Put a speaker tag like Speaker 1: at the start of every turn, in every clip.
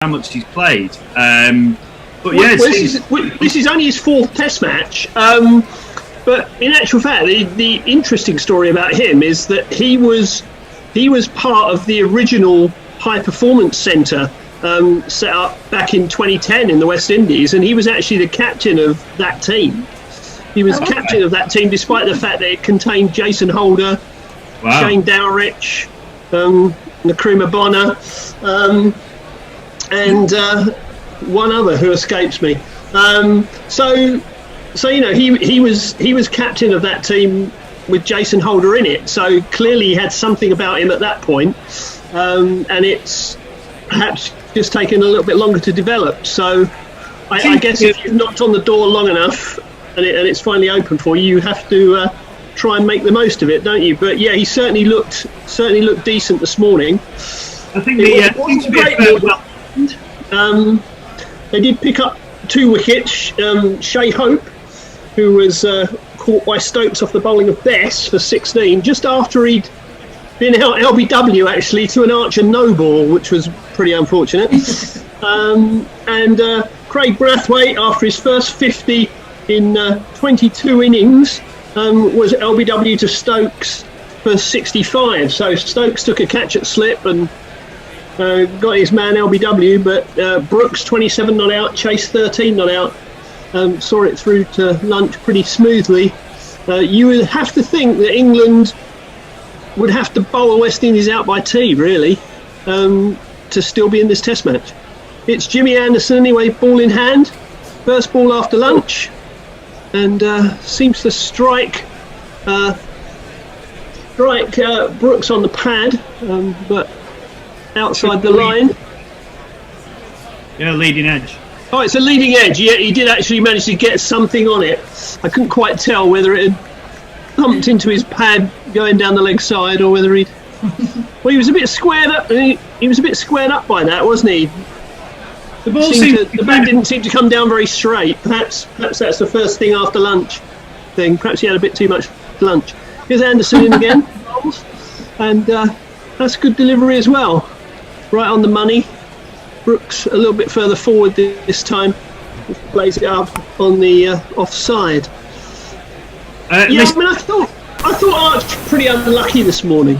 Speaker 1: how much he's played. But yeah,
Speaker 2: this is only his 4th Test match. But in actual fact, the interesting story about him is that he was part of the original high performance centre set up back in 2010 in the West Indies, and he was actually the captain of that team. He was captain of that team, despite the fact that it contained Jason Holder, Shane Dowrich, Nkrumah Bonner, and one other who escapes me. So you know, he was captain of that team with Jason Holder in it. So clearly he had something about him at that point, and it's perhaps just taken a little bit longer to develop. So I guess if you've knocked on the door long enough and it's finally open for you, you have to try and make the most of it, don't you? But yeah, he certainly looked decent this morning.
Speaker 1: I think
Speaker 2: they did pick up 2 wickets. Shea Hope, who was caught by Stokes off the bowling of Bess for 16, just after he'd been out LBW actually to an Archer no ball, which was pretty unfortunate. And Craig Brathwaite, after his first 50 in 22 innings, was LBW to Stokes for 65. So Stokes took a catch at slip and got his man LBW, but Brooks 27 not out, Chase 13 not out. Saw it through to lunch pretty smoothly. You would have to think that England would have to bowl West Indies out by tea, really, to still be in this Test match. It's Jimmy Anderson anyway, ball in hand, first ball after lunch, and seems to strike Brooks on the pad, but outside the line.
Speaker 1: Yeah, leading edge.
Speaker 2: Oh, it's a leading edge. Yeah, he did actually manage to get something on it. I couldn't quite tell whether it had thumped into his pad going down the leg side or whether he'd... Well, he was a bit squared up. He was a bit squared up by that, wasn't he? The bat didn't seem to come down very straight. Perhaps that's the first thing after lunch thing. Perhaps he had a bit too much lunch. Here's Anderson in again. And that's a good delivery as well. Right on the money. Brooks a little bit further forward this time. Plays it up on the offside. I thought Arch pretty unlucky this morning.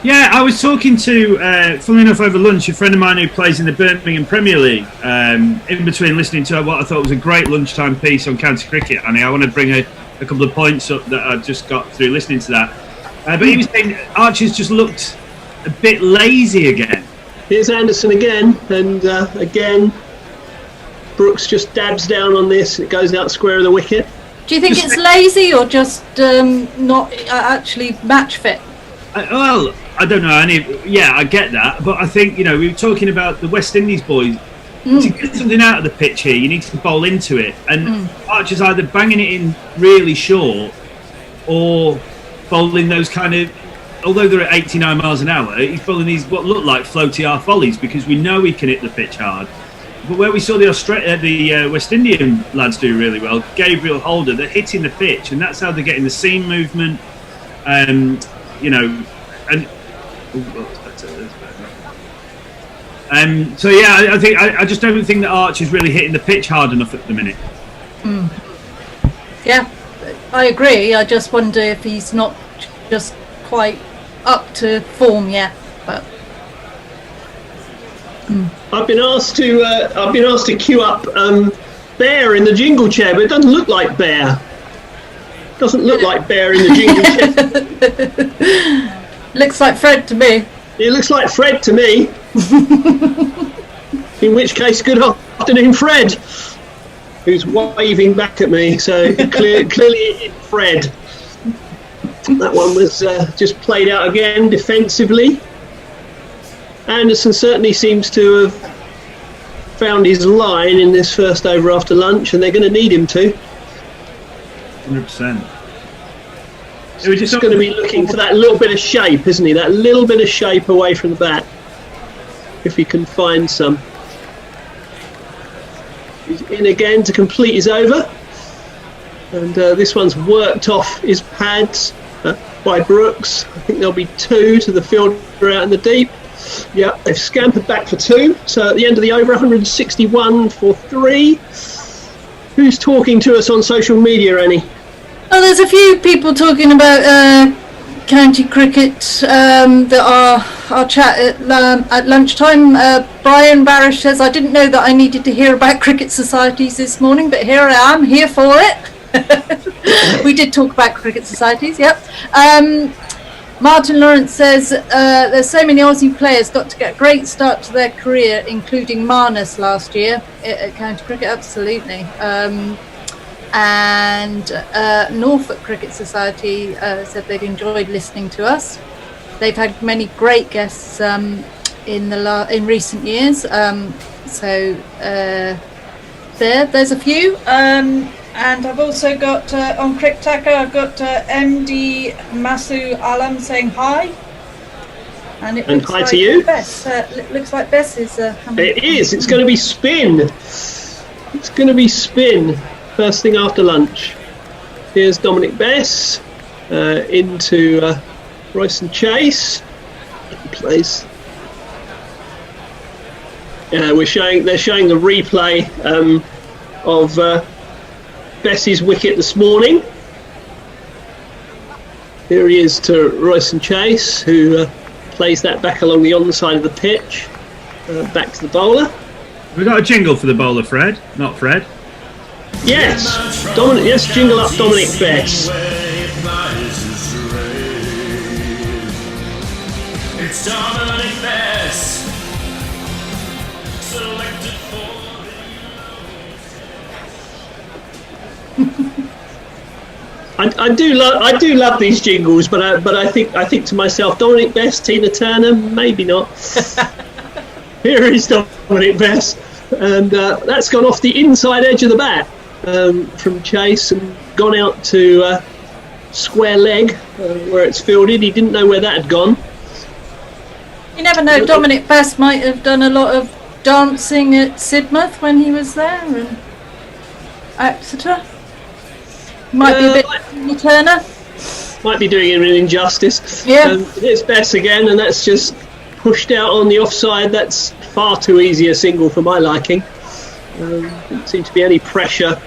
Speaker 1: Yeah, I was talking to, funnily enough, over lunch, a friend of mine who plays in the Birmingham Premier League. In between listening to what I thought was a great lunchtime piece on county cricket, Annie, I want to bring a couple of points up that I just got through listening to that. But he was saying Archer's just looked a bit lazy again.
Speaker 2: Here's Anderson again, and again, Brooks just dabs down on this. It goes out square of the wicket.
Speaker 3: Do you think it's lazy or just not actually match fit?
Speaker 1: Well, I don't know. I get that, but I think we were talking about the West Indies boys. To get something out of the pitch here, you need to bowl into it, and Archer's either banging it in really short or bowling those kind of. Although they're at 89 miles an hour, he's bowling these what look like floaty half volleys because we know he can hit the pitch hard. But where we saw the West Indian lads do really well, Gabriel Holder, they're hitting the pitch, and that's how they're getting the seam movement. So yeah, I just don't think that Arch is really hitting the pitch hard enough at the minute.
Speaker 3: Yeah, I agree. I just wonder if he's not just quite up to form yet. But
Speaker 2: I've been asked to queue up Bear in the jingle chair, but it doesn't look like Bear. Doesn't look like Bear in the jingle chair.
Speaker 3: Looks like Fred to me.
Speaker 2: It looks like Fred to me. In which case, good afternoon, Fred, who's waving back at me. So clearly, Fred. That one was just played out again defensively. Anderson certainly seems to have found his line in this first over after lunch, and they're going to need him to.
Speaker 1: 100%.
Speaker 2: He's just going to be looking for that little bit of shape, isn't he? That little bit of shape away from the bat, if he can find some. He's in again to complete his over, and this one's worked off his pads by Brooks. I think there'll be 2 to the fielder out in the deep. Yeah, they've scampered back for 2. So at the end of the over, 161 for 3. Who's talking to us on social media, Annie?
Speaker 3: Well, there's a few people talking about county cricket that our chat at lunchtime. Brian Barish says, I didn't know that I needed to hear about cricket societies this morning, but here I am, here for it. We did talk about cricket societies, yep. Martin Lawrence says, there's so many Aussie players got to get a great start to their career, including Marnus last year at county cricket, absolutely. And Norfolk Cricket Society said they'd enjoyed listening to us. They've had many great guests in recent years. There's a few. And I've also got on CricTacker, I've got MD Masu Alam saying hi. And
Speaker 2: hi to you.
Speaker 3: Bess, it looks like Bess is coming.
Speaker 2: It is. It's going to be spin. It's going to be spin. First thing after lunch. Here's Dominic Bess into Royston Chase. Plays. They're showing the replay of Bess's wicket this morning. Here he is to Royston Chase, who plays that back along the onside of the pitch. Back to the bowler.
Speaker 1: We've got a jingle for the bowler, Fred, not Fred.
Speaker 2: Yes, Dominic. Yes, jingle up Dominic Bess.
Speaker 4: It's Dominic Bess. Selected for
Speaker 2: I do love these jingles, but I think to myself, Dominic Bess, Tina Turner, maybe not. Here is Dominic Bess, and that's gone off the inside edge of the bat from Chase and gone out to square leg where it's fielded. He didn't know where that had gone.
Speaker 3: You never know, Dominic Bess might have done a lot of dancing at Sidmouth when he was there and Exeter. Might be a bit like Turner.
Speaker 2: Might be doing him an injustice.
Speaker 3: Yeah.
Speaker 2: It's Bess again, and that's just pushed out on the offside. That's far too easy a single for my liking. Didn't seem to be any pressure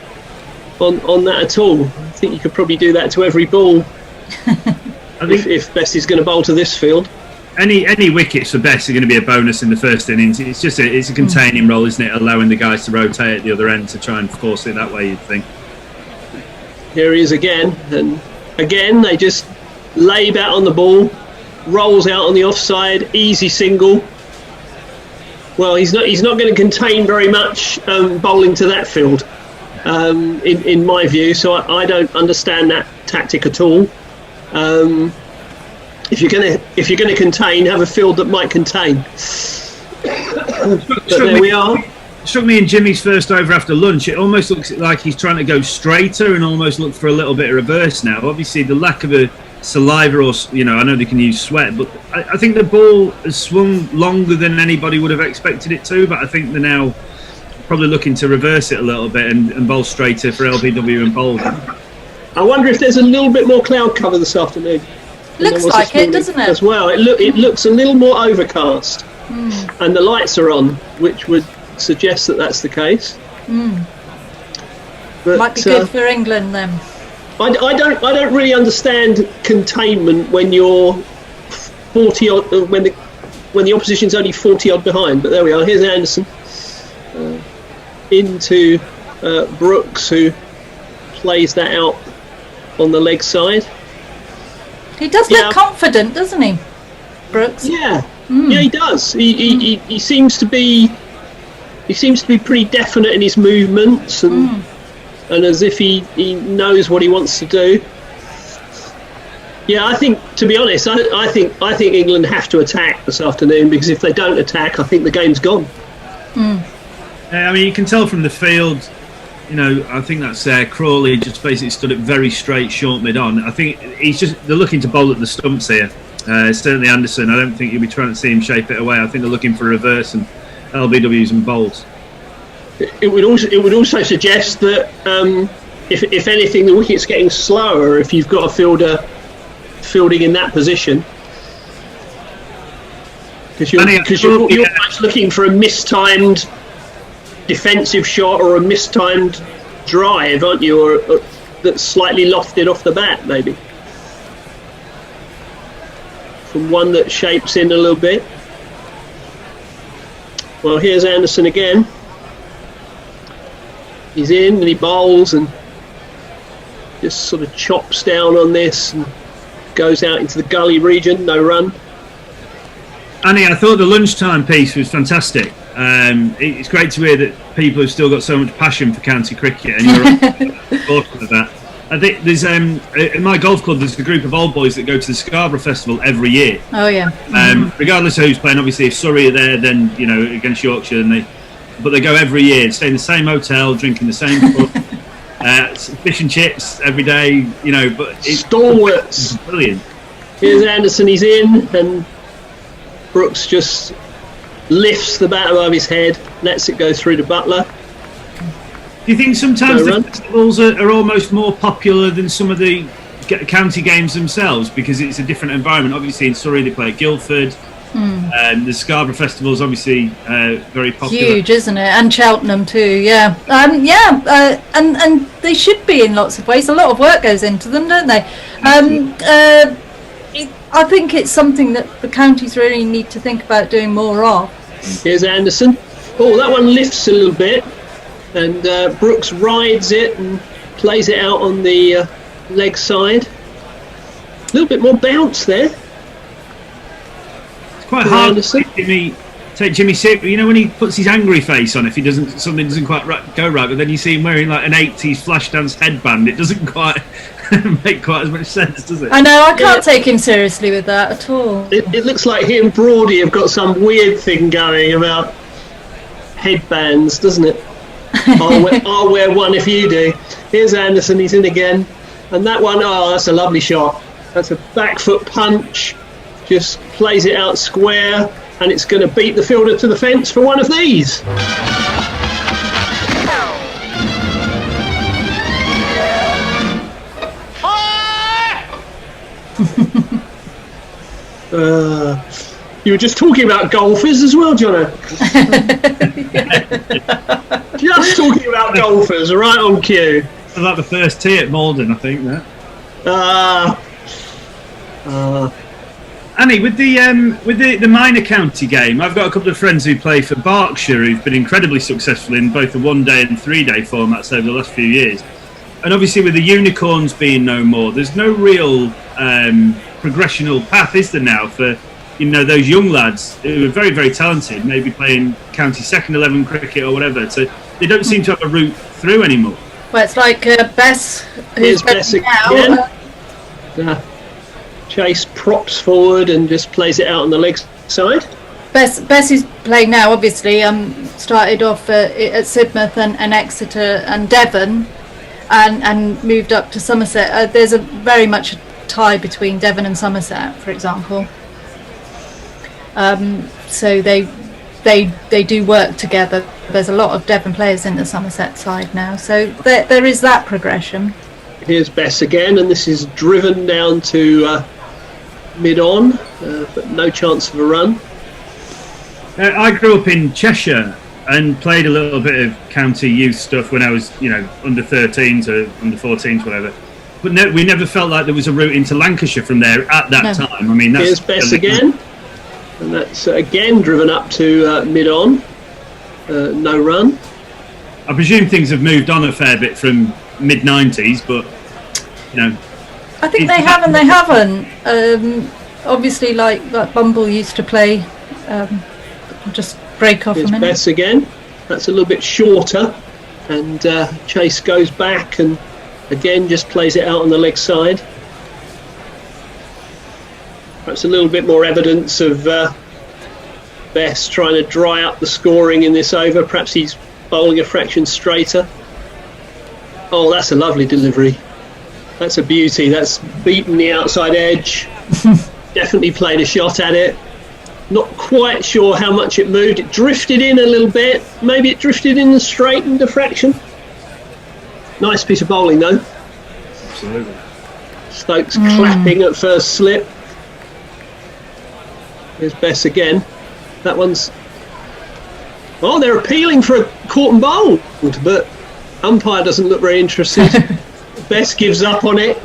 Speaker 2: on that at all. I think you could probably do that to every ball. if Bess is going to bowl to this field.
Speaker 1: Any wickets for Bess are going to be a bonus in the first innings. It's just it's a containing role, isn't it? Allowing the guys to rotate at the other end to try and force it that way, you'd think.
Speaker 2: Here he is again, and again they just lay back on the ball, rolls out on the offside, easy single. Well, he's not going to contain very much bowling to that field, in my view. So I don't understand that tactic at all. If you're going to contain, have a field that might contain. But there we are.
Speaker 1: Struck me in Jimmy's first over after lunch. It almost looks like he's trying to go straighter and almost look for a little bit of reverse now. Obviously, the lack of a saliva, or I know they can use sweat, but I think the ball has swung longer than anybody would have expected it to. But I think they're now probably looking to reverse it a little bit and bowl straighter for LBW and bowls.
Speaker 2: I wonder if there's a little bit more cloud cover this afternoon.
Speaker 3: Looks like it, doesn't it?
Speaker 2: As well, it looks a little more overcast, and the lights are on, which would suggest that that's the case. But,
Speaker 3: might be good for England then.
Speaker 2: I don't really understand containment when you're 40 odd, when the opposition's only 40 odd behind. But there we are. Here's Anderson into Brooks, who plays that out on the leg side.
Speaker 3: He does look confident, doesn't he, Brooks?
Speaker 2: Yeah, yeah, he does. He seems to be pretty definite in his movements and as if he knows what he wants to do. Yeah, I think, to be honest, I think England have to attack this afternoon, because if they don't attack, I think the game's gone.
Speaker 1: I mean, you can tell from the field. I think that's Crawley just basically stood it very straight, short mid on. I think they're looking to bowl at the stumps here. Certainly Anderson, I don't think you'll be trying to see him shape it away. I think they're looking for reverse and LBWs and bowls.
Speaker 2: It would also suggest that if anything, the wicket's getting slower if you've got a fielder fielding in that position, Because you're almost looking for a mistimed defensive shot or a mistimed drive, aren't you? Or that's slightly lofted off the bat, maybe. From one that shapes in a little bit. Well, here's Anderson again. He's in and he bowls and just sort of chops down on this and goes out into the gully region, no run.
Speaker 1: Annie, I thought the lunchtime piece was fantastic. It's great to hear that people have still got so much passion for county cricket, and you're supportive of that. I think there's in my golf club there's a group of old boys that go to the Scarborough Festival every year.
Speaker 3: Oh yeah.
Speaker 1: Regardless of who's playing, obviously if Surrey are there, then against Yorkshire, but they go every year, stay in the same hotel, drinking the same fish and chips every day. But it's
Speaker 2: stalwarts.
Speaker 1: Brilliant.
Speaker 2: Here's Anderson. He's in, and Brooks just lifts the bat above his head, lets it go through to Butler.
Speaker 1: Do you think sometimes the festivals are almost more popular than some of the county games themselves because it's a different environment? Obviously in Surrey they play at Guildford. The Scarborough Festival is obviously very popular.
Speaker 3: Huge, isn't it? And Cheltenham too, yeah. And they should be in lots of ways. A lot of work goes into them, don't they? I think it's something that the counties really need to think about doing more of.
Speaker 2: Here's Anderson. Oh, that one lifts a little bit, and Brooks rides it and plays it out on the leg side. A little bit more bounce there.
Speaker 1: It's quite hard to take Jimmy seriously. When he puts his angry face on if something doesn't quite go right, but then you see him wearing like an 80s Flashdance headband, it doesn't quite make quite as much sense, does it?
Speaker 3: I know, I can't take him seriously with that at all.
Speaker 2: It looks like he and Brody have got some weird thing going about headbands, doesn't it? I'll wear one if you do. Here's Anderson, he's in again. And that one, that's a lovely shot. That's a back foot punch. Just plays it out square, and it's going to beat the fielder to the fence for one of these. You were just talking about golfers as well, Jono. Just talking about golfers, right on cue.
Speaker 1: About the first tee at Malden, I think that. Annie, with the minor county game, I've got a couple of friends who play for Berkshire who've been incredibly successful in both the 1-day and 3-day formats over the last few years. And obviously with the unicorns being no more, there's no real progressional path, is there now, for those young lads who are very, very talented, maybe playing county second 11 cricket or whatever. So they don't seem to have a route through anymore.
Speaker 3: Well, it's like Bess, who's
Speaker 2: Bess again. Chase props forward and just plays it out on the leg side.
Speaker 3: Bess is playing now, obviously. Started off at Sidmouth and Exeter and Devon, and moved up to Somerset. There's very much a tie between Devon and Somerset, for example. So they do work together. There's a lot of Devon players in the Somerset side now, so there is that progression.
Speaker 2: Here's Bess again, and this is driven down to mid-on, but no chance of a run.
Speaker 1: I grew up in Cheshire and played a little bit of county youth stuff when I was, under 13 to under 14s, whatever. But we never felt like there was a route into Lancashire from there at that time. I mean,
Speaker 2: here's Bess again, and that's again driven up to mid-on, no run.
Speaker 1: I presume things have moved on a fair bit from mid-90s, but
Speaker 3: I think they have and they haven't. Obviously, like Bumble used to play. Just break off
Speaker 2: Here's
Speaker 3: a minute.
Speaker 2: Bess again. That's a little bit shorter, and Chase goes back and again just plays it out on the leg side. Perhaps a little bit more evidence of Bess trying to dry up the scoring in this over. Perhaps he's bowling a fraction straighter. Oh, that's a lovely delivery. That's a beauty. That's beaten the outside edge. Definitely played a shot at it. Not quite sure how much it moved. It drifted in a little bit. Maybe it drifted in and straightened a fraction. Nice piece of bowling, though.
Speaker 1: Absolutely.
Speaker 2: Stokes clapping at first slip. Here's Bess again. That one's... Oh, they're appealing for a caught and bowled, but umpire doesn't look very interested. Best gives up on it.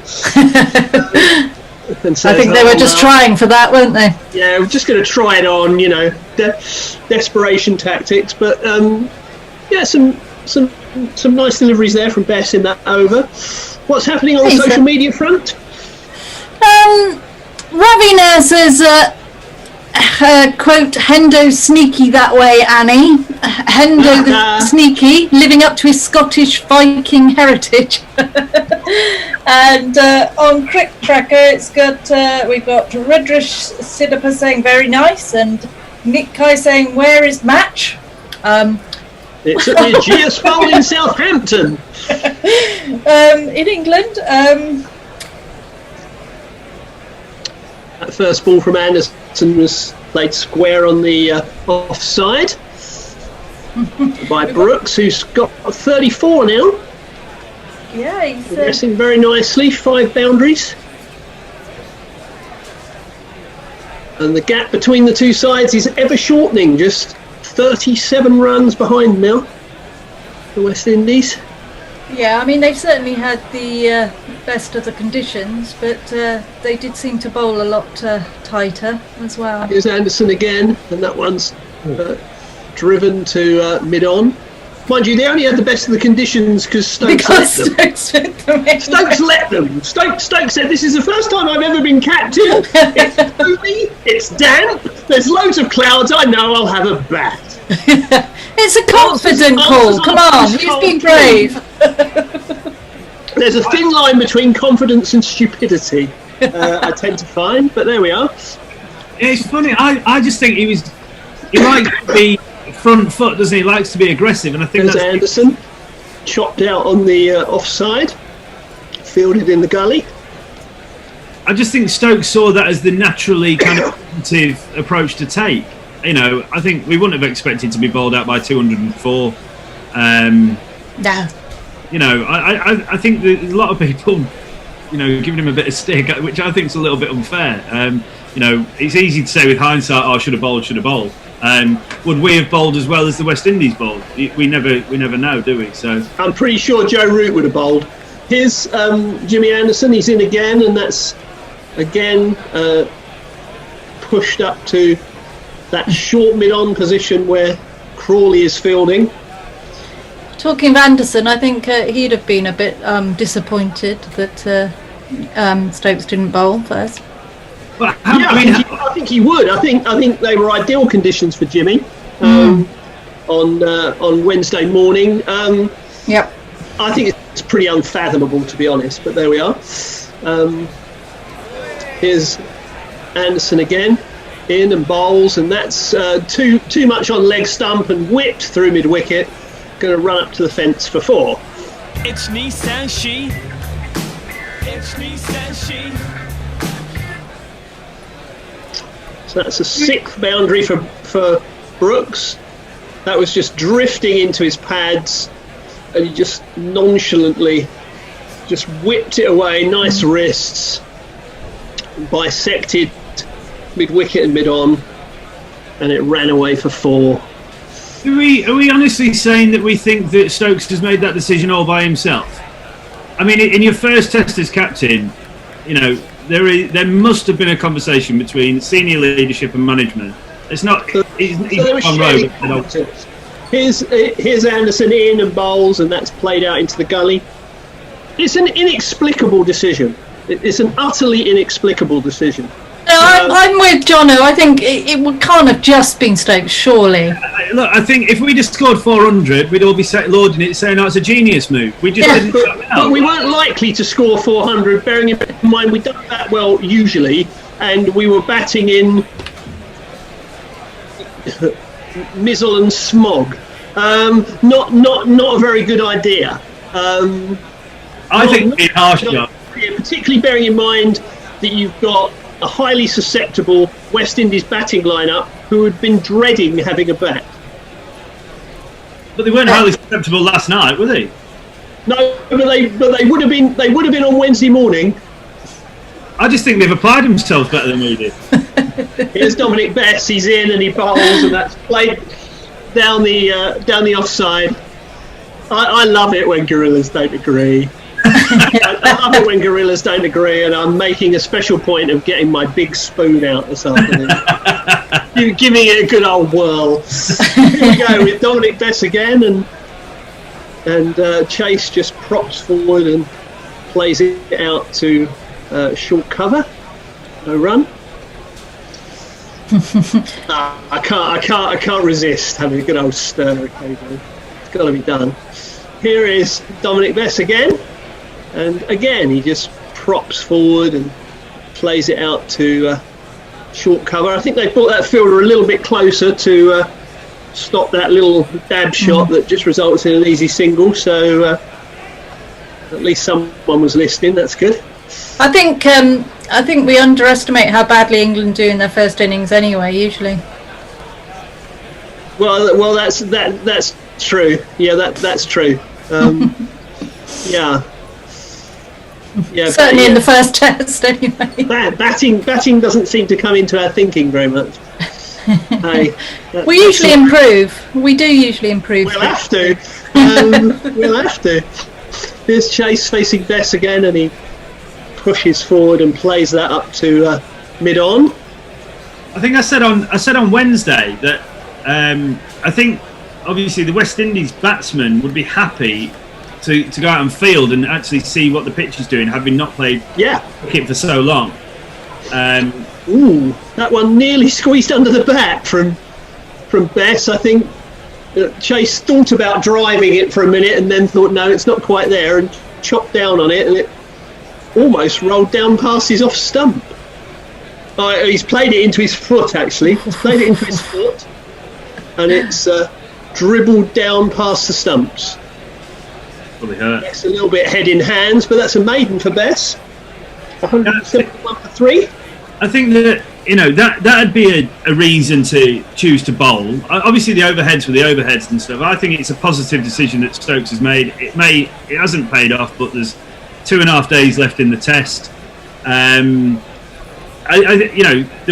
Speaker 2: And says,
Speaker 3: I think they were just trying for that, weren't they?
Speaker 2: Yeah, we're just going to try it on, you know, desperation tactics. But yeah, some nice deliveries there from Bess in that over. What's happening on the social media front?
Speaker 3: Ravina says, quote, Hendo sneaky that way, Annie. Hendo the sneaky, living up to his Scottish Viking heritage. And on Crick Tracker, it's got we've got Rudrish Sidapa saying very nice, and Nick Kai saying where is match?
Speaker 2: It's at the Aegeus Bowl in Southampton.
Speaker 3: In England.
Speaker 2: That first ball from Anderson was played square on the offside by Brooks, who's got 34 now.
Speaker 3: Yeah, he's
Speaker 2: progressing very nicely, 5 boundaries. And the gap between the two sides is ever shortening, just 37 runs behind now, the West Indies.
Speaker 3: Yeah, I mean, they've certainly had the best of the conditions, but they did seem to bowl a lot tighter as well.
Speaker 2: Here's Anderson again, and that one's driven to mid-on. Mind you, they only had the best of the conditions because Stokes let them. Stokes let them. Stokes said, this is the first time I've ever been captain. It's gloomy, it's damp, there's loads of clouds, I know I'll have a bat.
Speaker 3: It's a confident call, come on, he's been brave.
Speaker 2: There's a thin line between confidence and stupidity, I tend to find, but there we are.
Speaker 1: It's funny, I just think he likes to be front foot, doesn't he? He likes to be aggressive, and I think
Speaker 2: there's Anderson, chopped out on the offside, fielded in the gully.
Speaker 1: I just think Stokes saw that as the naturally kind of positive approach to take. You know, I think we wouldn't have expected to be bowled out by 204.
Speaker 3: No.
Speaker 1: You know, I think that a lot of people, you know, giving him a bit of stick, which I think is a little bit unfair. You know, it's easy to say with hindsight, oh, should have bowled. Would we have bowled as well as the West Indies bowled? We never know, do we? So
Speaker 2: I'm pretty sure Joe Root would have bowled. Here's Jimmy Anderson. He's in again, and that's again pushed up to that short mid-on position where Crawley is fielding.
Speaker 3: Talking of Anderson, I think he'd have been a bit disappointed that Stokes didn't bowl first.
Speaker 1: Well,
Speaker 2: I think he would. I think they were ideal conditions for Jimmy on Wednesday morning.
Speaker 3: Yep.
Speaker 2: I think it's pretty unfathomable, to be honest, but there we are. Here's Anderson again, in and bowls, and that's too much on leg stump and whipped through mid-wicket. Going to run up to the fence for 4.
Speaker 4: It's Nissan She. It's Nissan She.
Speaker 2: So that's a 6th boundary for Brooks. That was just drifting into his pads, and he just nonchalantly just whipped it away. Nice wrists, bisected mid-wicket and mid-on, and it ran away for 4.
Speaker 1: Are we honestly saying that we think that Stokes has made that decision all by himself? I mean, in your first test as captain, you know, there must have been a conversation between senior leadership and management. It's not. He's on road.
Speaker 2: Here's Anderson in and bowls, and that's played out into the gully. It's an inexplicable decision. It's an utterly inexplicable decision.
Speaker 3: No, I'm with Jono. I think it can't have just been Stokes, surely.
Speaker 1: Look, I think if we'd have scored 400, we'd all be lauding it, saying, "Oh, it's a genius move." We just didn't.
Speaker 2: But we weren't likely to score 400, bearing in mind we done that well usually, and we were batting in mizzle and smog. Not a very good idea.
Speaker 1: I think it's harsh,
Speaker 2: particularly bearing in mind that you've got a highly susceptible West Indies batting lineup who had been dreading having a bat.
Speaker 1: But they weren't highly susceptible last night, were they?
Speaker 2: No, but they would have been. They would have been on Wednesday morning.
Speaker 1: I just think they've applied themselves better than we did.
Speaker 2: Here's Dominic Bess. He's in and he bowls, and that's played down the offside. I love it when gorillas don't agree. I love it when gorillas don't agree, and I'm making a special point of getting my big spoon out this afternoon. Giving it a good old whirl. Here we go with Dominic Bess again, and Chase just props forward and plays it out to short cover. No run. I can't resist having a good old stir occasionally. It's got to be done. Here is Dominic Bess again, and again he just props forward and plays it out to short cover. I think they brought that fielder a little bit closer to stop that little dab shot that just results in an easy single. So at least someone was listening. That's good.
Speaker 3: I think we underestimate how badly England do in their first innings anyway, usually.
Speaker 2: Well, that's true. Yeah, that's true. Yeah.
Speaker 3: Certainly in the first test, anyway.
Speaker 2: Batting doesn't seem to come into our thinking very much.
Speaker 3: We usually improve. We do usually improve.
Speaker 2: We'll have to. We'll have to. Here's Chase facing Bess again, and he pushes forward and plays that up to mid-on.
Speaker 1: I think I said on Wednesday that I think obviously the West Indies batsmen would be happy to go out and field and actually see what the pitch is doing, having not played cricket for so long.
Speaker 2: Ooh, that one nearly squeezed under the bat from Bess. I think Chase thought about driving it for a minute and then thought, no, it's not quite there, and chopped down on it, and it almost rolled down past his off stump. He's played it into his foot, actually. He's played it into his foot, and it's dribbled down past the stumps.
Speaker 1: Probably hurt.
Speaker 2: It's a little bit head in hands, but that's a maiden for Bess. 171 for 3.
Speaker 1: I think that that'd be a reason to choose to bowl. Obviously, the overheads were the overheads and stuff. I think it's a positive decision that Stokes has made. It hasn't paid off, but there's 2.5 days left in the test. The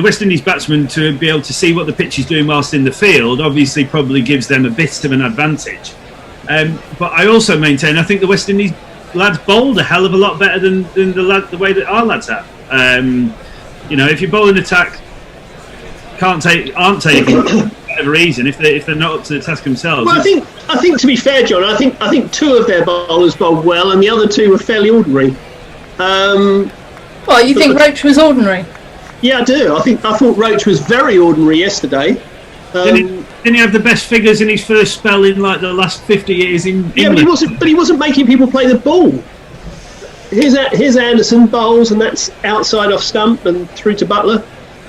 Speaker 1: West Indies batsmen to be able to see what the pitch is doing whilst in the field obviously probably gives them a bit of an advantage. But I also maintain I think the West Indies lads bowled a hell of a lot better than the way that our lads have. If you bowl an attack, aren't taking for whatever reason if they're not up to the task themselves.
Speaker 2: Well, I think to be fair, John, I think 2 of their bowlers bowled well, and the other 2 were fairly ordinary.
Speaker 3: You think Roach was ordinary?
Speaker 2: Yeah, I do. I thought Roach was very ordinary yesterday.
Speaker 1: Didn't he have the best figures in his first spell in like the last 50 years in England?
Speaker 2: But he wasn't making people play the ball. Here's Anderson bowls, and that's outside off stump and through to Butler.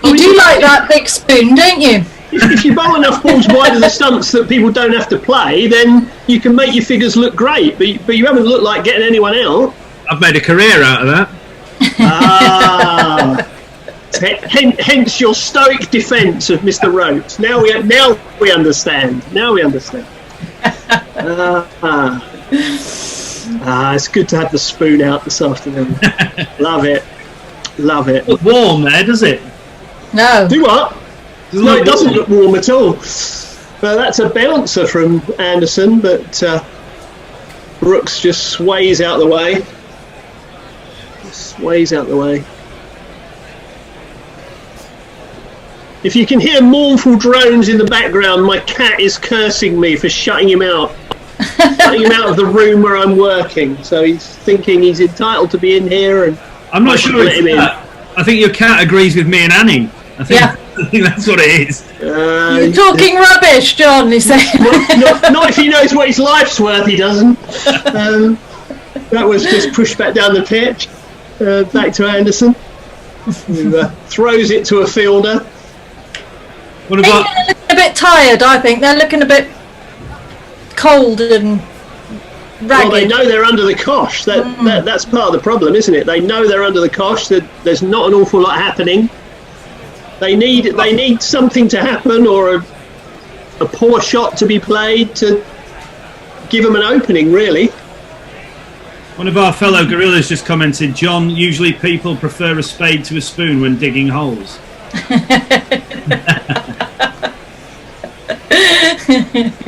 Speaker 3: You do like that big spoon, don't you?
Speaker 2: If you bowl enough balls wide of the stumps that people don't have to play, then you can make your figures look great. But you haven't looked like getting anyone out.
Speaker 1: I've made a career out of that.
Speaker 2: Hence your stoic defence of Mr. Roach. Now we understand. It's good to have the spoon out this afternoon. Love it.
Speaker 1: It looks warm there, does it?
Speaker 3: No.
Speaker 2: Do what? No, it doesn't look warm at all. Well, that's a bouncer from Anderson, but Brooks just sways out the way. If you can hear mournful drones in the background, my cat is cursing me for shutting him out. Shutting him out of the room where I'm working. So he's thinking he's entitled to be in here, and
Speaker 1: I'm not sure it's that. I think your cat agrees with me and Annie. I think that's what it is.
Speaker 3: You're talking rubbish, John, he said.
Speaker 2: Not if he knows what his life's worth, he doesn't. That was just pushed back down the pitch. Back to Anderson, who throws it to a fielder.
Speaker 1: What about?
Speaker 3: They're looking a bit tired, I think. They're looking a bit cold and ragged.
Speaker 2: Well, they know they're under the cosh. That's part of the problem, isn't it? They know they're under the cosh. That there's not an awful lot happening. They need something to happen, or a poor shot to be played to give them an opening, really.
Speaker 1: One of our fellow gorillas just commented, John, usually people prefer a spade to a spoon when digging holes.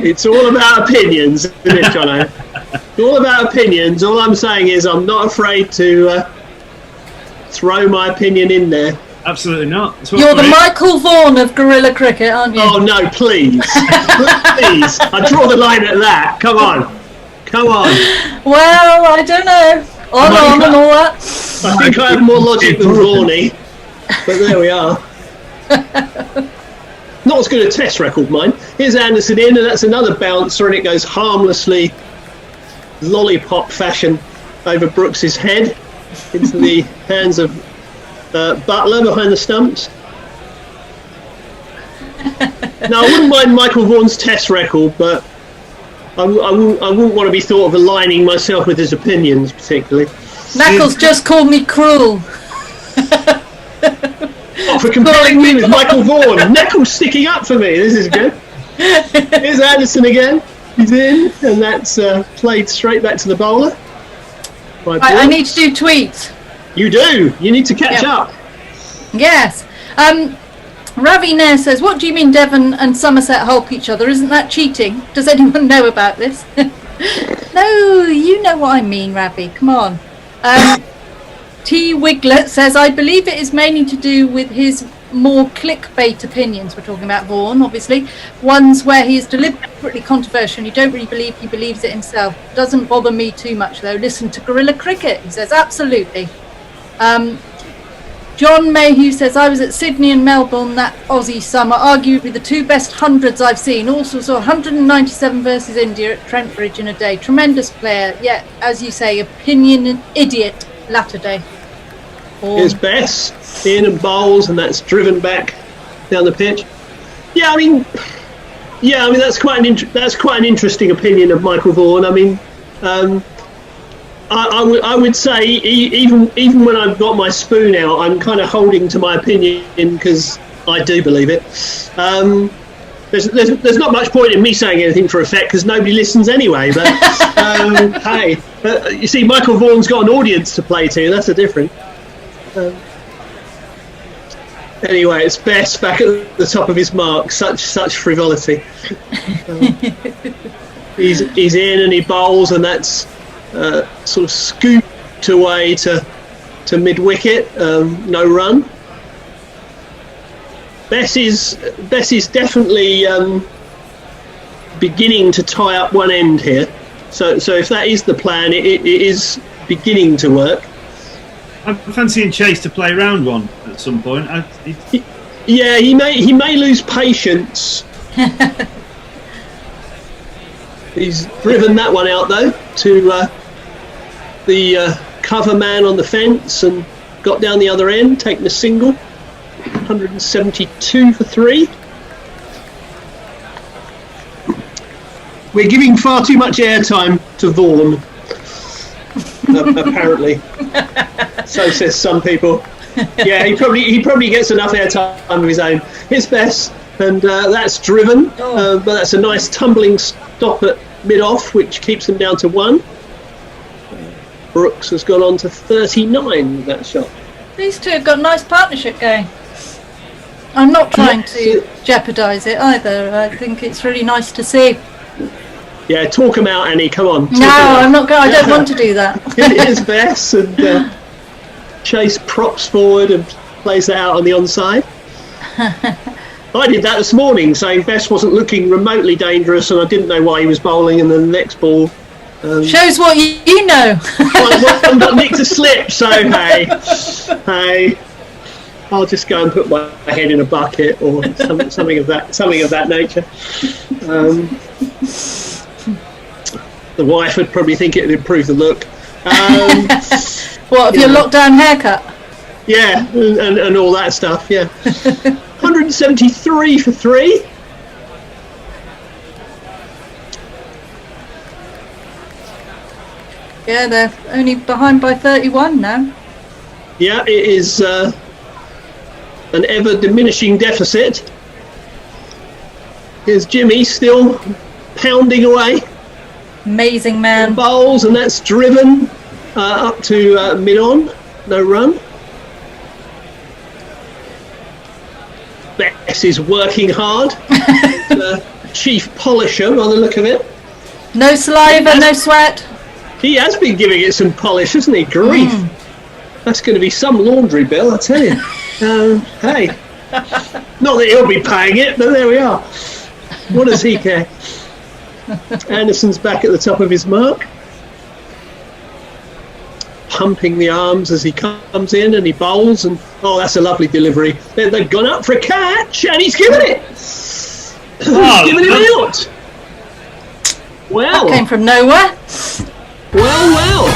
Speaker 2: It's all about opinions, isn't it, Jono? It's all about opinions. All I'm saying is I'm not afraid to throw my opinion in there.
Speaker 1: Absolutely not.
Speaker 3: You're the Michael Vaughan of guerrilla cricket, aren't you?
Speaker 2: Oh no, please. Please. I draw the line at that. Come on. Well,
Speaker 3: I don't know. On and all that.
Speaker 2: I think I have more logic than Vaughany. But there we are. Not as good a test record, mine. Here's Anderson in, and that's another bouncer, and it goes harmlessly, lollipop fashion, over Brooks's head into the hands of Butler behind the stumps. Now, I wouldn't mind Michael Vaughan's test record, but I wouldn't want to be thought of aligning myself with his opinions particularly.
Speaker 3: Knuckles just called me cruel.
Speaker 2: For comparing me with Michael Vaughan. Knuckles sticking up for me. This is good. Here's Anderson again. He's in, and that's played straight back to the bowler.
Speaker 3: I need to do tweets.
Speaker 2: You do. You need to catch up.
Speaker 3: Yes. Ravi Nair says, what do you mean Devon and Somerset help each other? Isn't that cheating? Does anyone know about this? No, you know what I mean, Ravi. Come on. T. Wiglet says, I believe it is mainly to do with his more clickbait opinions. We're talking about Vaughan, obviously. Ones where he is deliberately controversial and you don't really believe he believes it himself. Doesn't bother me too much, though. Listen to guerrilla cricket. He says, absolutely. John Mayhew says, I was at Sydney and Melbourne that Aussie summer, arguably the two best hundreds I've seen. Also saw 197 versus India at Trent Bridge in a day. Tremendous player, yet, as you say, opinion idiot latter day.
Speaker 2: Here's Bess in and bowls, and that's driven back down the pitch. I mean that's quite an interesting opinion of Michael Vaughan. I mean, I would say even when I've got my spoon out, I'm kind of holding to my opinion because I do believe it. There's not much point in me saying anything for effect because nobody listens anyway. But hey, you see, Michael Vaughan's got an audience to play to. That's a difference. Anyway, it's Bess back at the top of his mark. Such frivolity. He's in and he bowls, and that's sort of scooped away to mid wicket. No run. Bess is definitely beginning to tie up one end here. So if that is the plan, it is beginning to work.
Speaker 1: I'm fancying Chase to play round one at some point.
Speaker 2: Yeah, he may lose patience. He's driven that one out though to the cover man on the fence and got down the other end, taking a single. 172 for 3. We're giving far too much airtime to Vaughan. Apparently. So says some people. Yeah, he probably gets enough airtime of his own. It's Bess, and that's driven, but that's a nice tumbling stop at mid-off, which keeps them down to 1. Brooks has gone on to 39 with that shot.
Speaker 3: These two have got a nice partnership going. I'm not trying to jeopardise it either. I think it's really nice to see.
Speaker 2: Yeah, talk them out, Annie. Come on.
Speaker 3: No, I'm not going. I don't want to do that.
Speaker 2: Here's Bess, and Chase props forward and plays that out on the onside. I did that this morning, saying Bess wasn't looking remotely dangerous, and I didn't know why he was bowling. And then the next ball
Speaker 3: shows what you know.
Speaker 2: I've got Nick to slip, so hey, I'll just go and put my head in a bucket or something of that nature. The wife would probably think it would improve the look.
Speaker 3: What, of your lockdown haircut?
Speaker 2: Yeah, and all that stuff, yeah. 173 for 3.
Speaker 3: Yeah, they're only behind by 31 now.
Speaker 2: Yeah, it is an ever diminishing deficit. Here's Jimmy still pounding away.
Speaker 3: Amazing man.
Speaker 2: Bowls, and that's driven up to mid-on. No run. Bess is working hard. Chief polisher by the look of it.
Speaker 3: No saliva, no sweat.
Speaker 2: He has been giving it some polish, hasn't he? Grief. That's going to be some laundry bill, I tell you. Hey. Not that he'll be paying it, but there we are. What does he care? Anderson's back at the top of his mark. Pumping the arms as he comes in and he bowls. And oh, that's a lovely delivery. They've gone up for a catch and he's given it. He's given him out. Well.
Speaker 3: That came from nowhere.
Speaker 2: Well.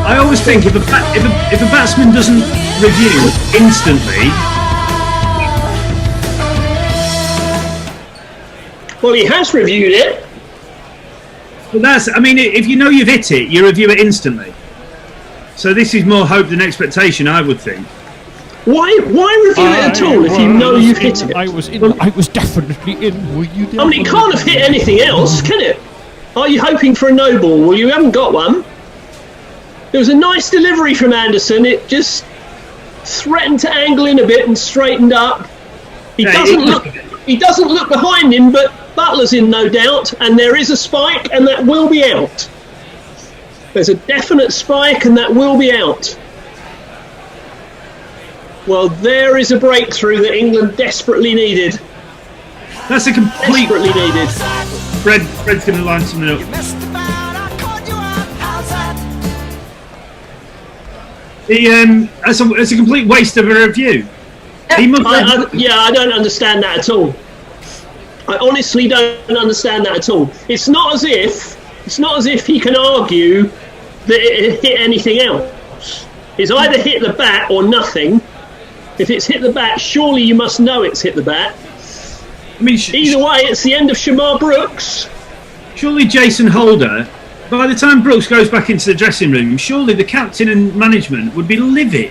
Speaker 1: I always think if a batsman doesn't review instantly.
Speaker 2: Well, he has reviewed it.
Speaker 1: Well, I mean, if you know you've hit it, you review it instantly. So this is more hope than expectation, I would think.
Speaker 2: Why review it at all if you know you've hit it?
Speaker 5: I was definitely in. Were you there?
Speaker 2: I mean, it can't have hit anything else, can it? Are you hoping for a no ball? Well, you haven't got one. There was a nice delivery from Anderson. It just threatened to angle in a bit and straightened up. He doesn't look behind him, but Butler's in, no doubt, and there is a spike, and that will be out. There's a definite spike, and that will be out. Well, there is a breakthrough that England desperately needed.
Speaker 1: That's a complete.
Speaker 2: Desperately needed.
Speaker 1: Fred's going to line something up. It's a complete waste of a review. He must
Speaker 2: I don't understand that at all. I honestly don't understand that at all. It's not as if he can argue that it hit anything else. It's either hit the bat or nothing. If it's hit the bat, surely you must know it's hit the bat.
Speaker 1: I mean,
Speaker 2: either way, it's the end of Shamar Brooks.
Speaker 1: Surely Jason Holder, by the time Brooks goes back into the dressing room, surely the captain and management would be livid.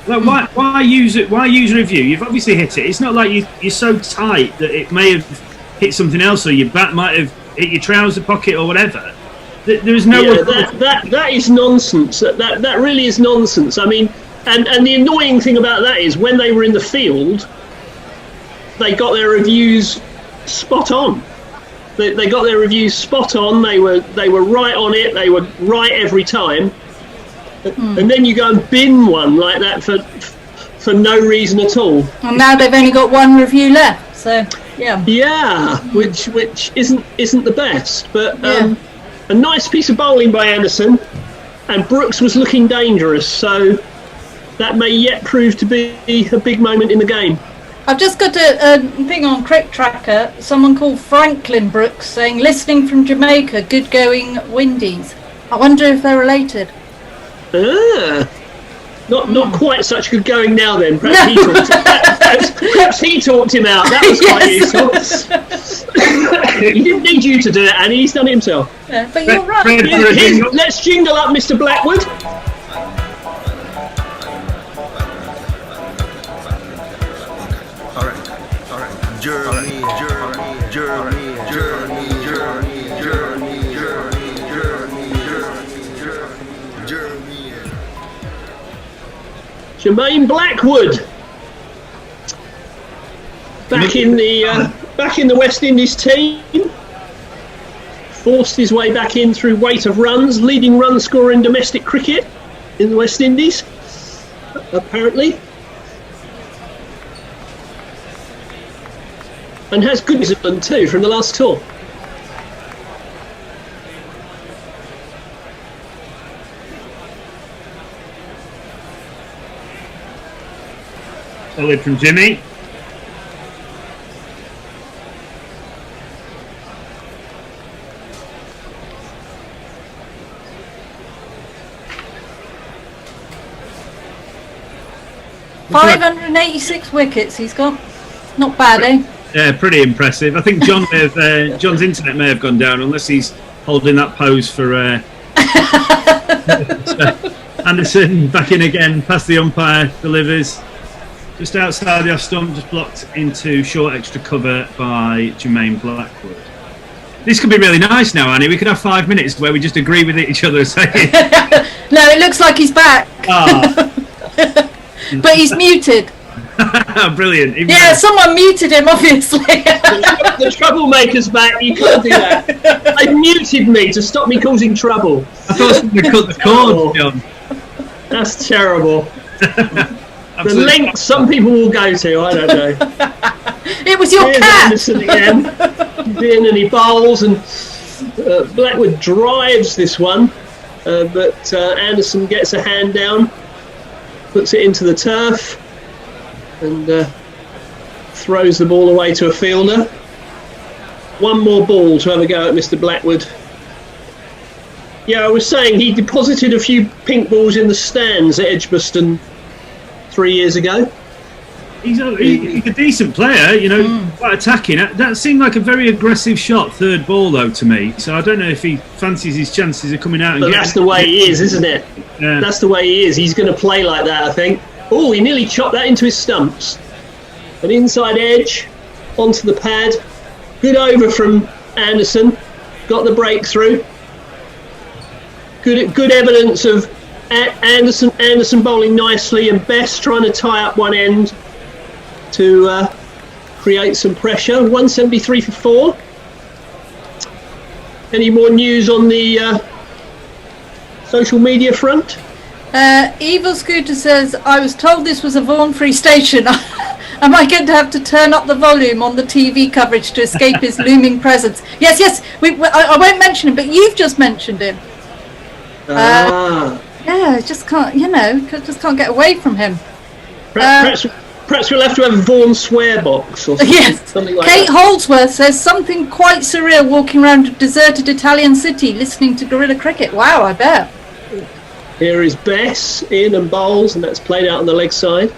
Speaker 1: Like, why use it? Why use review? You've obviously hit it. It's not like you're so tight that it may have hit something else, or your bat might have hit your trouser pocket or whatever. There is no.
Speaker 2: Yeah, that is nonsense. That really is nonsense. I mean, and the annoying thing about that is when they were in the field, they got their reviews spot on. They got their reviews spot on. They were right on it. They were right every time. And then you go and bin one like that for no reason at all.
Speaker 3: And now they've only got one review left, so yeah.
Speaker 2: Yeah, which isn't the best, but a nice piece of bowling by Anderson, and Brooks was looking dangerous, so that may yet prove to be a big moment in the game.
Speaker 3: I've just got a thing on Crick Tracker. Someone called Franklin Brooks saying, listening from Jamaica, good going Windies. I wonder if they're related.
Speaker 2: Not quite such good going now then. Perhaps he talked him out. That was quite useful. He didn't need you to do it, Annie. He's done it himself.
Speaker 3: Yeah, but you're right.
Speaker 2: Let's jingle up Mr. Blackwood.
Speaker 6: All right. Journey.
Speaker 2: Jermaine Blackwood back in the West Indies team, forced his way back in through weight of runs, leading run scorer in domestic cricket in the West Indies, apparently, and has good discipline too from the last tour.
Speaker 1: Solid from Jimmy.
Speaker 3: $586 wickets he's got. Not bad, eh?
Speaker 1: Yeah, pretty impressive. I think John's internet may have gone down, unless he's holding that pose for Anderson. Back in again, past the umpire, delivers. Just outside the off stump, just blocked into short extra cover by Jermaine Blackwood. This could be really nice now, Annie. We could have 5 minutes where we just agree with each other saying...
Speaker 3: No, it looks like he's back.
Speaker 1: Ah.
Speaker 3: But he's muted.
Speaker 1: Brilliant. Even
Speaker 3: Yeah, someone muted him, obviously.
Speaker 2: The troublemaker's back. You can't do that. They muted me to stop me causing trouble.
Speaker 1: I thought someone cut the cord, John.
Speaker 2: That's terrible. The
Speaker 1: Absolutely.
Speaker 2: length some people will go to, I don't know.
Speaker 3: It was your
Speaker 2: Here's
Speaker 3: cat.
Speaker 2: Anderson again. He's in and he bowls, and Blackwood drives this one, but Anderson gets a hand down, puts it into the turf, and throws the ball away to a fielder. One more ball to have a go at Mr. Blackwood. Yeah, I was saying he deposited a few pink balls in the stands at Edgbaston 3 years ago.
Speaker 1: He's a decent player, you know, quite attacking. That seemed like a very aggressive shot, third ball, though, to me. So I don't know if he fancies his chances of coming out and
Speaker 2: But that's the way he is, isn't it?
Speaker 1: Yeah.
Speaker 2: That's the way he is. He's going to play like that, I think. Oh, he nearly chopped that into his stumps. An inside edge onto the pad. Good over from Anderson. Got the breakthrough. Good evidence of Anderson bowling nicely, and Bess trying to tie up one end to create some pressure. 173 for 4. Any more news on the social media front?
Speaker 3: Evil Scooter says, I was told this was a Vaughan-free station. Am I going to have to turn up the volume on the TV coverage to escape his looming presence? Yes, I won't mention him, but you've just mentioned him. Yeah, just can't get away from him.
Speaker 2: Perhaps we'll have to have a Vaughan swear box or something like
Speaker 3: Kate
Speaker 2: that.
Speaker 3: Holdsworth says something quite surreal walking around a deserted Italian city listening to guerrilla cricket. Wow, I bet.
Speaker 2: Here is Bess in and bowls, and that's played out on the leg side.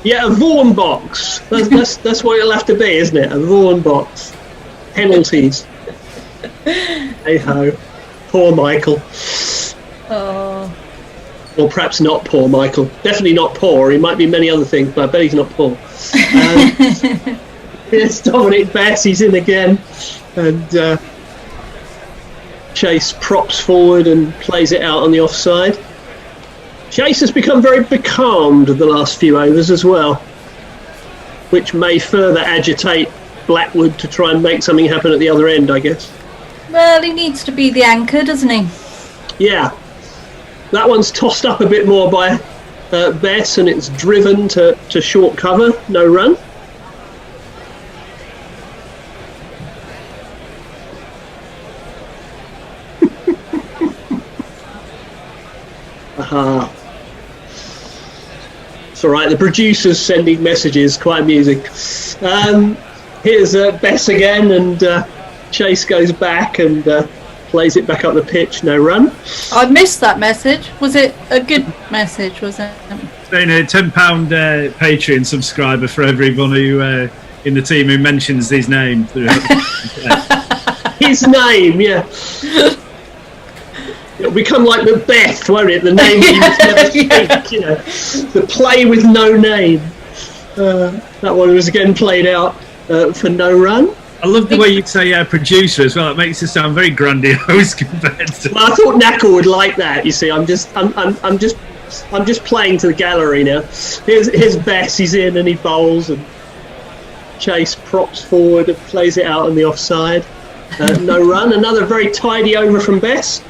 Speaker 2: Yeah, a Vaughan box. That's what it'll have to be, isn't it? A Vaughan box. Penalties. Hey ho. Poor Michael.
Speaker 3: Oh.
Speaker 2: Or perhaps not poor Michael. Definitely not poor. He might be many other things, but I bet he's not poor. Here's Dominic Bess. He's in again. And Chase props forward and plays it out on the offside. Chase has become very becalmed the last few overs as well, which may further agitate Blackwood to try and make something happen at the other end, I guess.
Speaker 3: Well, he needs to be the anchor, doesn't he?
Speaker 2: Yeah. That one's tossed up a bit more by Bess, and it's driven to short cover, no run. Aha. It's all right, the producer's sending messages, quite amusing. Here's Bess again, and Chase goes back and plays it back up the pitch, no run.
Speaker 3: I missed that message. Was it a good message, was it?
Speaker 1: Saying a £10 Patreon subscriber for everyone who in the team who mentions his name.
Speaker 2: His name, yeah. It'll become like Macbeth, won't it? The name he must never speak, you know. The play with no name. That one was again played out for no run.
Speaker 1: I love the way you say producer as well. It makes it sound very grandiose compared to.
Speaker 2: Well, I thought Knackle would like that. You see, I'm just playing to the gallery now. Here's Bess. He's in and he bowls, and Chase props forward and plays it out on the offside. No run. Another very tidy over from Bess.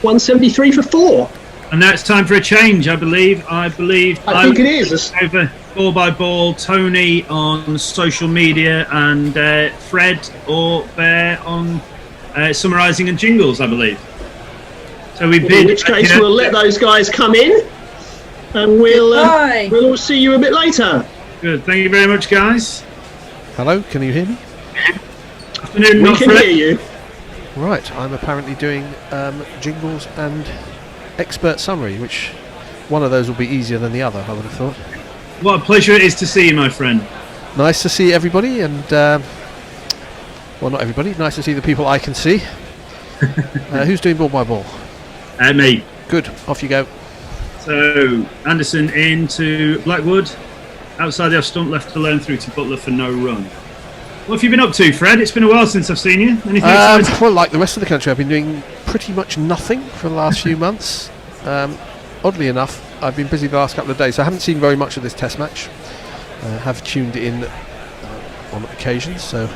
Speaker 2: 173 for 4.
Speaker 1: And now it's time for a change, I believe. I think
Speaker 2: it is.
Speaker 1: Over ball by ball, Tony on social media, and Fred or Bear on summarising and jingles, I believe. So we've been.
Speaker 2: In which case, we'll let those guys come in, and we'll all see you a bit later.
Speaker 1: Good. Thank you very much, guys.
Speaker 5: Hello, can you hear me?
Speaker 1: Afternoon,
Speaker 2: We can hear you.
Speaker 5: Right, I'm apparently doing jingles and expert summary, which one of those will be easier than the other, I would have thought.
Speaker 1: What a pleasure it is to see you, my friend.
Speaker 5: Nice to see everybody, and well, not everybody, nice to see the people I can see. Who's doing ball by ball?
Speaker 1: Me.
Speaker 5: Good, off you go.
Speaker 1: So Anderson into Blackwood, outside the off stump, left alone through to Butler for no run. What have you been up to, Fred? It's been a while since I've seen you. Anything exciting?
Speaker 5: Well, like the rest of the country, I've been doing pretty much nothing for the last few months. oddly enough, I've been busy the last couple of days. So I haven't seen very much of this Test match. Have tuned in on occasions, so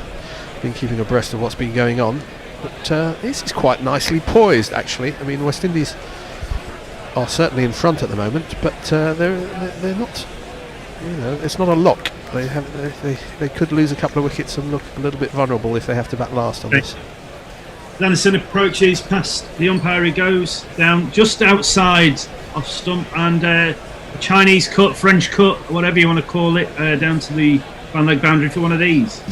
Speaker 5: been keeping abreast of what's been going on. But this is quite nicely poised, actually. I mean, West Indies are certainly in front at the moment, but they're not. You know, it's not a lock. They could lose a couple of wickets and look a little bit vulnerable if they have to bat last on this.
Speaker 1: Anderson approaches past the umpire. He goes down just outside off stump and a Chinese cut, French cut, whatever you want to call it, down to the fan leg boundary for one of these.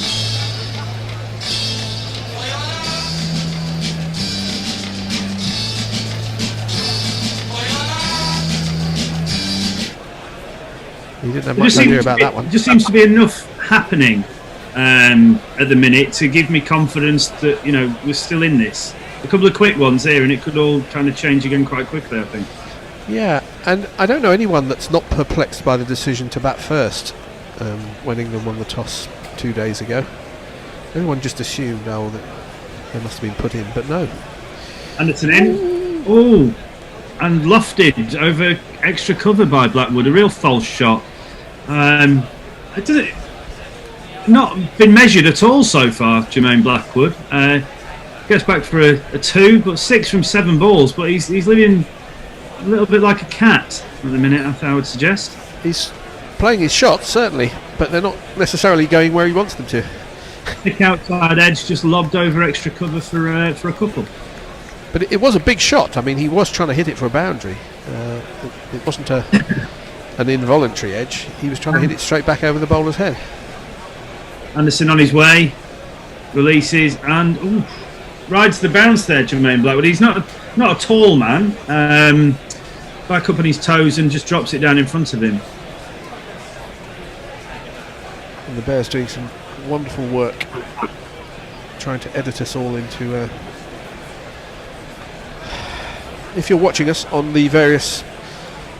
Speaker 5: You didn't have much idea about that one.
Speaker 1: It just seems to be enough happening at the minute to give me confidence that, you know, we're still in this. A couple of quick ones here and it could all kind of change again quite quickly, I think.
Speaker 5: Yeah, and I don't know anyone that's not perplexed by the decision to bat first when England won the toss 2 days ago. Everyone just assumed, that they must have been put in, but no. Anderson
Speaker 1: in. Oh, and lofted over extra cover by Blackwood. A real false shot. It not been measured at all so far, Jermaine Blackwood. Gets back for a 2, but 6 from 7 balls. But he's living a little bit like a cat at the minute, I would suggest.
Speaker 5: He's playing his shots, certainly, but they're not necessarily going where he wants them to.
Speaker 1: Thick outside edge, just lobbed over extra cover for a couple.
Speaker 5: But it was a big shot. I mean, he was trying to hit it for a boundary. It wasn't an involuntary edge. He was trying to hit it straight back over the bowler's head.
Speaker 1: Anderson on his way, releases and rides the bounce there, Jermaine Blackwood. He's not a tall man. Back up on his toes and just drops it down in front of him.
Speaker 5: And the Bears doing some wonderful work, trying to edit us all into. If you're watching us on the various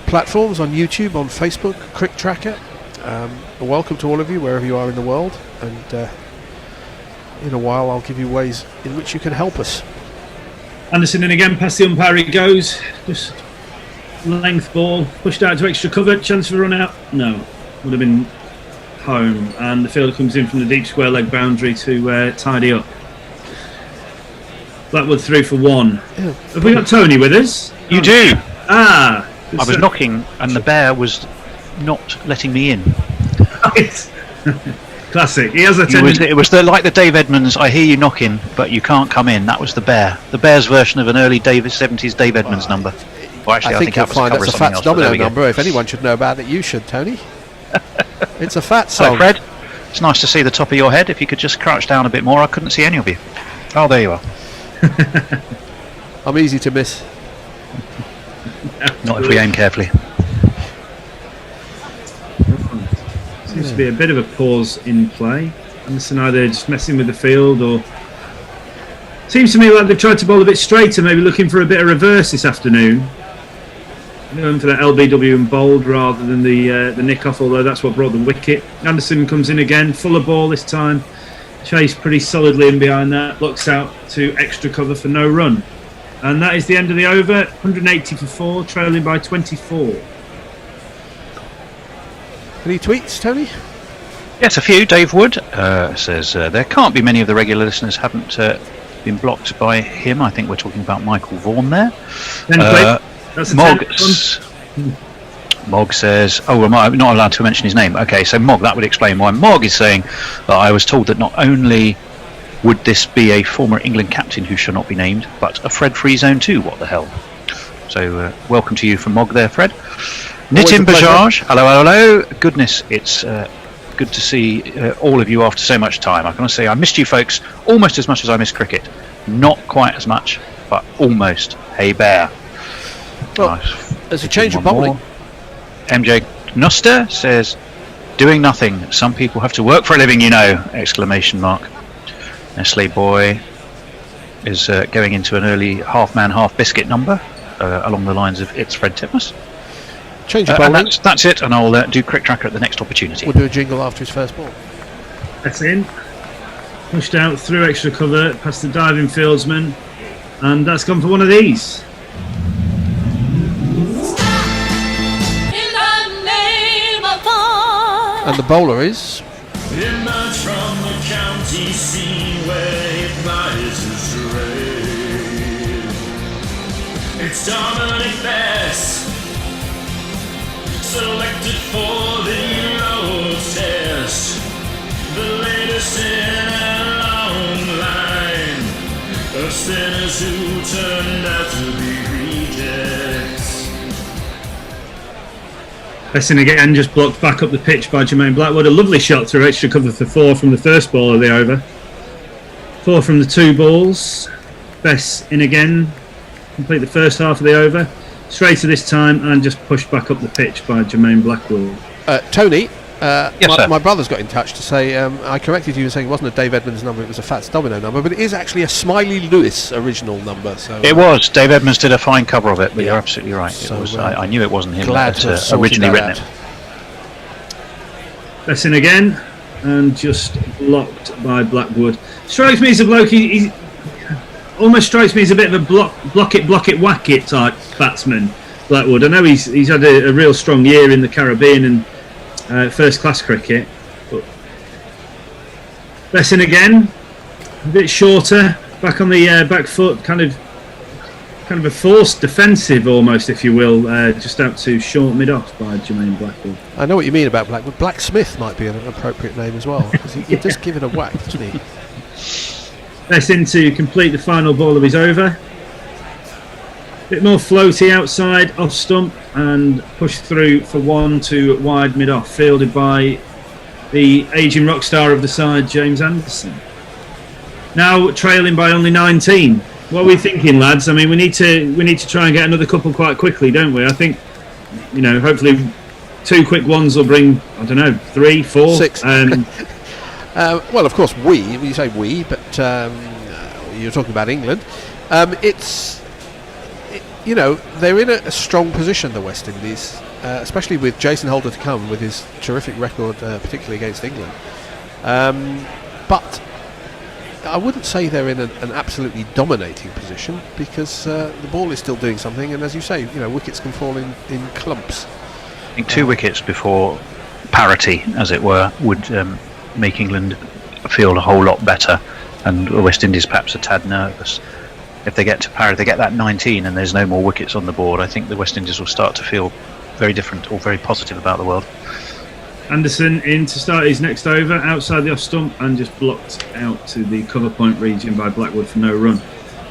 Speaker 5: platforms, on YouTube, on Facebook, Crick Tracker, welcome to all of you wherever you are in the world, and in a while I'll give you ways in which you can help us.
Speaker 1: Anderson in again, past the umpire he goes, just length ball, pushed out to extra cover, chance for run out, no, would have been home, and the fielder comes in from the deep square leg boundary to tidy up. Blackwood 3 for 1. Yeah. Have we got Tony with us?
Speaker 7: You do.
Speaker 1: I
Speaker 7: was knocking and the bear was not letting me in.
Speaker 1: Classic. He has a tendency.
Speaker 7: It was like the Dave Edmunds, I hear you knocking, but you can't come in. That was the bear. The Bear's version of an early 70s Dave Edmunds number. Well, actually, I think
Speaker 5: you'll find that's a Fats Domino number. If anyone should know about it, you should, Tony. It's a Fats song.
Speaker 7: Hi, Fred. It's nice to see the top of your head. If you could just crouch down a bit more, I couldn't see any of you. Oh, there you are.
Speaker 5: I'm easy to miss.
Speaker 7: Not if we aim carefully.
Speaker 1: Seems to be a bit of a pause in play. Anderson either just messing with the field or... Seems to me like they've tried to bowl a bit straighter, maybe looking for a bit of reverse this afternoon. Going for that LBW and bowled rather than the nick-off, although that's what brought the wicket. Anderson comes in again, full of ball this time. Chased pretty solidly in behind that, looks out to extra cover for no run. And that is the end of the over, 180 for 4, trailing by 24.
Speaker 5: Any tweets, Tony?
Speaker 7: Yes, a few. Dave Wood says there can't be many of the regular listeners haven't been blocked by him. I think we're talking about Michael Vaughan there. Mog says, am I not allowed to mention his name? Okay, so Mog, that would explain why Mog is saying that I was told that not only would this be a former England captain who shall not be named, but a Fred Free Zone too. What the hell? So welcome to you from Mog there, Fred. Nitin Bajaj, hello. Goodness, it's good to see all of you after so much time. I can say I missed you folks almost as much as I missed cricket. Not quite as much, but almost. Hey Bear.
Speaker 5: Well, there's a change of bowling.
Speaker 7: MJ Nuster says, doing nothing. Some people have to work for a living, you know! Exclamation mark. Nestle Boy is going into an early half-man, half-biscuit number along the lines of It's Fred Titmus.
Speaker 5: Change of bowling.
Speaker 7: That's it, and I'll do Crick Tracker at the next opportunity.
Speaker 5: We'll do a jingle after his first ball.
Speaker 1: That's in. Pushed out through extra cover, past the diving fieldsman, and that's gone for one of these.
Speaker 5: And the bowler is...
Speaker 4: Emerge from the county scene where it lies his grave. It's Dominic Bess, selected for the Lord's Test, the latest in a long line of sinners who turned out to be rejects.
Speaker 1: Besson again just blocked back up the pitch by Jermaine Blackwood. A lovely shot through extra cover for 4 from the first ball of the over. 4 from the 2 balls. Bess in again, complete the first half of the over. Straighter this time and just pushed back up the pitch by Jermaine Blackwood.
Speaker 5: Tony,
Speaker 7: Yes,
Speaker 5: my brother's got in touch to say I corrected you in saying it wasn't a Dave Edmonds number, it was a Fats Domino number, but it is actually a Smiley Lewis original number. So
Speaker 7: it was. Dave Edmonds did a fine cover of it, but
Speaker 5: Yeah.
Speaker 7: you're absolutely right.
Speaker 5: So,
Speaker 7: It was, I knew it wasn't him
Speaker 5: glad
Speaker 7: that
Speaker 5: to have sorted
Speaker 7: originally
Speaker 5: that
Speaker 7: written
Speaker 5: out.
Speaker 7: it.
Speaker 1: Besson again and just blocked by Blackwood. Strikes me as a bloke, he almost strikes me as a bit of a block it, whack it type batsman, Blackwood. I know he's had a real strong year in the Caribbean and first class cricket, but Besson again, a bit shorter, back on the back foot, kind of a forced defensive almost, if you will, just out to short mid off by Jermaine Blackwood.
Speaker 5: I know what you mean about Blackwood. Blacksmith might be an appropriate name as well, because he does give it a whack, doesn't he?
Speaker 1: Besson to complete the final ball of his over. Bit more floaty outside, off stump, and pushed through for 1 to wide mid off, fielded by the ageing rock star of the side, James Anderson. Now trailing by only 19. What are we thinking, lads? I mean, we need to try and get another couple quite quickly, don't we? I think, hopefully 2 quick ones will bring, 3, 4,
Speaker 5: 6. Well, of course, you say we, but you're talking about England. They're in a strong position, the West Indies, especially with Jason Holder to come with his terrific record, particularly against England. But I wouldn't say they're in an absolutely dominating position, because the ball is still doing something, and as you say, wickets can fall in clumps.
Speaker 7: I think 2 wickets before parity, as it were, would make England feel a whole lot better, and the West Indies perhaps a tad nervous. If they get to parity, they get that 19 and there's no more wickets on the board, I think the West Indies will start to feel very different or very positive about the world.
Speaker 1: Anderson in to start his next over, outside the off stump and just blocked out to the cover point region by Blackwood for no run.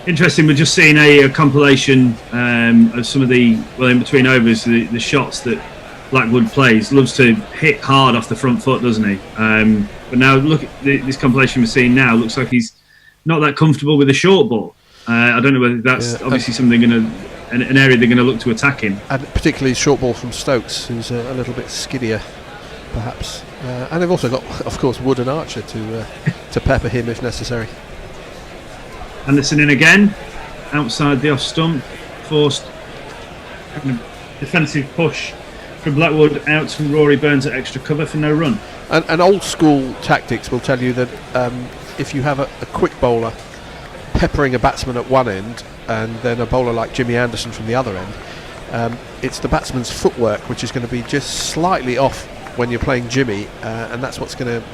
Speaker 1: Interesting, we're just seeing a compilation of some of the, in between overs, the shots that Blackwood plays. Loves to hit hard off the front foot, doesn't he? But now look at this compilation we're seeing now, looks like he's not that comfortable with the short ball. I don't know whether that's obviously something an area they're going to look to attack him.
Speaker 5: And particularly short ball from Stokes, who's a little bit skiddier, perhaps. And they've also got, of course, Wood and Archer to pepper him if necessary.
Speaker 1: Anderson in again, outside the off stump, forced kind of defensive push from Blackwood out to Rory Burns at extra cover for no run.
Speaker 5: And old school tactics will tell you that if you have a quick bowler peppering a batsman at one end and then a bowler like Jimmy Anderson from the other end, it's the batsman's footwork which is going to be just slightly off when you're playing Jimmy, and that's what's going to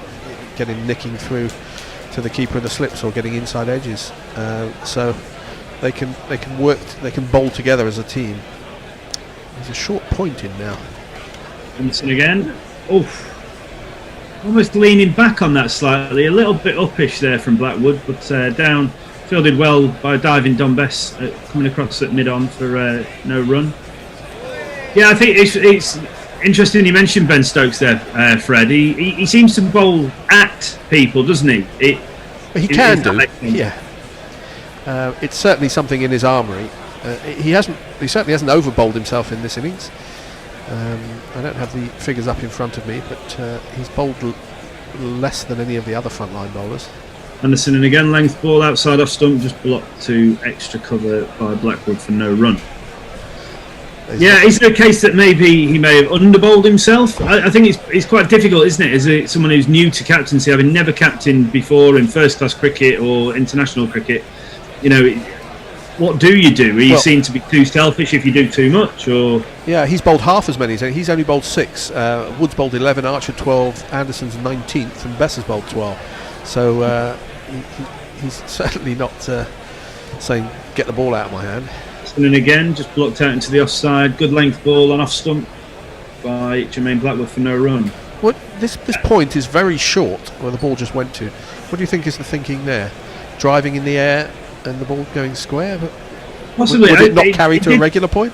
Speaker 5: get him nicking through to the keeper of the slips or getting inside edges. So they can bowl together as a team. There's a short point in now.
Speaker 1: Anderson again. Oof. Almost leaning back on that slightly, a little bit uppish there from Blackwood, but down. Fielded well by diving Don Bess, coming across at mid-on for no run. Yeah, I think it's interesting you mentioned Ben Stokes there, Fred. He seems to bowl at people, doesn't he?
Speaker 5: He can do. Yeah. It's certainly something in his armoury. He certainly hasn't over-bowled himself in this innings. I don't have the figures up in front of me, but he's bowled less than any of the other frontline bowlers.
Speaker 1: Anderson and again, length ball outside off stump, just blocked to extra cover by Blackwood for no run. Is there a case that maybe he may have underbowled himself? I think it's quite difficult, isn't it, as someone who's new to captaincy, having never captained before in first class cricket or international cricket. what do you do? Are you seen to be too selfish if you do too much, or?
Speaker 5: Yeah, he's bowled half as many. He's only bowled 6. Wood's bowled 11, Archer 12, Anderson's 19th, and Bess has bowled 12. So he's certainly not saying get the ball out of my hand.
Speaker 1: And then again, just blocked out into the offside. Good length ball on off stump by Jermaine Blackwood for no run.
Speaker 5: What this point is very short, where the ball just went to. What do you think is the thinking there? Driving in the air and the ball going square? But
Speaker 1: possibly.
Speaker 5: Would it not carry to a regular point?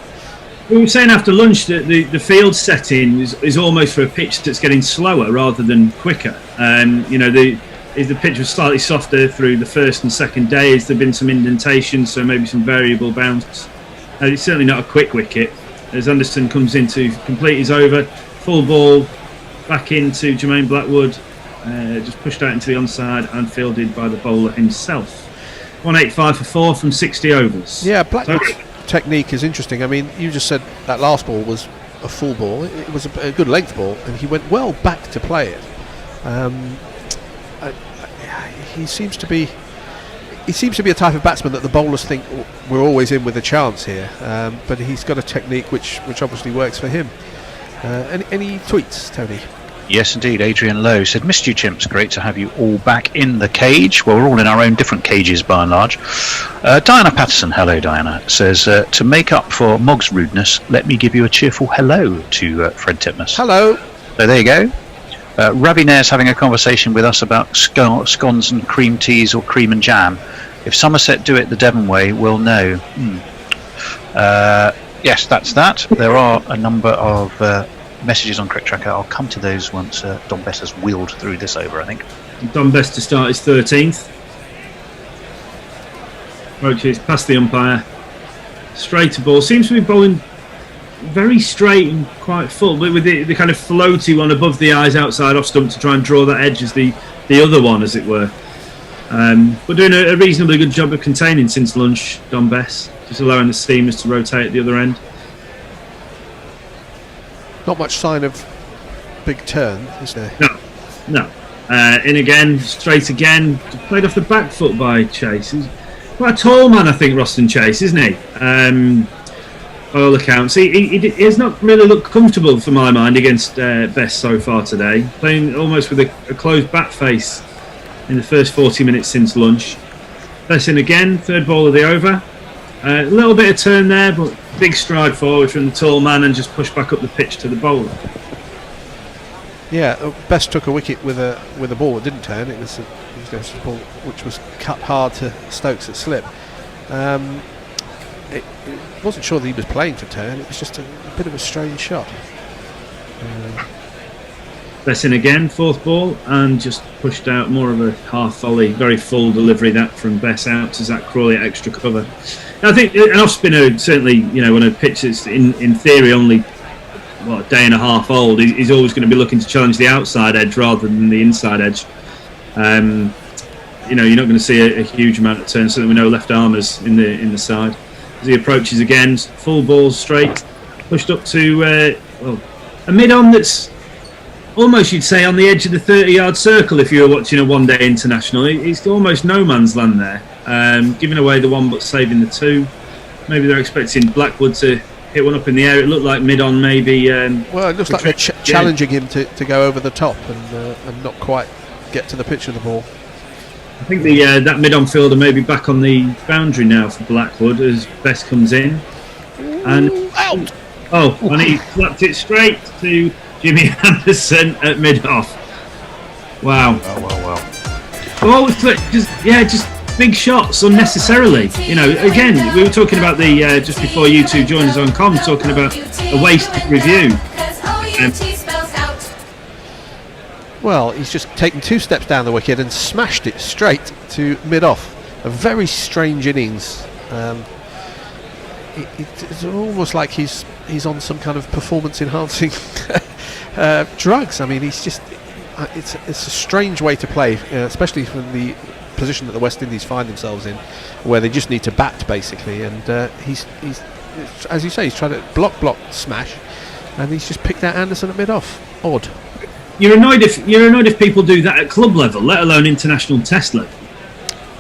Speaker 1: We were saying after lunch that the field setting is almost for a pitch that's getting slower rather than quicker. The pitch was slightly softer through the first and second days. There've been some indentations, so maybe some variable bounce. It's certainly not a quick wicket. As Anderson comes in to complete his over, full ball back into Jermaine Blackwood, just pushed out into the onside and fielded by the bowler himself. 185 for 4 from 60 overs.
Speaker 5: Yeah, Blackwood's technique is interesting. I mean, you just said that last ball was a full ball. It was a good length ball, and he went well back to play it. He seems to be a type of batsman that the bowlers think we're always in with a chance here, but he's got a technique which obviously works for him. Any tweets, Tony?
Speaker 7: Yes, indeed. Adrian Lowe said, "Missed you, chimps. Great to have you all back in the cage." Well, we're all in our own different cages by and large. Diana Patterson, hello Diana, says, "To make up for Mog's rudeness, let me give you a cheerful hello to Fred Titmus."
Speaker 5: Hello.
Speaker 7: So there you go. Ravi Nair's having a conversation with us about scones and cream teas or cream and jam. If Somerset do it the Devon way, we'll know. Yes, that's that. There are a number of messages on Cricket Tracker. I'll come to those once Don Bess has wheeled through this over, I think.
Speaker 1: Don Bess to start his 13th. Approaches past the umpire. Straight to ball. Seems to be bowling very straight and quite full, but with the kind of floaty one above the eyes outside off stump to try and draw that edge as the other one, as it were. But doing a reasonably good job of containing since lunch, Don Bess, just allowing the seamers to rotate at the other end.
Speaker 5: Not much sign of big turn, is there?
Speaker 1: No. In again, straight again, played off the back foot by Chase. He's quite a tall man, I think, Roston Chase, isn't he? By all accounts, he has not really looked comfortable for my mind against Bess so far today. Playing almost with a closed bat face in the first 40 minutes since lunch. Bess in again, third ball of the over. A little bit of turn there, but big stride forward from the tall man and just push back up the pitch to the bowler.
Speaker 5: Yeah, Bess took a wicket with a ball that didn't turn. It was a ball which was cut hard to Stokes at slip. It wasn't sure that he was playing for turn. It was just a bit of a strange shot.
Speaker 1: Bess in again, fourth ball, and just pushed out more of a half volley. Very full delivery that from Bess out to Zach Crawley at extra cover. I think an off spinner, certainly, on a pitch that's in theory only a day and a half old, he's always going to be looking to challenge the outside edge rather than the inside edge. You're not going to see a huge amount of turn, certainly we know left armers in the side. As he approaches again, full ball straight, pushed up to a mid-on that's almost, you'd say, on the edge of the 30-yard circle if you were watching a one-day international. It's almost no man's land there, giving away the one but saving the two. Maybe they're expecting Blackwood to hit one up in the air. It looked like mid-on maybe.
Speaker 5: It looks like they're challenging him to go over the top and not quite get to the pitch of the ball.
Speaker 1: I think that mid-on fielder may be back on the boundary now for Blackwood as Bess comes in. And
Speaker 5: out!
Speaker 1: And he slapped it straight to Jimmy Anderson at mid-off. Wow.
Speaker 7: Well.
Speaker 1: Just big shots unnecessarily. Again, we were talking about the just before you two joined us on comm, talking about a wasted review.
Speaker 5: Well, he's just taken 2 steps down the wicket and smashed it straight to mid-off. A very strange innings. It's almost like he's on some kind of performance-enhancing drugs. I mean, he's just... It's a strange way to play, especially from the position that the West Indies find themselves in, where they just need to bat, basically. And he's as you say, he's trying to block, smash, and he's just picked out Anderson at mid-off. Odd. You're annoyed
Speaker 1: if people do that at club level, let alone international test level.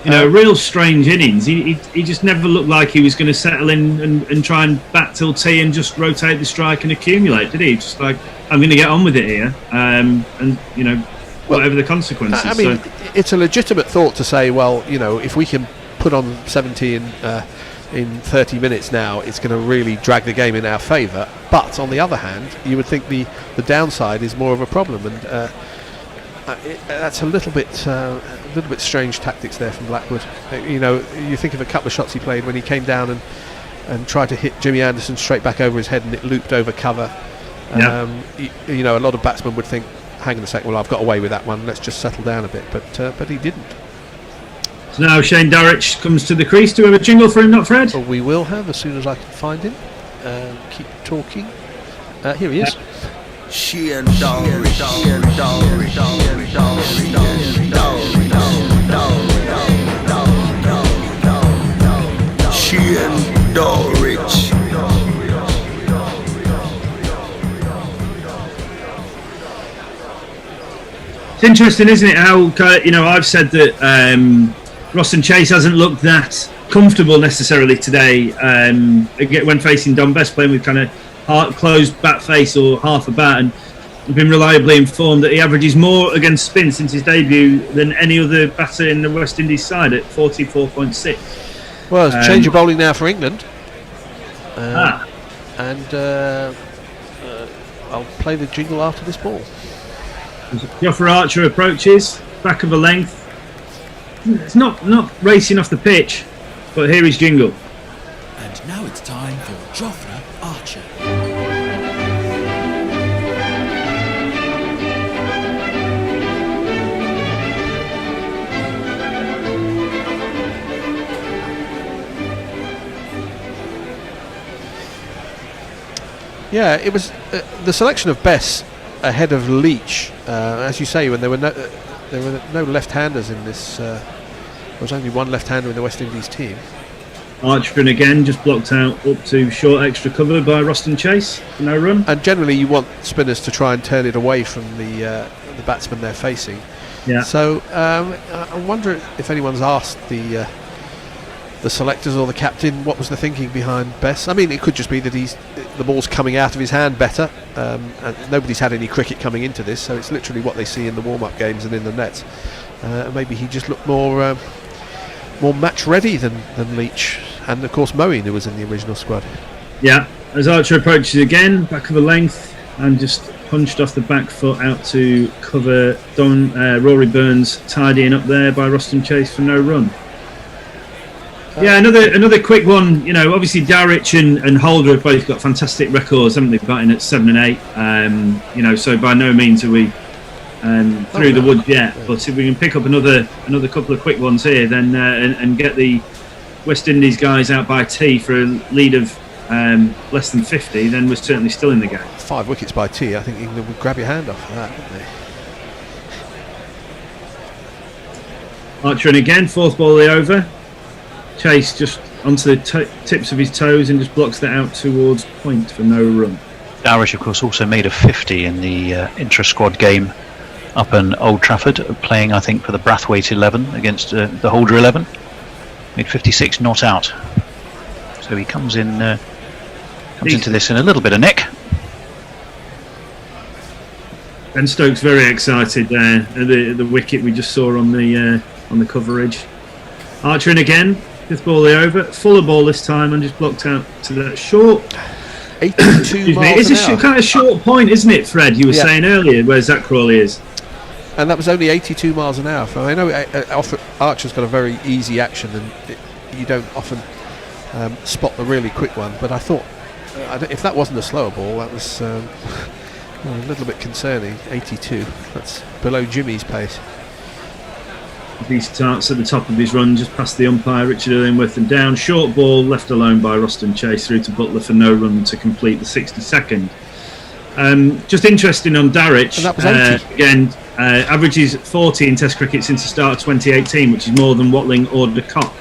Speaker 1: a real strange innings. He just never looked like he was going to settle in and try and bat till tea and just rotate the strike and accumulate, did he? Just like, I'm going to get on with it here, and whatever the consequences.
Speaker 5: I mean, it's a legitimate thought to say, well, if we can put on 70 in 30 minutes now, it's going to really drag the game in our favour. But on the other hand, you would think the downside is more of a problem, and that's a little bit strange tactics there from Blackwood. You think of a couple of shots he played when he came down and tried to hit Jimmy Anderson straight back over his head, and it looped over cover. A lot of batsmen would think, hang on a second, well, I've got away with that one, let's just settle down a bit, but he didn't.
Speaker 1: So now Shane Darrich comes to the crease. Do we have a jingle for him, not Fred?
Speaker 5: Well, we will have, as soon as I can find him. Keep talking. Here he is.
Speaker 6: Shane Darrich.
Speaker 1: It's interesting, isn't it, how I've said that Roston Chase hasn't looked that comfortable necessarily today when facing Don Best, playing with kind of closed bat face or half a bat, and I've been reliably informed that he averages more against spin since his debut than any other batter in the West Indies side at 44.6.
Speaker 5: Well, it's change of bowling now for England. And I'll play the jingle after this ball.
Speaker 1: Jofra Archer approaches, back of a length. It's not racing off the pitch, but here is jingle.
Speaker 8: And now it's time for Jofra Archer.
Speaker 5: Yeah, it was the selection of Bess ahead of Leach, as you say, when there were no left-handers in this. There was only one left-hander in the West Indies team.
Speaker 1: Archer again just blocked out up to short extra cover by Roston Chase for no run.
Speaker 5: And generally, you want spinners to try and turn it away from the batsman they're facing.
Speaker 1: Yeah.
Speaker 5: So I wonder if anyone's asked the selectors or the captain what was the thinking behind Bess. I mean, it could just be that the ball's coming out of his hand better, and nobody's had any cricket coming into this, so it's literally what they see in the warm-up games and in the nets. Maybe he just looked more match ready than Leach, and of course Moeen, who was in the original squad.
Speaker 1: Yeah, as Archer approaches again, back of a length, and just punched off the back foot out to cover Rory Burns, tidying up there by Roston Chase for no run. Yeah, another quick one. Obviously Darrich and Holder have both got fantastic records, haven't they? Batting at 7 and 8. So by no means are we through the woods yet. Yeah. But if we can pick up another couple of quick ones here, then and get the West Indies guys out by tea for a lead of less than 50, then we're certainly still in the game.
Speaker 5: 5 wickets by tea. I think England would grab your hand off for that, wouldn't they?
Speaker 1: Archer and again, fourth ball of the over. Chase just onto the tips of his toes and just blocks that out towards point for no run.
Speaker 7: Darrich, of course, also made a 50 in the intra-squad game up in Old Trafford, playing, I think, for the Brathwaite 11 against the Holder 11. Made 56 not out. So he comes into this in a little bit of nick.
Speaker 1: Ben Stokes very excited there at the wicket we just saw on the coverage. Archer in again. 5th ball the over, fuller ball this time, and just blocked out to that short.
Speaker 5: 82 miles
Speaker 1: It's a kind of short point, isn't it, Fred? You were saying earlier where Zach Crawley is.
Speaker 5: And that was only 82 miles an hour. I know Archer's got a very easy action, and you don't often spot the really quick one. But I thought, if that wasn't a slower ball, that was a little bit concerning. 82. That's below Jimmy's pace.
Speaker 1: He starts at the top of his run, just past the umpire, Richard Illingworth, and down. Short ball, left alone by Roston Chase through to Butler for no run to complete the 62nd. Just interesting on Darrich.
Speaker 5: And that was 80.
Speaker 1: Again, averages 40 in Test cricket since the start of 2018, which is more than Watling or de Kock.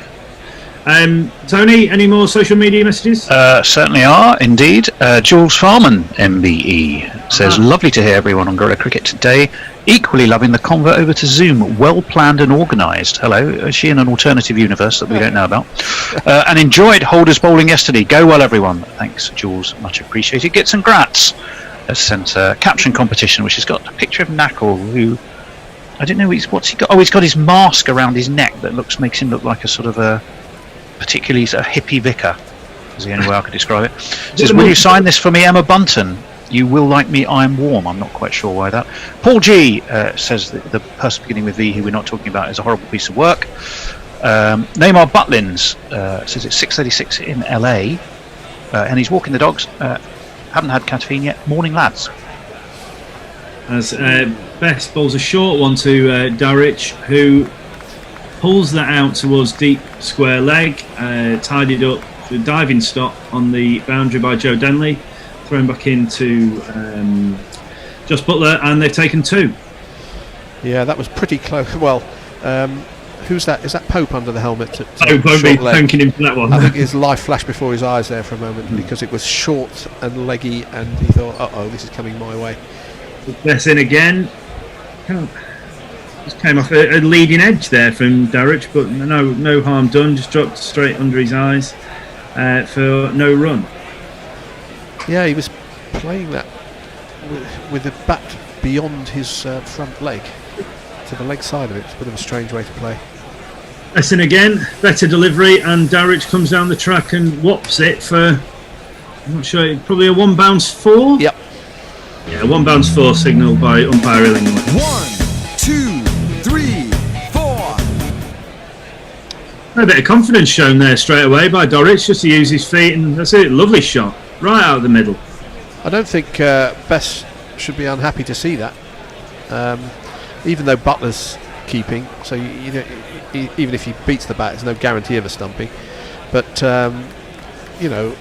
Speaker 1: Tony, any more social media messages?
Speaker 7: Certainly are, indeed. Jules Farman, MBE, says, lovely to hear everyone on Gorilla Cricket today. Equally loving the convert over to Zoom. Well planned and organised. Hello. Is she in an alternative universe that we don't know about? And enjoyed Holders bowling yesterday. Go well, everyone. Thanks, Jules. Much appreciated. Gets and grats. Has sent a caption competition, which has got a picture of Knuckle, who... I don't know what's he got. Oh, he's got his mask around his neck that makes him look like a sort of a... particularly a hippie vicar, is the only way I could describe it. It says, will you sign this for me, Emma Bunton? You will like me, I am warm. I'm not quite sure why that. Paul G says that the person beginning with V, who we're not talking about, is a horrible piece of work. Neymar Butlins says it's 6:36 in LA, and he's walking the dogs. Haven't had caffeine yet. Morning, lads.
Speaker 1: As Best bowls a short one to Darich, who pulls that out towards deep square leg, tidied up the diving stop on the boundary by Joe Denley, thrown back into Josh Butler, and they've taken 2.
Speaker 5: Yeah, that was pretty close. Well, who's that? Is that Pope under the helmet?
Speaker 1: Pope won't be thanking him for that one.
Speaker 5: I think his life flashed before his eyes there for a moment because it was short and leggy, and he thought, uh-oh, this is coming my way.
Speaker 1: That's in again. Just came off a leading edge there from Darich, but no harm done. Just dropped straight under his eyes for no run.
Speaker 5: Yeah, he was playing that with the bat beyond his front leg to the leg side of it. It's a bit of a strange way to play.
Speaker 1: Lesson again, better delivery, and Darich comes down the track and whops it for, I'm not sure, probably a 1 bounce 4?
Speaker 5: Yep.
Speaker 1: Yeah, 1 bounce 4 signal by umpire Illingworth.
Speaker 8: 1, 2, 3, 4.
Speaker 1: A bit of confidence shown there straight away by Darich, just to use his feet, and that's it. Lovely shot, right out of the middle.
Speaker 5: I don't think Bess should be unhappy to see that, even though Butler's keeping. So you know, even if he beats the bat, there's no guarantee of a stumping. But you know,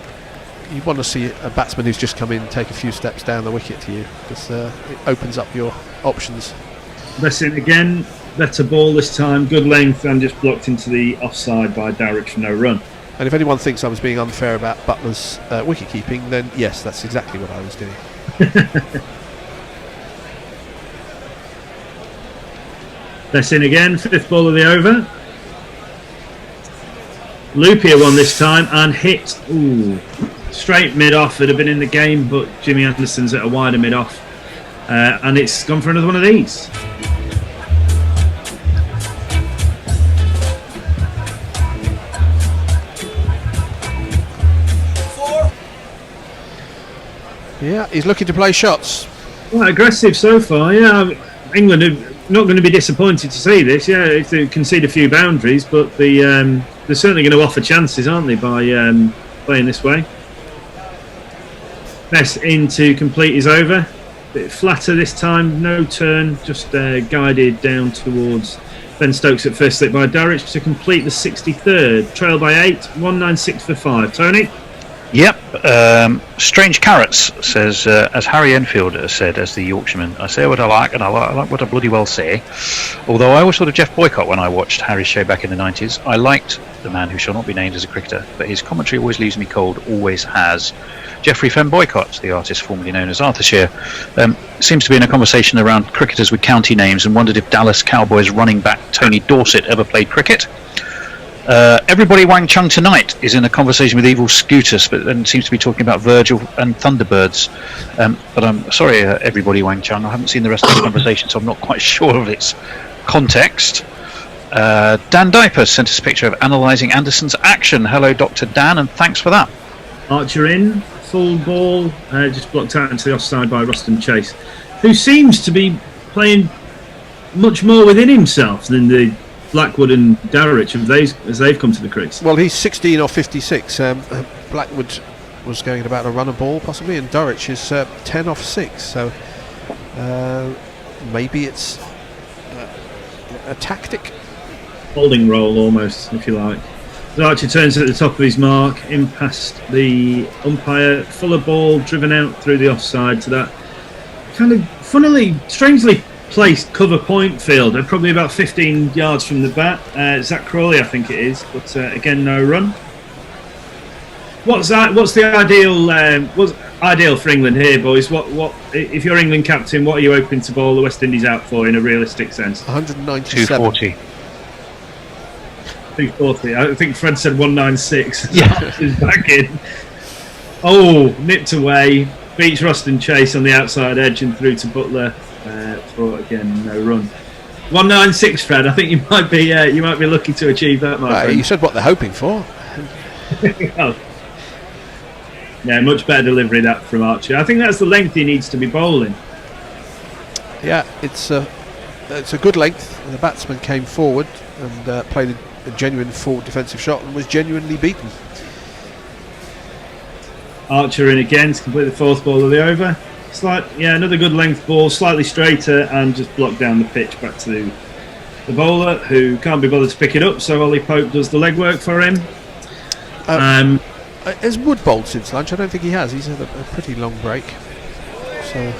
Speaker 5: you want to see a batsman who's just come in take a few steps down the wicket to you, because it opens up your options.
Speaker 1: Bess in again, better ball this time, good length, and just blocked into the offside by Darich for no run.
Speaker 5: And if anyone thinks I was being unfair about Butler's wicket keeping, then yes, that's exactly what I was doing.
Speaker 1: Bess in again, 5th ball of the over. Loopier one this time and hit. Ooh, straight mid-off. It'd have been in the game, but Jimmy Anderson's at a wider mid-off. And it's gone for another one of these.
Speaker 5: Yeah, he's looking to play shots.
Speaker 1: Quite aggressive so far, yeah. England are not going to be disappointed to see this, yeah, if they concede a few boundaries, but they're certainly going to offer chances, aren't they, by playing this way. Bess in to complete his over. Bit flatter this time, no turn, just guided down towards Ben Stokes at first slip by Darich to complete the 63rd. Trail by 8, 196 for 5. Tony?
Speaker 7: Yep. Strange Carrots says, as Harry Enfield said as the Yorkshireman, I say what I like and I like what I bloody well say. Although I always thought of Jeff Boycott when I watched Harry's show back in the 90s. I liked the man who shall not be named as a cricketer, but his commentary always leaves me cold, always has. Jeffrey Fenn Boycott, the artist formerly known as Arthurshire, seems to be in a conversation around cricketers with county names and wondered if Dallas Cowboys running back Tony Dorset ever played cricket. Everybody Wang Chung tonight is in a conversation with Evil Scooters, but then seems to be talking about Virgil and Thunderbirds. But I'm sorry, everybody Wang Chung, I haven't seen the rest of the conversation, so I'm not quite sure of its context. Dan Diper sent us a picture of analysing Anderson's action. Hello, Dr. Dan, and thanks for that.
Speaker 1: Archer in, full ball, just blocked out into the offside by Ruston Chase, who seems to be playing much more within himself than the Blackwood and Darich as they've come to the crease.
Speaker 5: Well, he's 16 or 56. Blackwood was going at about a run a ball possibly, and Darich is 10 off 6. So maybe it's a tactic.
Speaker 1: Holding role almost, if you like. So Archer turns at the top of his mark, in past the umpire, fuller ball driven out through the offside to that kind of funnily, strangely placed cover point fielder, probably about 15 yards from the bat. Zach Crawley, I think it is, but again, no run. What's the ideal for England here, boys? What if you're England captain? What are you hoping to bowl the West Indies out for in a realistic sense?
Speaker 5: 197.
Speaker 7: 240.
Speaker 1: 240. I think Fred said 196.
Speaker 7: Yeah.
Speaker 1: He's back in. Oh, nipped away. Beats Ruston Chase on the outside edge and through to Butler for again no run. 196, Fred. I think you might be lucky to achieve that, my friend.
Speaker 5: You said what they're hoping for.
Speaker 1: Oh. Yeah, much better delivery that from Archer. I think that's the length he needs to be bowling.
Speaker 5: Yeah, it's a good length. The batsman came forward and played a genuine full defensive shot and was genuinely beaten. Archer
Speaker 1: in again to complete the fourth ball of the over. Another good length ball, slightly straighter and just blocked down the pitch back to the bowler who can't be bothered to pick it up. So Ollie Pope does the legwork for him.
Speaker 5: Has Wood bowled since lunch? I don't think he has. He's had a pretty long break. So,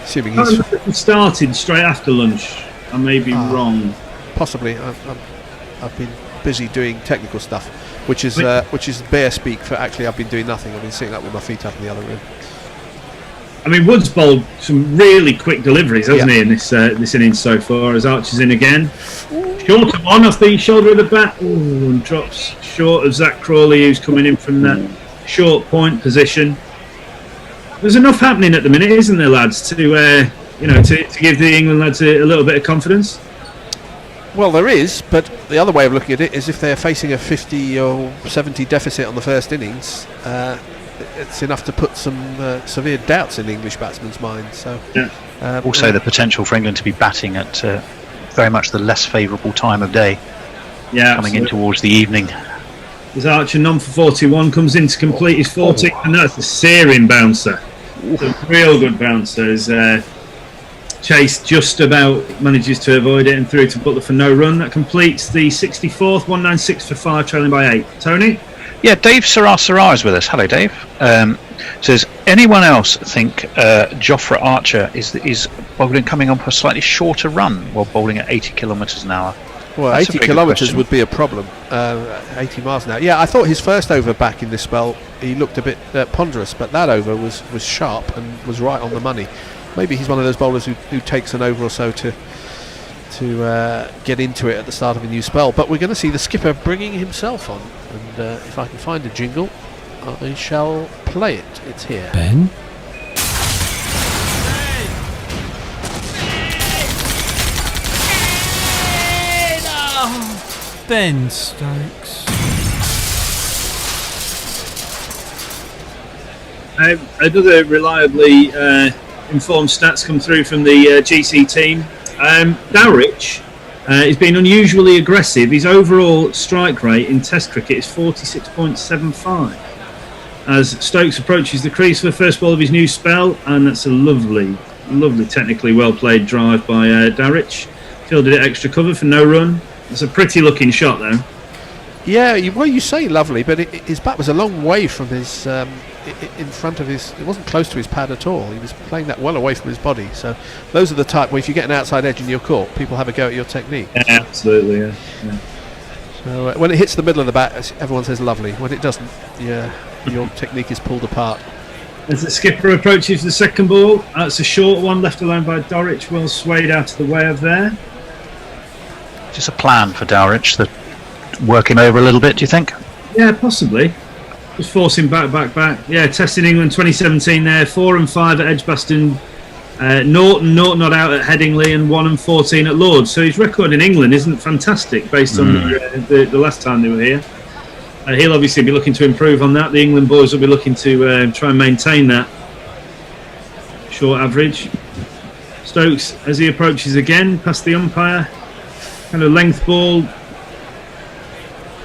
Speaker 5: assuming
Speaker 1: he started straight after lunch. I may be wrong.
Speaker 5: Possibly. I've been busy doing technical stuff, which is bare speak for actually I've been doing nothing. I've been sitting up with my feet up in the other room.
Speaker 1: I mean, Wood's bowled some really quick deliveries, hasn't he, in this innings so far, as Archer's in again. Short of one off the shoulder of the bat. Ooh, and drops short of Zach Crawley, who's coming in from that short point position. There's enough happening at the minute, isn't there, lads, to give the England lads a little bit of confidence?
Speaker 5: Well, there is, but the other way of looking at it is if they're facing a 50 or 70 deficit on the first innings, it's enough to put some severe doubts in the English batsmen's minds. So,
Speaker 7: also the potential for England to be batting at very much the less favourable time of day.
Speaker 1: Yeah,
Speaker 7: coming in towards the evening.
Speaker 1: As Archer, none for 41, comes in to complete his 14th, and that's a searing bouncer. It's a real good bouncer. As Chase just about manages to avoid it and through to Butler for no run. That completes the 64th, 196 for 5, trailing by 8. Tony?
Speaker 7: Yeah, Dave Sarah is with us. Hello, Dave. Says, anyone else think Jofra Archer is bowling coming on for a slightly shorter run while bowling at 80 kilometres an hour?
Speaker 5: Well, that's 80 kilometres would be a problem. 80 miles an hour. Yeah, I thought his first over back in this spell, he looked a bit ponderous, but that over was sharp and was right on the money. Maybe he's one of those bowlers who takes an over or so to get into it at the start of a new spell. But we're going to see the skipper bringing himself on. And if I can find a jingle, I shall play it. It's here.
Speaker 8: Ben? Ben Stokes.
Speaker 1: Another reliably informed stats come through from the GC team. Dowrich has been unusually aggressive. His overall strike rate in Test cricket is 46.75. As Stokes approaches the crease for the first ball of his new spell, and that's a lovely technically well played drive by Dowrich. Fielded it extra cover for no run. It's a pretty looking shot though.
Speaker 5: Yeah, well, you say lovely, but his bat was a long way from his, in front of his. It wasn't close to his pad at all. He was playing that well away from his body. So those are the type where if you get an outside edge in your court, people have a go at your technique.
Speaker 1: Yeah, absolutely, yeah.
Speaker 5: So when it hits the middle of the bat, everyone says lovely. When it doesn't, your technique is pulled apart.
Speaker 1: As the skipper approaches the second ball, that's a short one left alone by Dowrich, well swayed out of the way of there.
Speaker 7: Just a plan for Dowrich to work him over a little bit, do you think?
Speaker 1: Yeah, possibly. Just force him back. Yeah, testing England 2017 there, 4 and 5 at Edgbaston, Norton not out at Headingley, and 1 and 14 at Lords. So his record in England isn't fantastic based on the last time they were here. He'll obviously be looking to improve on that. The England boys will be looking to try and maintain that short average. Stokes, as he approaches again, past the umpire, kind of length ball,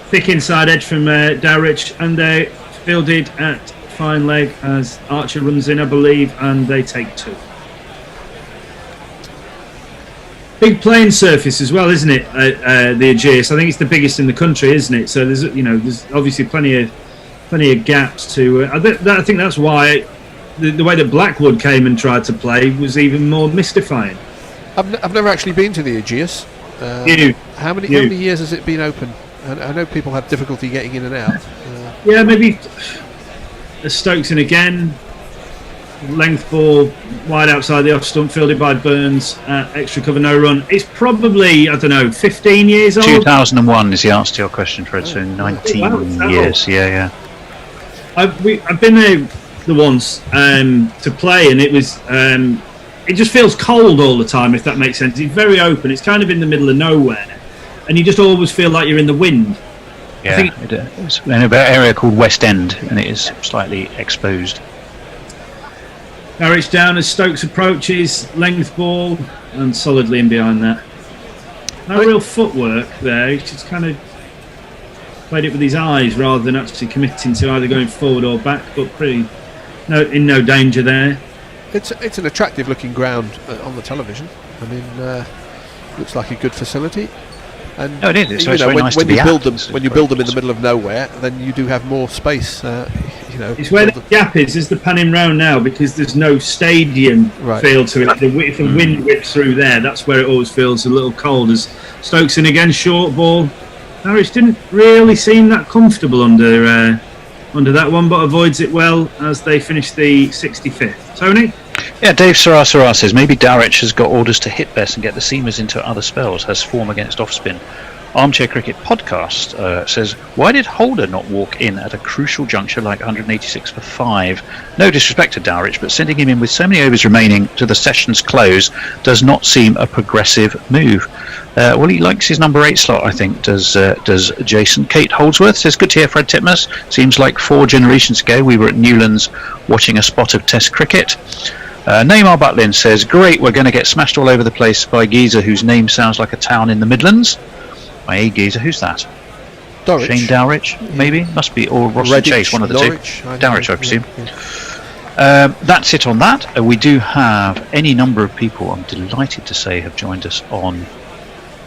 Speaker 1: thick inside edge from Dowrich, and they fielded at fine leg as Archer runs in, I believe, and they take 2. Big playing surface as well, isn't it? The Aegeus. I think it's the biggest in the country, isn't it? So there's obviously plenty of gaps to. I think that's why the way that Blackwood came and tried to play was even more mystifying.
Speaker 5: I've never actually been to the Aegeus. How many years has it been open? I know people have difficulty getting in and out.
Speaker 1: Yeah, maybe Stokes in again. Length ball wide outside the off stump, fielded by Burns. Extra cover, no run. It's probably, I don't know, 15 years old.
Speaker 7: 2001 is the answer to your question, Fred. So 19 years. Yeah.
Speaker 1: I've been there the once to play, and it was. It just feels cold all the time, if that makes sense. It's very open. It's kind of in the middle of nowhere, and you just always feel like you're in the wind.
Speaker 7: Yeah, it's in an area called West End, and it is slightly exposed.
Speaker 1: Harwich down as Stokes approaches, length ball, and solidly in behind that. No real footwork there. He's just kind of played it with his eyes rather than actually committing to either going forward or back, but in no danger there.
Speaker 5: It's an attractive looking ground on the television. I mean, looks like a good facility. And
Speaker 7: no, it is. It's very nice
Speaker 5: when
Speaker 7: to
Speaker 5: you
Speaker 7: be
Speaker 5: build
Speaker 7: at.
Speaker 5: them, when you build them in the middle of nowhere, then you do have more space.
Speaker 1: It's where the gap is the panning round now, because there's no stadium feel to it. If the wind whips through there, that's where it always feels a little cold. As Stokes in again, short ball. Harwich didn't really seem that comfortable under that one, but avoids it well as they finish the 65th. Tony?
Speaker 7: Yeah, Dave Sarah says maybe Darwich has got orders to hit best and get the seamers into other spells, has form against off spin. Armchair Cricket Podcast says, why did Holder not walk in at a crucial juncture like 186 for 5? No disrespect to Darwich, but sending him in with so many overs remaining to the session's close does not seem a progressive move. Well, he likes his number 8 slot, I think, does Jason. Kate Holdsworth says, good to hear Fred Titmus. Seems like 4 generations ago we were at Newlands watching a spot of Test cricket. Neymar Butlin says, great, we're going to get smashed all over the place by geezer whose name sounds like a town in the Midlands. By a geezer, who's that?
Speaker 5: Dulwich.
Speaker 7: Shane Dowrich, maybe? Must be, or Ross Chase, one of the
Speaker 5: Norwich,
Speaker 7: two. Dowrich, I presume. That's it on that. We do have any number of people, I'm delighted to say, have joined us on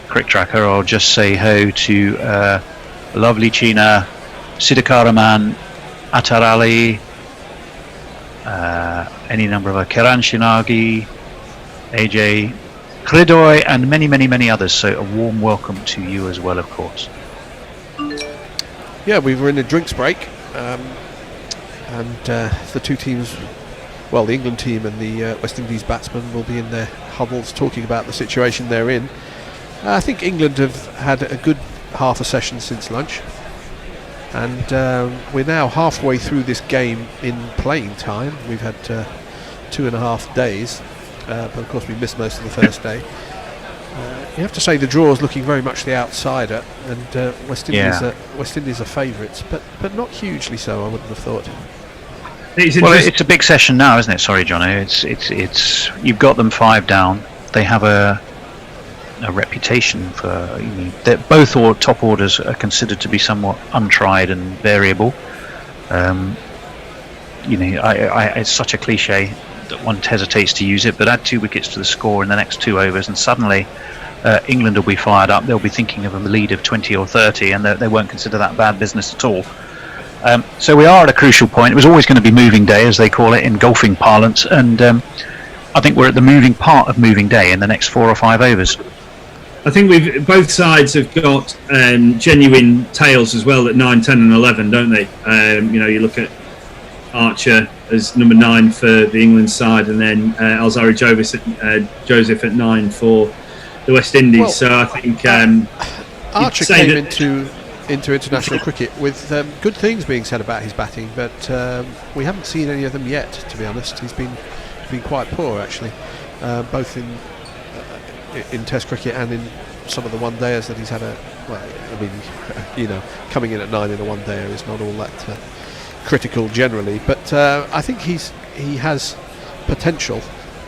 Speaker 7: Crick Tracker. I'll just say ho to lovely China, Sidakaraman, Atarali, any number of Kiran Shinagi, AJ Kridoy, and many, many, many others. So a warm welcome to you as well, of course.
Speaker 5: Yeah, we were in a drinks break, and the two teams, well, the England team and the West Indies batsmen will be in their huddles talking about the situation they're in. I think England have had a good half a session since lunch, and we're now halfway through this game in playing time. We've had 2.5 days, but of course we missed most of the first day. You have to say the draw is looking very much the outsider, and West Indies are favourites, but not hugely so, I wouldn't have thought.
Speaker 7: It's a big session now, isn't it? Sorry, Jono. It's you've got them 5 down. They have a reputation for that both top orders are considered to be somewhat untried and variable. It's such a cliche that one hesitates to use it, but add 2 wickets to the score in the next 2 overs, and suddenly England will be fired up. They'll be thinking of a lead of 20 or 30, and they won't consider that bad business at all. So we are at a crucial point. It was always going to be moving day, as they call it in golfing parlance, and I think we're at the moving part of moving day in the next 4 or 5 overs.
Speaker 1: I think both sides have got genuine tails as well at 9, 10 and 11, don't they? You look at Archer as number 9 for the England side, and then Alzari Joseph at 9 for the West Indies.
Speaker 5: Well,
Speaker 1: so I think
Speaker 5: Archer came into international cricket with good things being said about his batting, but we haven't seen any of them yet, to be honest. He's been quite poor, actually, both in Test cricket and in some of the one-dayers that he's had. Coming in at 9 in a one-dayer is not all that critical generally, but I think he has potential,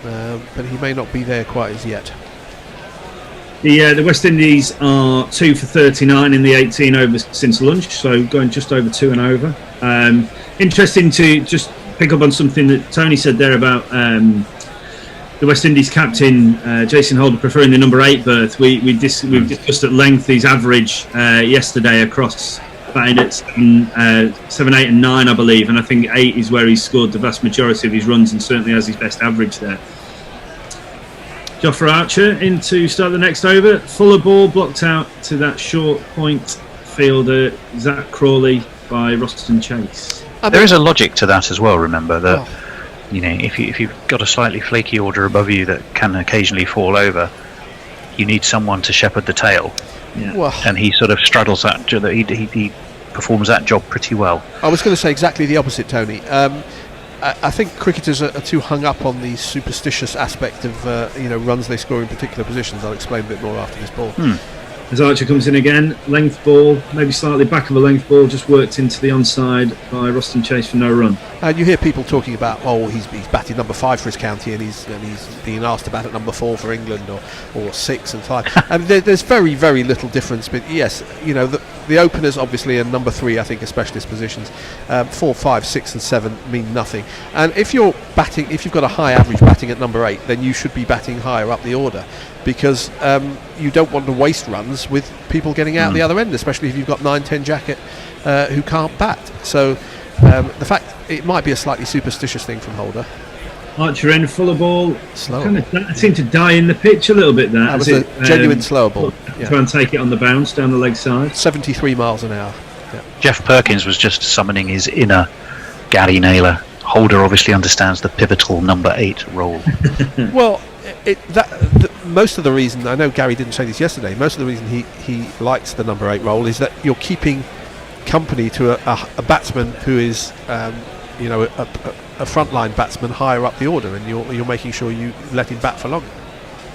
Speaker 5: but he may not be there quite as yet.
Speaker 1: The West Indies are 2 for 39 in the 18 overs since lunch, so going just over 2 and over. Interesting to just pick up on something that Tony said there about the West Indies captain Jason Holder preferring the number 8 berth. We've discussed at length his average yesterday across batting at 7, 8 and 9, I believe, and I think 8 is where he's scored the vast majority of his runs and certainly has his best average there. Jofra Archer in to start the next over. Fuller ball blocked out to that short point fielder, Zach Crawley, by Roston Chase.
Speaker 7: There is a logic to that as well, remember, that if you've got a slightly flaky order above you that can occasionally fall over, you need someone to shepherd the tail.
Speaker 1: Yeah.
Speaker 5: Well,
Speaker 7: And he sort of straddles that, he performs that job pretty well.
Speaker 5: I was going to say exactly the opposite, Tony. I think cricketers are too hung up on the superstitious aspect of runs they score in particular positions. I'll explain a bit more after this ball.
Speaker 1: As Archer comes in again, length ball, maybe slightly back of a length ball, just worked into the onside by Roston Chase for no run.
Speaker 5: And you hear people talking about, he's batted number 5 for his county, and he's being asked to bat at number 4 for England, or 6 and 5. And there's very, very little difference. But yes, the openers obviously, and number 3 I think are specialist positions. 4, 5, 6 and 7 mean nothing. And if you're batting, if you've got a high average batting at number 8, then you should be batting higher up the order, because you don't want to waste runs with people getting out the other end, especially if you've got 9-10 jacket who can't bat. So the fact it might be a slightly superstitious thing from Holder.
Speaker 1: Archer in, Fuller ball.
Speaker 5: Slow.
Speaker 1: Kind of seemed to die in the pitch a little bit there.
Speaker 5: That was a genuine slower ball.
Speaker 1: Try and take it on the bounce down the leg side.
Speaker 5: 73 miles an hour. Yeah.
Speaker 7: Jeff Perkins was just summoning his inner Gary Naylor. Holder obviously understands the pivotal number 8 role.
Speaker 5: Well, most of the reason, I know Gary didn't say this yesterday, most of the reason he likes the number 8 role is that you're keeping company to a batsman who is a frontline batsman higher up the order, and you're making sure you let him bat for longer.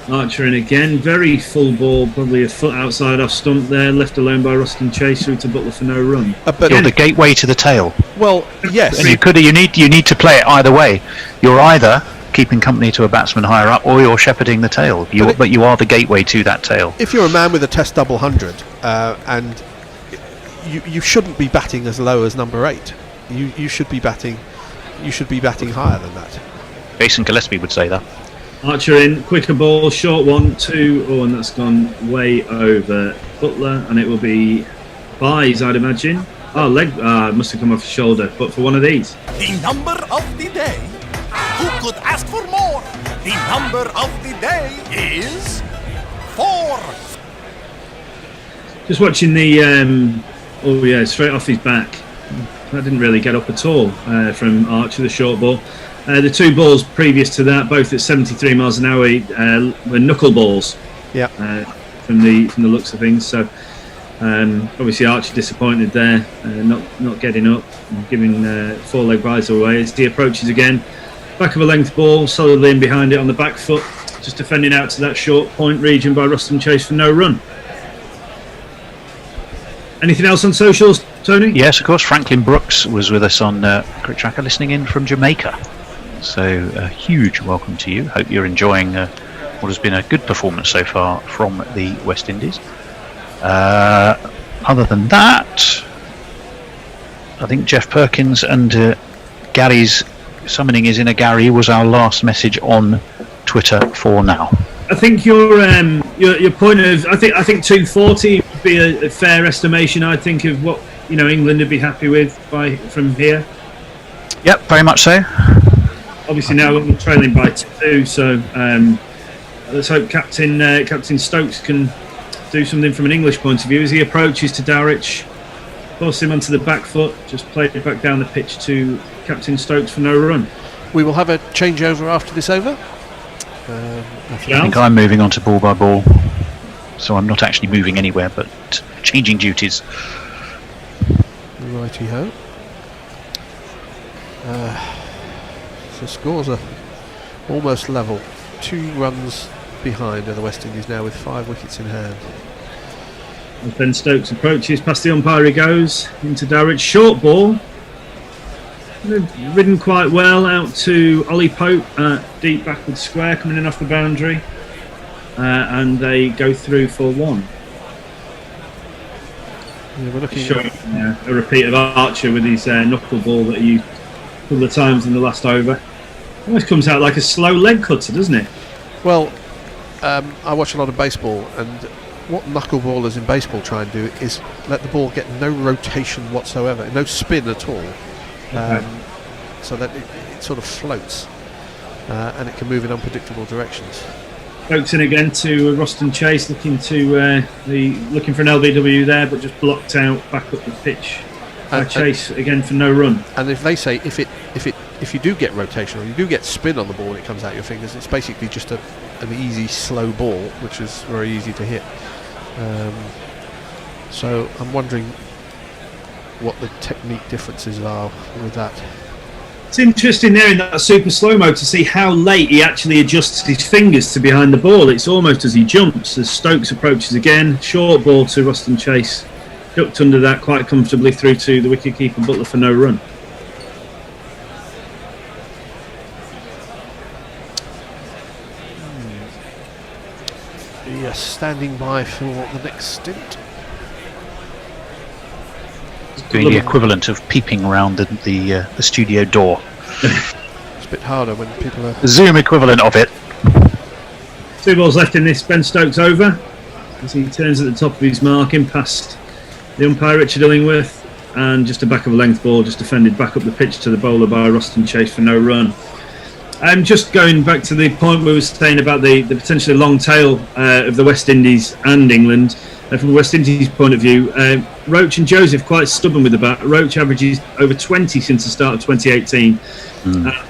Speaker 1: Archer in again, very full ball, probably a foot outside off stump there, left alone by Roston Chase through to Butler for no run.
Speaker 5: But
Speaker 7: You're the gateway to the tail.
Speaker 5: Well, yes.
Speaker 7: And you need to play it either way. You're either keeping company to a batsman higher up, or you're shepherding the tail. But you are the gateway to that tail.
Speaker 5: If you're a man with a Test double 100, and you shouldn't be batting as low as number 8. You should be batting higher than that.
Speaker 7: Jason Gillespie would say that.
Speaker 1: Archer in, quicker ball, short 1-2, and that's gone way over Butler, and it will be buys, I'd imagine. Leg must have come off his shoulder, but for one of these.
Speaker 9: The number of the day. Who could ask for more? The number of the day is 4.
Speaker 1: Just watching the straight off his back. That didn't really get up at all from Archer, the short ball. The 2 balls previous to that, both at 73 miles an hour, were knuckleballs.
Speaker 5: Yeah.
Speaker 1: From the looks of things. So obviously Archer disappointed there, not getting up and giving 4 leg buys away as he approaches again. Back of a length ball, solidly in behind it on the back foot, just defending out to that short point region by Roston Chase for no run. Anything else on socials, Tony?
Speaker 7: Yes, of course. Franklin Brooks was with us on Cricket Tracker, listening in from Jamaica. So a huge welcome to you. Hope you're enjoying what has been a good performance so far from the West Indies. Other than that, I think Jeff Perkins and Gary's summoning his inner Gary was our last message on Twitter for now.
Speaker 1: I think your point of I think 240 would be a fair estimation. I think of what England would be happy with from here.
Speaker 7: Yep, very much so.
Speaker 1: Obviously now we're trailing by 2, so let's hope Captain Stokes can do something from an English point of view as he approaches to Darwich, force him onto the back foot, just play it back down the pitch to Captain Stokes for no run.
Speaker 5: We will have a changeover after this over.
Speaker 7: I think I'm moving on to ball by ball, so I'm not actually moving anywhere but changing duties.
Speaker 5: Righty ho. So scores are almost level. 2 runs behind are the West Indies now with 5 wickets in hand.
Speaker 1: As Ben Stokes approaches, past the umpire he goes into Darwich. Short ball. Ridden quite well out to Ollie Pope at deep backward square, coming in off the boundary, and they go through for 1.
Speaker 5: Yeah, we're looking
Speaker 1: at a repeat of Archer with his knuckleball that he used a couple of times in the last over. Almost comes out like a slow leg cutter, doesn't it?
Speaker 5: Well, I watch a lot of baseball, and what knuckleballers in baseball try and do is let the ball get no rotation whatsoever, no spin at all. So that it sort of floats and it can move in unpredictable directions.
Speaker 1: Stokes in again to Roston Chase, looking for an LBW there, but just blocked out back up the pitch. Chase again for no run.
Speaker 5: And if they say if you do get rotation or you do get spin on the ball, and it comes out your fingers, it's basically just an easy slow ball, which is very easy to hit. So I'm wondering what the technique differences are with that.
Speaker 1: It's interesting there in that super slow-mo to see how late he actually adjusts his fingers to behind the ball. It's almost as he jumps, as Stokes approaches again. Short ball to Roston Chase. Ducked under that quite comfortably through to the wicket-keeper Butler for no run.
Speaker 5: Yes, standing by for the next stint.
Speaker 7: Doing the equivalent of peeping around the studio door.
Speaker 5: It's a bit harder when people are...
Speaker 7: The Zoom equivalent of it.
Speaker 1: 2 balls left in this. Ben Stokes over as he turns at the top of his mark in past the umpire Richard Illingworth, and just a back of a length ball just defended back up the pitch to the bowler by Roston Chase for no run. Just going back to the point we were saying about the potentially long tail of the West Indies and England. From the West Indies point of view, Roach and Joseph quite stubborn with the bat. Roach averages over 20 since the start of 2018.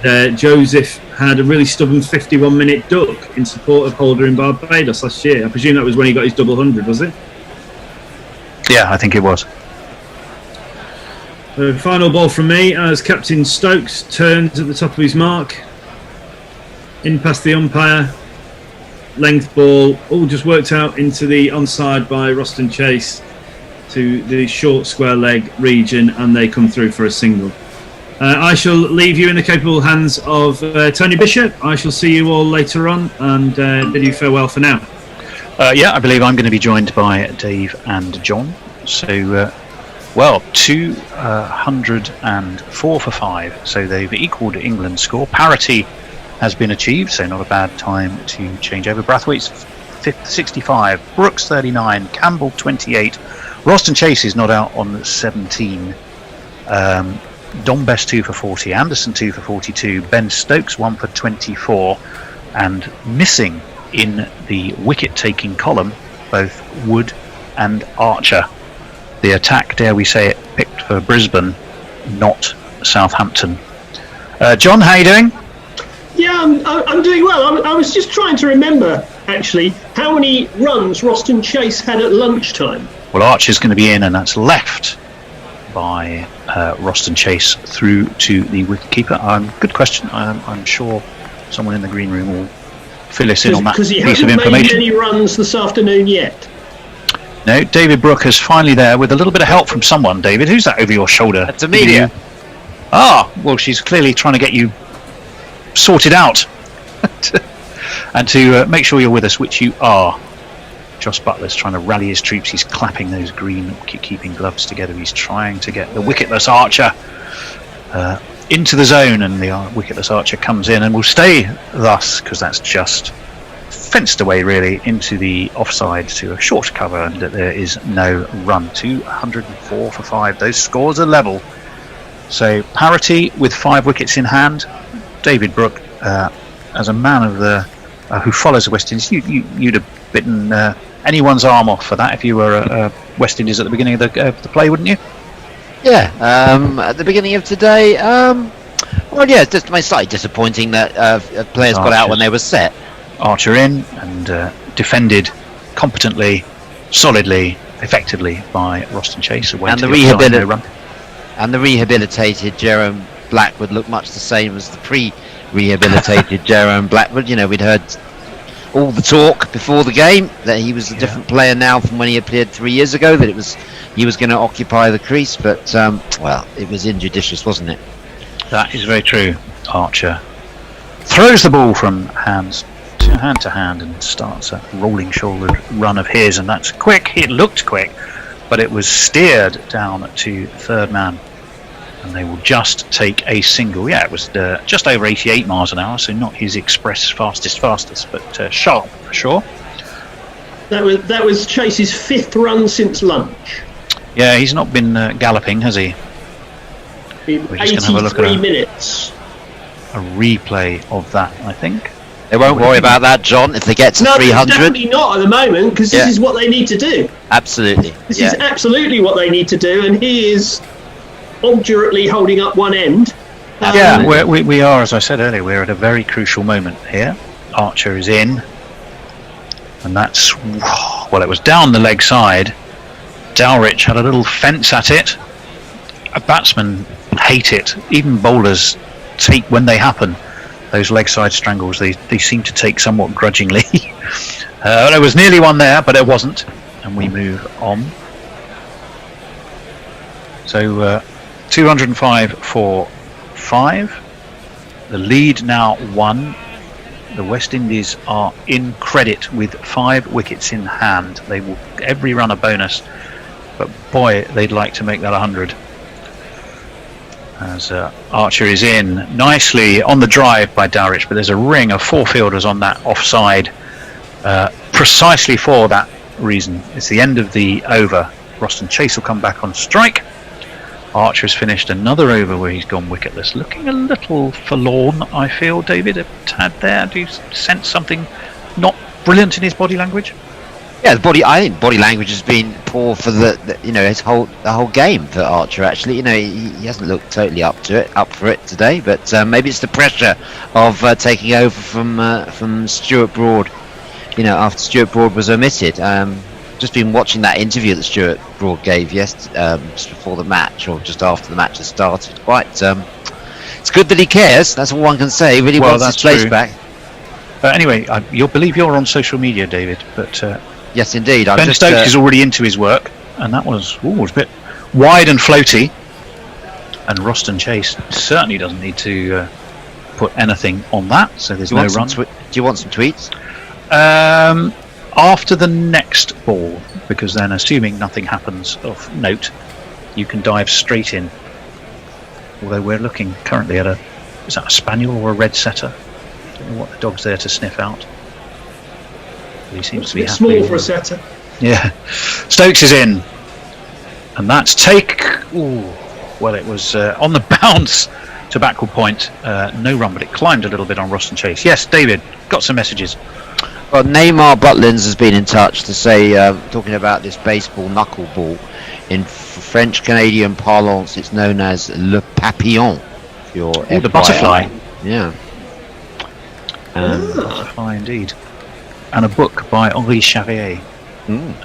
Speaker 1: And Joseph had a really stubborn 51-minute duck in support of Holder in Barbados last year. I presume that was when he got his double 100, was it?
Speaker 7: Yeah, I think it was.
Speaker 1: Final ball from me as Captain Stokes turns at the top of his mark. In past the umpire. Length ball, all just worked out into the onside by Roston Chase to the short square leg region, and they come through for a single. I shall leave you in the capable hands of Tony Bishop. I shall see you all later on and bid you farewell for now.
Speaker 7: I believe I'm going to be joined by Dave and John. So, 204 for 5. So they've equalled England's score. Parity has been achieved, so not a bad time to change over. Brathwaite's 65, Brooks 39, Campbell 28, Roston Chase is not out on 17, Dom Best 2 for 40, Anderson 2 for 42, Ben Stokes 1 for 24, and missing in the wicket taking column both Wood and Archer. The attack, dare we say it, picked for Brisbane, not Southampton. John, how are you doing?
Speaker 2: Yeah, I'm doing well. I was just trying to remember, actually, how many runs Roston Chase had at lunchtime.
Speaker 7: Well, Archer's going to be in, and that's left by Roston Chase through to the wicketkeeper. Good question. I'm sure someone in the green room will fill us in on that piece of information.
Speaker 2: Because he hasn't made any runs this afternoon yet.
Speaker 7: No, David Brooke is finally there with a little bit of help from someone. David, who's that over your shoulder?
Speaker 10: That's Amelia.
Speaker 7: Well, she's clearly trying to get you sorted out and to make sure you're with us, which you are. Joss Butler's trying to rally his troops. He's clapping those green wicket-keeping gloves together. He's trying to get the wicketless Archer into the zone, and the wicketless Archer comes in and will stay thus, because that's just fenced away really into the offside to a short cover, and there is no run. 204 for 5. Those scores are level, so parity with 5 wickets in hand. David Brooke, as a man of the who follows the West Indies, you'd have bitten anyone's arm off for that if you were West Indies at the beginning of the play, wouldn't you?
Speaker 10: Yeah, at the beginning of today, it's just slightly disappointing that players got out when they were set.
Speaker 7: Archer in and defended competently, solidly, effectively by Roston Chase.
Speaker 10: And the rehabilitated Jerome Blackwood looked much the same as the pre-rehabilitated Jerome Blackwood. You know, we'd heard all the talk before the game that he was a different player now from when he appeared 3 years ago, that he was going to occupy the crease, but it was injudicious, wasn't it?
Speaker 7: That is very true. Archer throws the ball from hand to hand and starts a rolling shouldered run of his, and that's quick. It looked quick, but it was steered down to third man, and they will just take a single. Yeah, it was just over 88 miles an hour, so not his express fastest, but sharp for sure.
Speaker 2: That was Chase's 5th run since lunch.
Speaker 7: Yeah, he's not been galloping, has he?
Speaker 2: We're just going to have a look at minutes.
Speaker 7: A replay of that, I think.
Speaker 10: They won't worry about that, John, if they get to 300.
Speaker 2: Definitely not at the moment, because this is what they need to do.
Speaker 10: Absolutely.
Speaker 2: This is absolutely what they need to do, and he is obdurately holding up one end.
Speaker 7: We are, as I said earlier, we're at a very crucial moment here. Archer is in, and that's, well, it was down the leg side. Dowrich had a little fence at it. A batsman hate it. Even bowlers take, when they happen, those leg side strangles, they seem to take somewhat grudgingly. There was nearly one there, but it wasn't, and we move on. So 205 for 5. The lead now 1. The West Indies are in credit with 5 wickets in hand. They will every run a bonus, but boy, they'd like to make that 100. As Archer is in nicely on the drive by Dowrich, but there's a ring of 4 fielders on that offside, precisely for that reason. It's the end of the over. Roston Chase will come back on strike. Archer's finished another over where he's gone wicketless, looking a little forlorn, I feel, David, a tad there. Do you sense something not brilliant in his body language?
Speaker 10: Yeah, I think body language has been poor for the whole game for Archer. Actually, he hasn't looked totally up for it today. But maybe it's the pressure of taking over from Stuart Broad. After Stuart Broad was omitted. Just been watching that interview that Stuart Broad gave just before the match, or just after the match has started. It's good that he cares. That's all one can say. He really wants his place back.
Speaker 7: Anyway, you'll believe you're on social media, David. But
Speaker 10: yes, indeed.
Speaker 7: Ben Stokes is already into his work, and that was a bit wide and floaty. And Roston Chase certainly doesn't need to put anything on that. So there's no run.
Speaker 10: Do you want some tweets?
Speaker 7: After the next ball, because then assuming nothing happens of note, you can dive straight in. Although we're looking currently at is that a spaniel or a red setter? I don't know what the dog's there to sniff out. He seems to be happy.
Speaker 2: Small for a setter.
Speaker 7: Yeah. Stokes is in, and that's take. Ooh, well, it was on the bounce to backward point. No run, but it climbed a little bit on Roston Chase. Yes, David, got some messages.
Speaker 10: Well, Neymar Butlins has been in touch to say, talking about this baseball knuckleball. In French Canadian parlance, it's known as le papillon.
Speaker 7: The butterfly.
Speaker 10: Yeah.
Speaker 7: Butterfly indeed. And a book by Henri Charrier,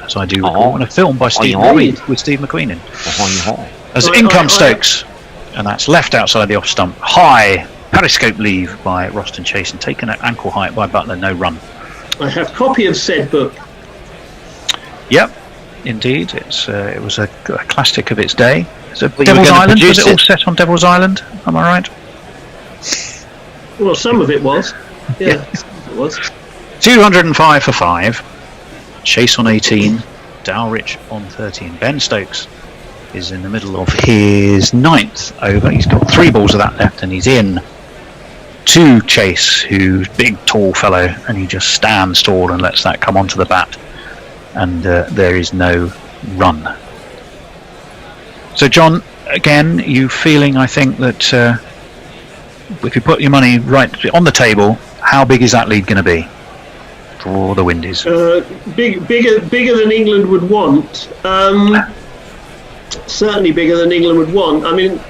Speaker 7: as I do recall, and a film by Steve McQueen with Steve McQueen in. As in comes Stokes, and that's left outside the off stump. High periscope leave by Roston Chase and taken at ankle height by Butler. No run.
Speaker 2: I have a copy of said book.
Speaker 7: Yep, indeed. It was a classic of its day. It's Devil's Island. Was it all set on Devil's Island? Am I right?
Speaker 2: Well, some of it was. Yeah. It was.
Speaker 7: 205 for 5. Chase on 18. Dowrich on 13. Ben Stokes is in the middle of his 9th over. He's got 3 balls of that left, and he's in to Chase, who's big, tall fellow, and he just stands tall and lets that come onto the bat, and there is no run. So, John, again, you feeling, I think, that if you put your money right on the table, how big is that lead going to be for the Windies?
Speaker 2: Bigger than England would want. Certainly bigger than England would want. I mean,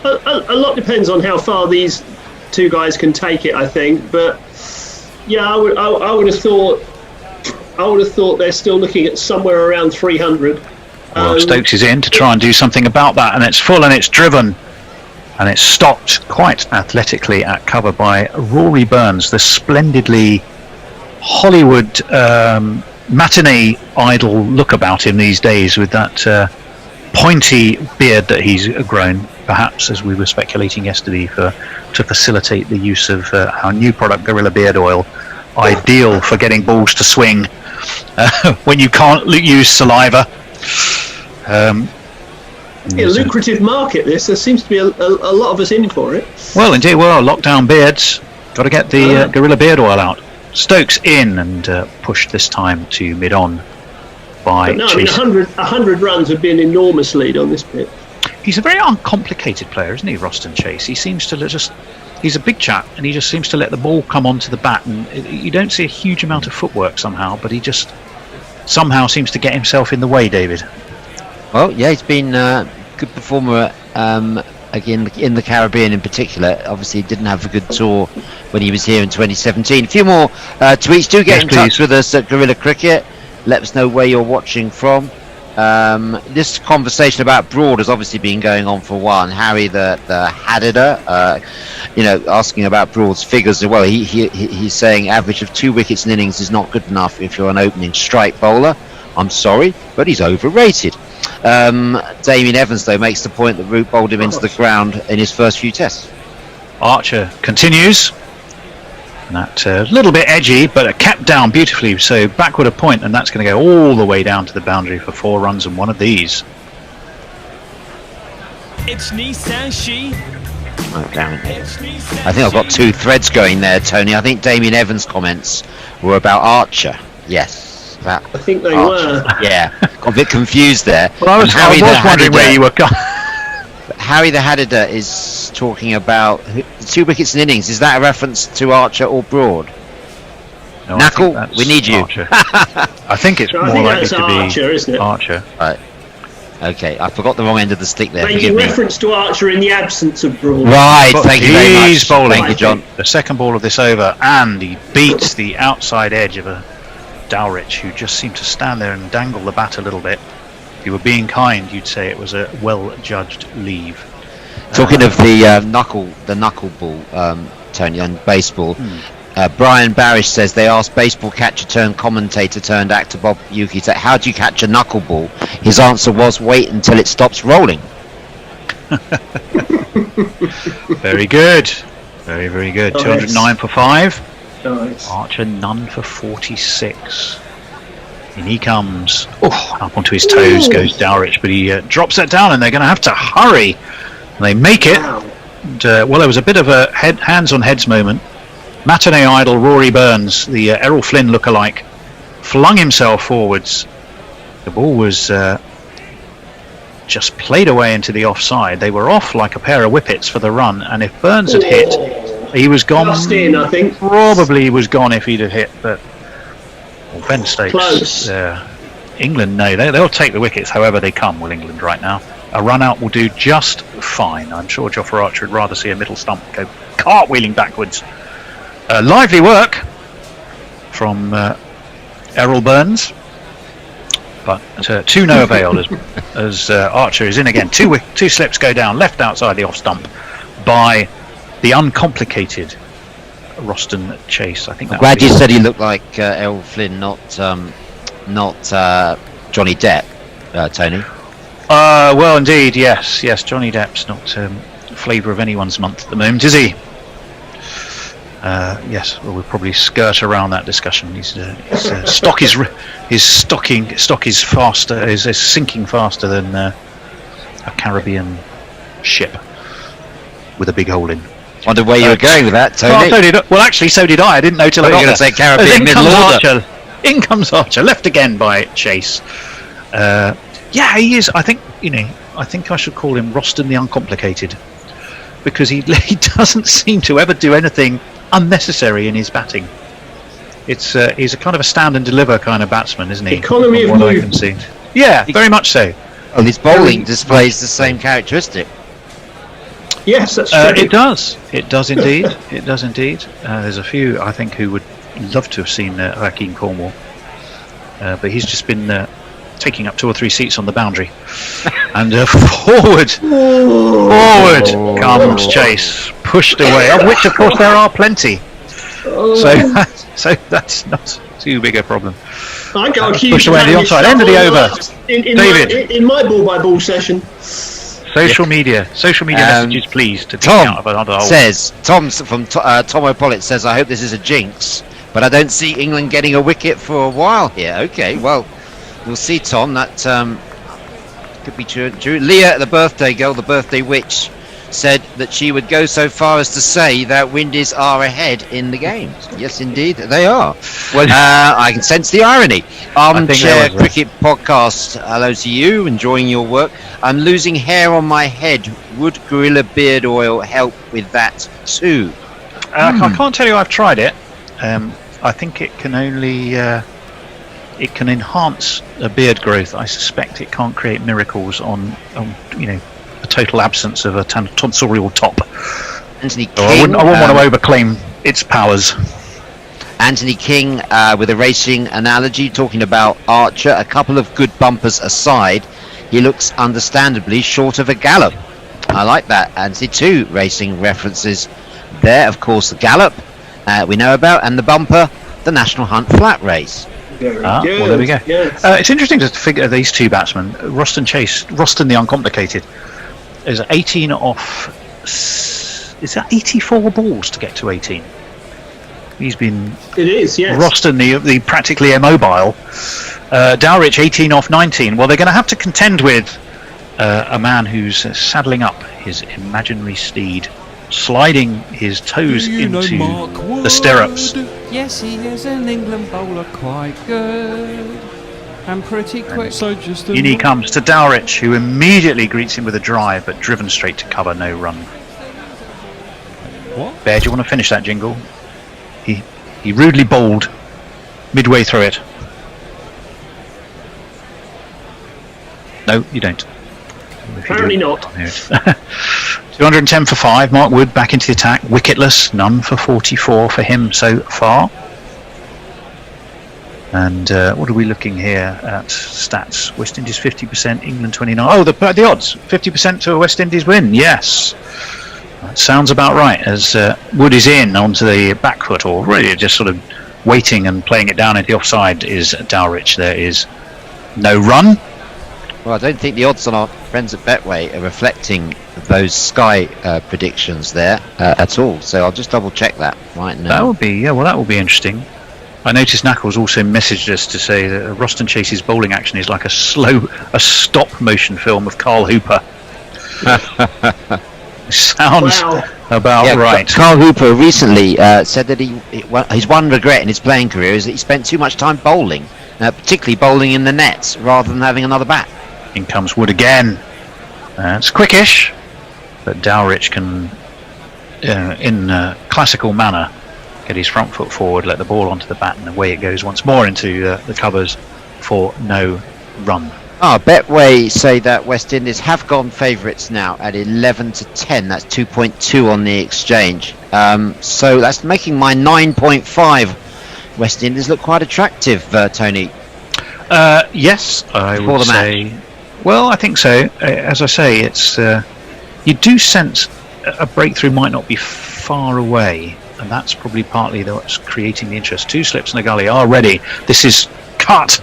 Speaker 2: a lot depends on how far these 2 guys can take it, I think. But yeah, I would have thought they're still looking at somewhere around 300.
Speaker 7: Well, Stokes is in to try and do something about that, and it's full and it's driven, and it's stopped quite athletically at cover by Rory Burns, the splendidly Hollywood matinee idol look about him these days, with that pointy beard that he's grown, perhaps, as we were speculating yesterday, to facilitate the use of our new product, Gorilla Beard Oil, ideal for getting balls to swing when you can't use saliva.
Speaker 2: Lucrative market, this. There seems to be a lot of us in for it.
Speaker 7: Well, indeed, lockdown beards. Got to get the Gorilla Beard Oil out. Stokes in and pushed this time to mid-on by Chase.
Speaker 2: 100 runs would be an enormous lead on this bit.
Speaker 7: He's a very uncomplicated player, isn't he, Roston Chase? He seems to just he's a big chap, and he just seems to let the ball come onto the bat, and you don't see a huge amount of footwork somehow, but he just somehow seems to get himself in the way, David.
Speaker 10: Well, yeah, he's been a good performer again in the Caribbean in particular. Obviously, he didn't have a good tour when he was here in 2017. A few more tweets. Do get in touch with us at Gorilla Cricket. Let us know where you're watching from. This conversation about Broad has obviously been going on for a while, and Harry the Haddider, asking about Broad's figures as well. He's saying average of 2 wickets in innings is not good enough if you're an opening strike bowler. I'm sorry, but he's overrated. Damien Evans, though, makes the point that Root bowled him into the ground in his first few tests.
Speaker 7: Archer continues. And that little bit edgy, but kept down beautifully. So backward a point, and that's going to go all the way down to the boundary for 4 runs and one of these.
Speaker 8: It's Nissan She.
Speaker 10: Oh, damn it. I think I've got 2 threads going there, Tony. I think Damien Evans' comments were about Archer. Yes.
Speaker 2: I think they
Speaker 10: Archer.
Speaker 2: were.
Speaker 10: Yeah. Got a bit confused there.
Speaker 7: Well, I was wondering where you were going.
Speaker 10: Harry the Haddider is talking about 2 wickets in innings. Is that a reference to Archer or Broad?
Speaker 7: No,
Speaker 10: Knuckle, we need you.
Speaker 7: Archer. I think it's more likely to be
Speaker 2: Archer, isn't it?
Speaker 7: Archer.
Speaker 10: Right. Okay, I forgot the wrong end of the stick there.
Speaker 2: Making reference to Archer in the absence of Broad.
Speaker 10: Right, thank you very much.
Speaker 7: He's bowling.
Speaker 10: Thank you, John.
Speaker 7: The second ball of this over, and he beats the outside edge of a Dowrich, who just seemed to stand there and dangle the bat a little bit. If you were being kind, you'd say it was a well-judged leave.
Speaker 10: Talking of the knuckleball, Tony, and baseball, Brian Barish says they asked baseball catcher turned commentator turned actor Bob Yuki, how do you catch a knuckleball? His answer was, wait until it stops rolling.
Speaker 7: Very good. Very, very good.
Speaker 2: Nice.
Speaker 7: 209 for 5.
Speaker 2: Nice.
Speaker 7: Archer none for 46. In he comes. Oh, up onto his toes goes Dowrich, but he drops that down, and they're going to have to hurry. And they make it.
Speaker 2: Wow.
Speaker 7: And, well, there was a bit of a hands on heads moment. Matinee idol Rory Burns, the Errol Flynn lookalike, flung himself forwards. The ball was just played away into the offside. They were off like a pair of whippets for the run, and if Burns had hit, he was gone.
Speaker 2: Just in, I think.
Speaker 7: Probably he was gone if he'd have hit, but Ben Stokes.
Speaker 2: Close.
Speaker 7: England, no, they'll take the wickets however they come with England right now. A run out will do just fine. I'm sure Jofra Archer would rather see a middle stump go cartwheeling backwards. Lively work from Errol Burns, but to no avail as Archer is in again. Two slips go down, left outside the off stump by the uncomplicated Roston Chase. I think.
Speaker 10: I'm glad you said he looked like Errol Flynn, not Johnny Depp, Tony.
Speaker 7: Well, indeed, yes. Johnny Depp's not flavour of anyone's month at the moment, is he? Yes, well, we'll probably skirt around that discussion. His stock is faster, is sinking faster than a Caribbean ship with a big hole in.
Speaker 10: Wonder where you were going with that, Tony.
Speaker 7: So did I. I didn't know till I got
Speaker 10: there. Say Caribbean middle order.
Speaker 7: In comes Archer, left again by Chase. Yeah, he is. I think I should call him Roston the Uncomplicated, because he doesn't seem to ever do anything unnecessary in his batting. He's a kind of a stand and deliver kind of batsman, isn't he?
Speaker 2: Economy of movement.
Speaker 7: Yeah, very much so.
Speaker 10: Well, his bowling displays the same characteristic.
Speaker 2: Yes, that's true.
Speaker 7: It does. It does indeed. It does indeed. There's a few I think who would love to have seen Hakeem Cornwall, but he's just been taking up 2 or 3 seats on the boundary. And forward comes Chase, pushed away, of which of course there are plenty. So that's not too big a problem.
Speaker 2: I got a huge
Speaker 7: pushed away to the offside. End of the over.
Speaker 2: David, in my ball by ball session.
Speaker 7: Social media messages, please. To
Speaker 10: Tom
Speaker 7: out of another hole.
Speaker 10: says, Tom O'Pollett says, I hope this is a jinx, but I don't see England getting a wicket for a while here. Okay, well, we'll see, Tom. That could be true. Leah, the birthday girl, the birthday witch, said that she would go so far as to say that Windies are ahead in the games. Yes, indeed, they are.
Speaker 7: Well,
Speaker 10: I can sense the irony. Armchair
Speaker 7: was
Speaker 10: Cricket Podcast, hello to you, enjoying your work. I'm losing hair on my head. Would Gorilla Beard Oil help with that too?
Speaker 7: I can't tell you I've tried it. I think it can only it can enhance a beard growth. I suspect it can't create miracles on the total absence of a tonsorial top.
Speaker 10: Anthony King,
Speaker 7: I wouldn't want to overclaim its powers.
Speaker 10: Anthony King, with a racing analogy, talking about Archer, a couple of good bumpers aside, he looks understandably short of a gallop. I like that, Anthony. 2 racing references there. Of course, the gallop we know about, and the bumper, the National Hunt flat race.
Speaker 7: Well, there we go.
Speaker 2: Yes.
Speaker 7: It's interesting to figure these two batsmen, Roston the uncomplicated, is 18 off. Is that 84 balls to get to 18? He's been.
Speaker 2: It is, yes.
Speaker 7: Roston, the practically immobile. Dowrich, 18 off 19. Well, they're going to have to contend with a man who's saddling up his imaginary steed, sliding his toes into the stirrups.
Speaker 11: Yes, he is an England bowler, quite good and pretty quick. So just
Speaker 7: in he comes to Dowrich, who immediately greets him with a drive, but driven straight to cover, no run.
Speaker 11: What?
Speaker 7: Bear, do you want to finish that jingle? He rudely bowled midway through it. No, you don't.
Speaker 2: Apparently not.
Speaker 7: 210 for 5. Mark Wood back into the attack. Wicketless. None for 44 for him so far. And what are we looking here at stats? West Indies 50%, England 29. Oh, the odds. 50% to a West Indies win. Yes. That sounds about right, as Wood is in onto the back foot, or really just sort of waiting and playing it down into the offside is Dowrich. There is no run.
Speaker 10: Well, I don't think the odds on our friends at Betway are reflecting those Sky predictions there at all. So I'll just double check that right now.
Speaker 7: That would be that will be interesting. I noticed Knuckles also messaged us to say that Roston Chase's bowling action is like a stop motion film of Carl Hooper. Sounds about right.
Speaker 10: Carl Hooper recently said that his one regret in his playing career is that he spent too much time bowling, particularly bowling in the nets rather than having another bat.
Speaker 7: In comes Wood again. It's quickish, but Dowrich can, in a classical manner, get his front foot forward, let the ball onto the bat, and away it goes once more into the covers for no run.
Speaker 10: Betway say that West Indies have gone favourites now at 11 to 10. That's 2.2 on the exchange. So that's making my 9.5 West Indies look quite attractive, Tony.
Speaker 7: Yes, I would say. Well, I think so. As I say, it's you do sense a breakthrough might not be far away, and that's probably partly what's creating the interest. 2 slips in the gully are ready. This is cut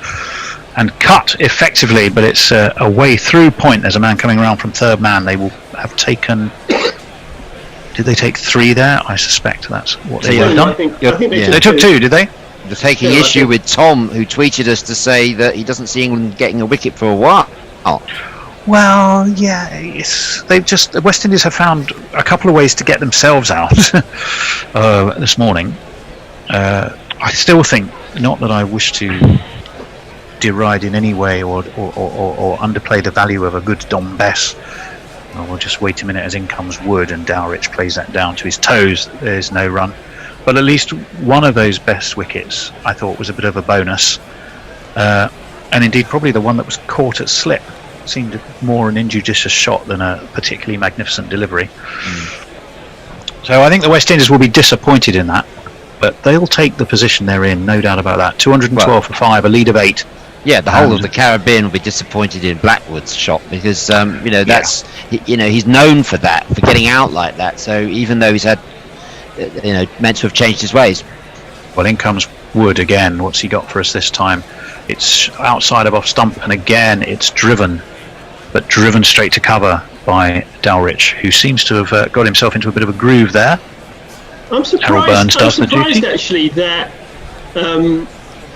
Speaker 7: effectively, but it's a way through point. There's a man coming around from third man. They will have taken. Did they take 3 there? I suspect that's what they would have done.
Speaker 2: I think
Speaker 7: they took 2, did they?
Speaker 10: They're taking issue with Tom, who tweeted us to say that he doesn't see England getting a wicket for a while.
Speaker 7: Well, yeah, the West Indies have found a couple of ways to get themselves out this morning. I still think, not that I wish to deride in any way or underplay the value of a good Dom Bess. We'll just wait a minute as in comes Wood, and Dowrich plays that down to his toes. There's no run. But at least one of those best wickets I thought was a bit of a bonus. And indeed probably the one that was caught at slip seemed more an injudicious shot than a particularly magnificent delivery. So I think the West Indies will be disappointed in that, but they'll take the position they're in, no doubt about that. 212 for 5, a lead of 8.
Speaker 10: Yeah, the whole of the Caribbean will be disappointed in Blackwood's shot because that's he's known for that, for getting out like that. So even though he's had meant to have changed his ways.
Speaker 7: Well, in comes Wood again. What's he got for us this time? It's outside of off stump, and again it's driven, but driven straight to cover by Dowrich, who seems to have got himself into a bit of a groove there.
Speaker 2: I'm surprised actually that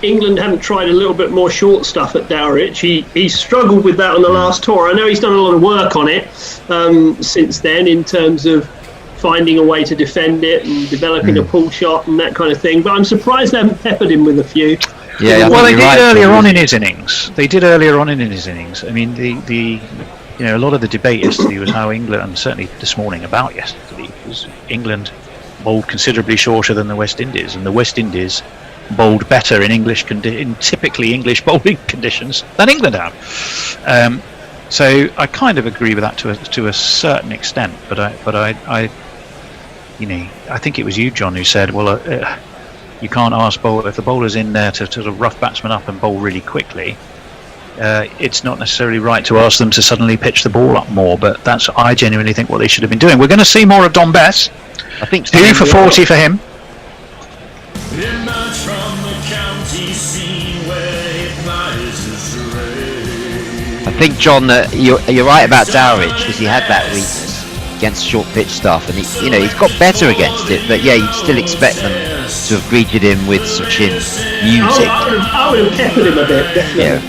Speaker 2: England hadn't tried a little bit more short stuff at Dowrich. He struggled with that on the last tour. I know he's done a lot of work on it since then in terms of finding a way to defend it and developing a pull shot and that kind of thing. But I'm surprised they haven't peppered him with a few.
Speaker 7: Yeah, well, they did earlier on in his innings. I mean, a lot of the debate yesterday was how England, and certainly this morning about yesterday, was England bowled considerably shorter than the West Indies, and the West Indies bowled better in typically English bowling conditions than England have. So I kind of agree with that to a certain extent, but I think it was you, John, who said, well, you can't ask if the bowler's in there to sort of rough batsman up and bowl really quickly. It's not necessarily right to ask them to suddenly pitch the ball up more, but that's, I genuinely think, what they should have been doing. We're going to see more of Don Bess.
Speaker 10: I think
Speaker 7: 2 for 40 for him.
Speaker 4: Emerge from the county scene where it lies his rain.
Speaker 10: I think, John, you're right about Dowrich, because he had that weakness against short pitch stuff, and he's got better against it. But yeah, you'd still expect them to have greeted him with some chin music.
Speaker 2: I would have peppered him a bit, definitely.
Speaker 10: Yeah.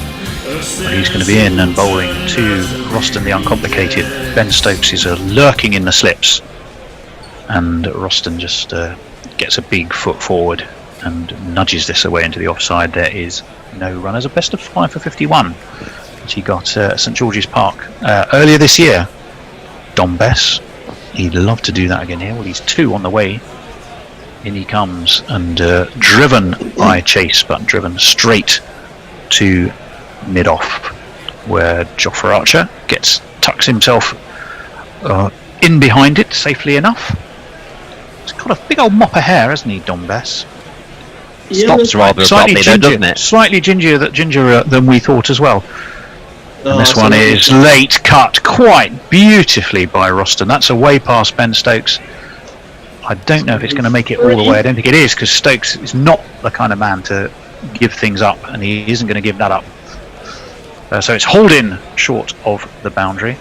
Speaker 7: Well, he's going to be in and bowling to Roston the Uncomplicated. Ben Stokes is lurking in the slips, and Roston just gets a big foot forward and nudges this away into the offside. There is no run as a best of 5 for 51, which he got at St George's Park earlier this year. Don Bess, he'd love to do that again here. Well, he's 2 on the way. In he comes, and driven by Chase, but driven straight to mid-off, where Jofra Archer tucks himself in behind it safely enough. He's got a big old mop of hair, hasn't he, Don Bess?
Speaker 10: Stops rather abruptly, doesn't it?
Speaker 7: Slightly gingier than we thought as well. And this one is late cut quite beautifully by Roston. That's away past Ben Stokes. I don't know if it's going to make it all the way. I don't think it is, because Stokes is not the kind of man to give things up, and he isn't going to give that up. So it's hauled in short of the boundary.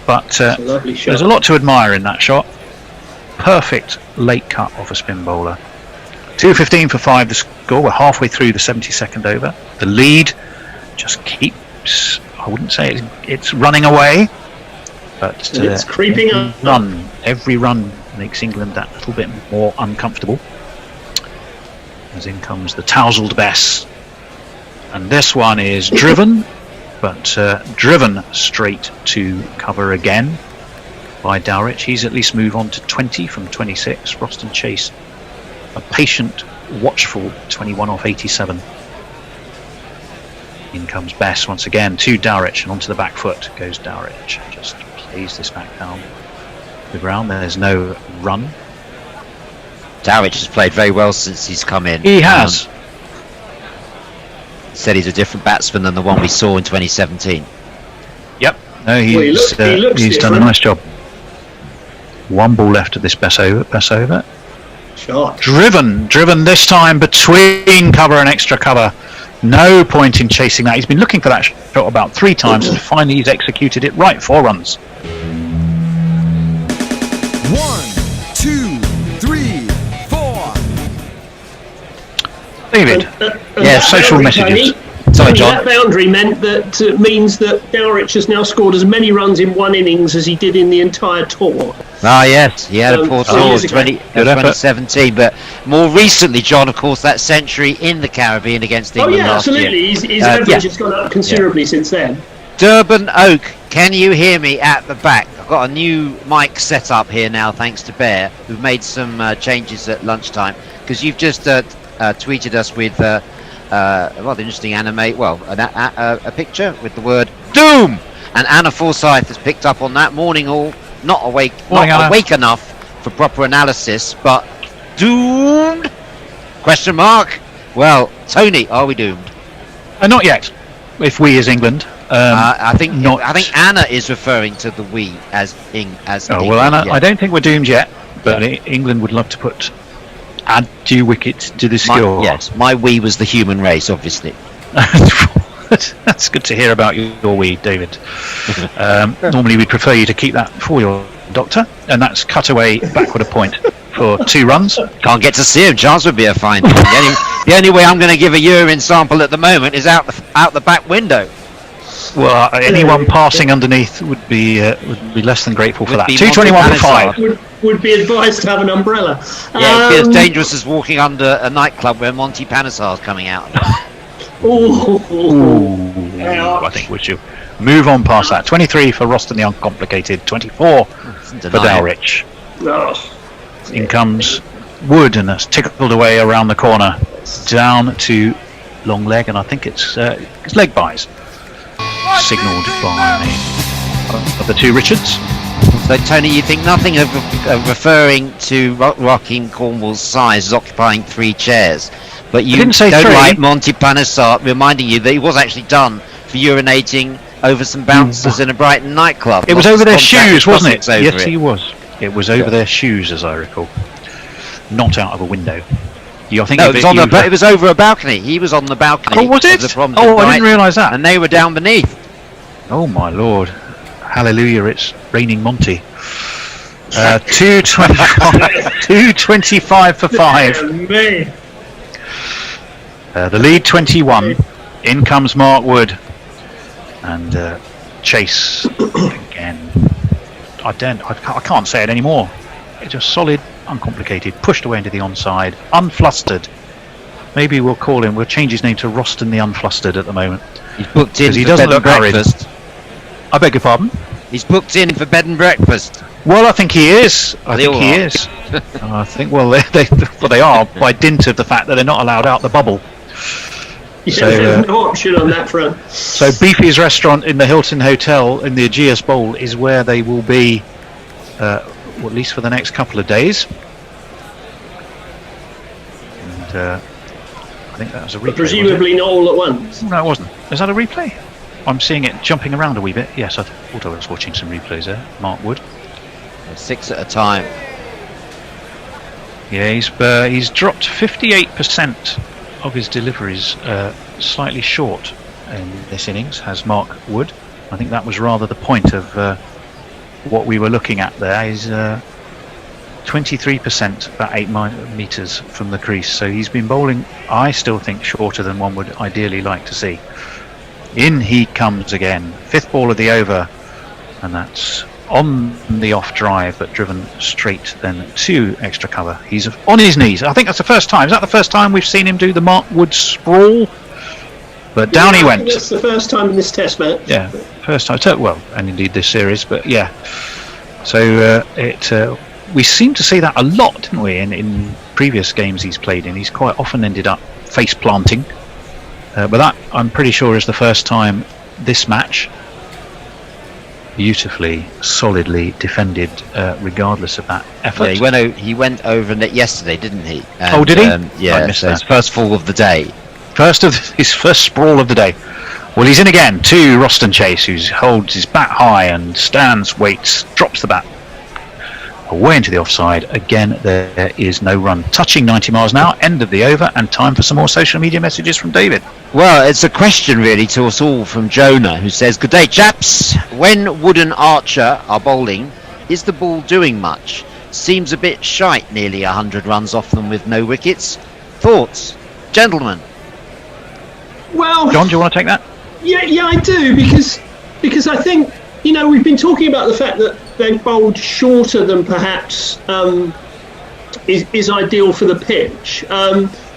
Speaker 7: But there's a lot to admire in that shot. Perfect late cut off a spin bowler. 2:15 for 5 the score. We're halfway through the 72nd over. The lead just keeps, I wouldn't say it's running away, but
Speaker 2: it's creeping up.
Speaker 7: Every run makes England that little bit more uncomfortable. As in comes the tousled Bess. And this one is driven, but driven straight to cover again by Dowrich. He's at least moved on to 20 from 26. Roston Chase, a patient, watchful 21 off 87. In comes Bess once again to Dowrich, and onto the back foot goes Dowrich. Just plays this back down the ground. There's no run.
Speaker 10: Dowrich has played very well since he's come in.
Speaker 7: He has.
Speaker 10: Said he's a different batsman than the one we saw in 2017.
Speaker 7: Yep. No, he's done a nice job. 1 ball left of this Bess over.
Speaker 2: Shot.
Speaker 7: Driven this time between cover and extra cover. No point in chasing that. He's been looking for that shot about 3 times, and finally he's executed it right. 4 runs.
Speaker 9: 1, 2, 3, 4.
Speaker 7: David. Social messages.
Speaker 10: Sorry, John.
Speaker 2: That boundary meant that means that Dowrich has now scored as many runs in one innings as he did in the entire tour.
Speaker 10: Ah, yes, he had a poor tour in 2017, but more recently, John, of course, that century in the Caribbean against England last year.
Speaker 2: His average has gone up considerably since then.
Speaker 10: Durban Oak, can you hear me at the back? I've got a new mic set up here now, thanks to Bear, who've made some changes at lunchtime, because you've just tweeted us with a rather interesting a picture with the word Doom, and Anna Forsyth has picked up on that. Morning all, not awake enough for proper analysis, but doomed? Question mark. Well, Tony, are we doomed?
Speaker 7: Not yet. If we as England,
Speaker 10: I think Anna is referring to the we as England.
Speaker 7: Well, Anna, I don't think we're doomed yet, but England would love to add 2 wickets to the score.
Speaker 10: Yes, my we was the human race, obviously.
Speaker 7: That's good to hear about your we, David. Normally we'd prefer you to keep that for your doctor, and that's cut away backward a point for 2 runs.
Speaker 10: Can't get to see him. Chance would be a fine thing. The only way I'm going to give a urine sample at the moment is out the back window.
Speaker 7: Well, anyone passing underneath would be less than grateful for that.
Speaker 10: Would be
Speaker 7: 221 for
Speaker 10: Monty
Speaker 7: 5.
Speaker 2: Would be advised to have an umbrella.
Speaker 10: Yeah, it'd be as dangerous as walking under a nightclub where Monty Panesar's coming out.
Speaker 7: I think we should move on past that. 23 for Roston the Uncomplicated, 24 for Dowrich. In comes Wood, and that's tickled away around the corner, down to long leg, and I think it's leg buys. Signalled by the two Richards.
Speaker 10: So, Tony, you think nothing of referring to Rocking Cornwall's size as occupying 3 chairs, but you
Speaker 7: didn't say
Speaker 10: don't
Speaker 7: 3.
Speaker 10: like Monty Panesar reminding you that he was actually done for urinating over some bouncers in a Brighton nightclub.
Speaker 7: It was over their shoes, wasn't it?
Speaker 10: Yes,
Speaker 7: It was. It was over their shoes, as I recall. Not out of a window. I think
Speaker 10: it was over a balcony. He was on the balcony.
Speaker 7: Oh, was it? I didn't realise that.
Speaker 10: And they were down beneath.
Speaker 7: Oh my lord! Hallelujah! It's raining Monty. 225 for 5. The lead 21. In comes Mark Wood, and Chase again. I can't say it anymore. It's just solid, uncomplicated, pushed away into the onside, unflustered. Maybe we'll call him. We'll change his name to Roston the Unflustered at the moment.
Speaker 10: He's booked in.
Speaker 7: He doesn't look breakfast. I beg your pardon.
Speaker 10: He's booked in for bed and breakfast.
Speaker 7: Well, I think he is. I think they are by dint of the fact that they're not allowed out the bubble.
Speaker 2: Yeah, so, there's no option on that front.
Speaker 7: So Beefy's restaurant in the Hilton Hotel in the Aegeus Bowl is where they will be, at least for the next couple of days. And I think that was a replay.
Speaker 2: But presumably not all at once.
Speaker 7: No, it wasn't. Is that a replay? I'm seeing it jumping around a wee bit. Yes, I thought I was watching some replays there. Mark Wood.
Speaker 10: 6 at a time.
Speaker 7: Yeah, he's dropped 58% of his deliveries, slightly short in this innings, has Mark Wood. I think that was rather the point of what we were looking at there. He's 23%, about 8 metres from the crease. So he's been bowling, I still think, shorter than one would ideally like to see. In he comes again, 5th ball of the over, and that's on the off drive, but driven straight then to extra cover. He's on his knees. I think that's the first time. Is that the first time we've seen him do the Mark Wood sprawl? But down he went.
Speaker 2: That's the first time in this test match.
Speaker 7: Yeah, first time. Well, and indeed this series, but yeah. So we seem to see that a lot, didn't we, in previous games he's played in. He's quite often ended up face planting. But that, I'm pretty sure, is the first time this match. Beautifully, solidly defended, regardless of that effort.
Speaker 10: Yeah, he went over it yesterday, didn't he?
Speaker 7: And, did he?
Speaker 10: Yeah, so his first fall of the day.
Speaker 7: His first sprawl of the day. Well, he's in again to Roston Chase, who holds his bat high and stands, waits, drops the bat away into the offside. Again, there is no run. Touching 90 miles an hour, end of the over, and time for some more social media messages from David.
Speaker 10: Well, it's a question really to us all from Jonah, who says, "Good day, chaps. When Wood and Archer are bowling, is the ball doing much? Seems a bit shite, nearly 100 runs off them with no wickets. Thoughts, gentlemen?"
Speaker 2: Well,
Speaker 7: John, do you want to take that?
Speaker 2: Yeah, I do, because I think, we've been talking about the fact that they've bowled shorter than perhaps is ideal for the pitch.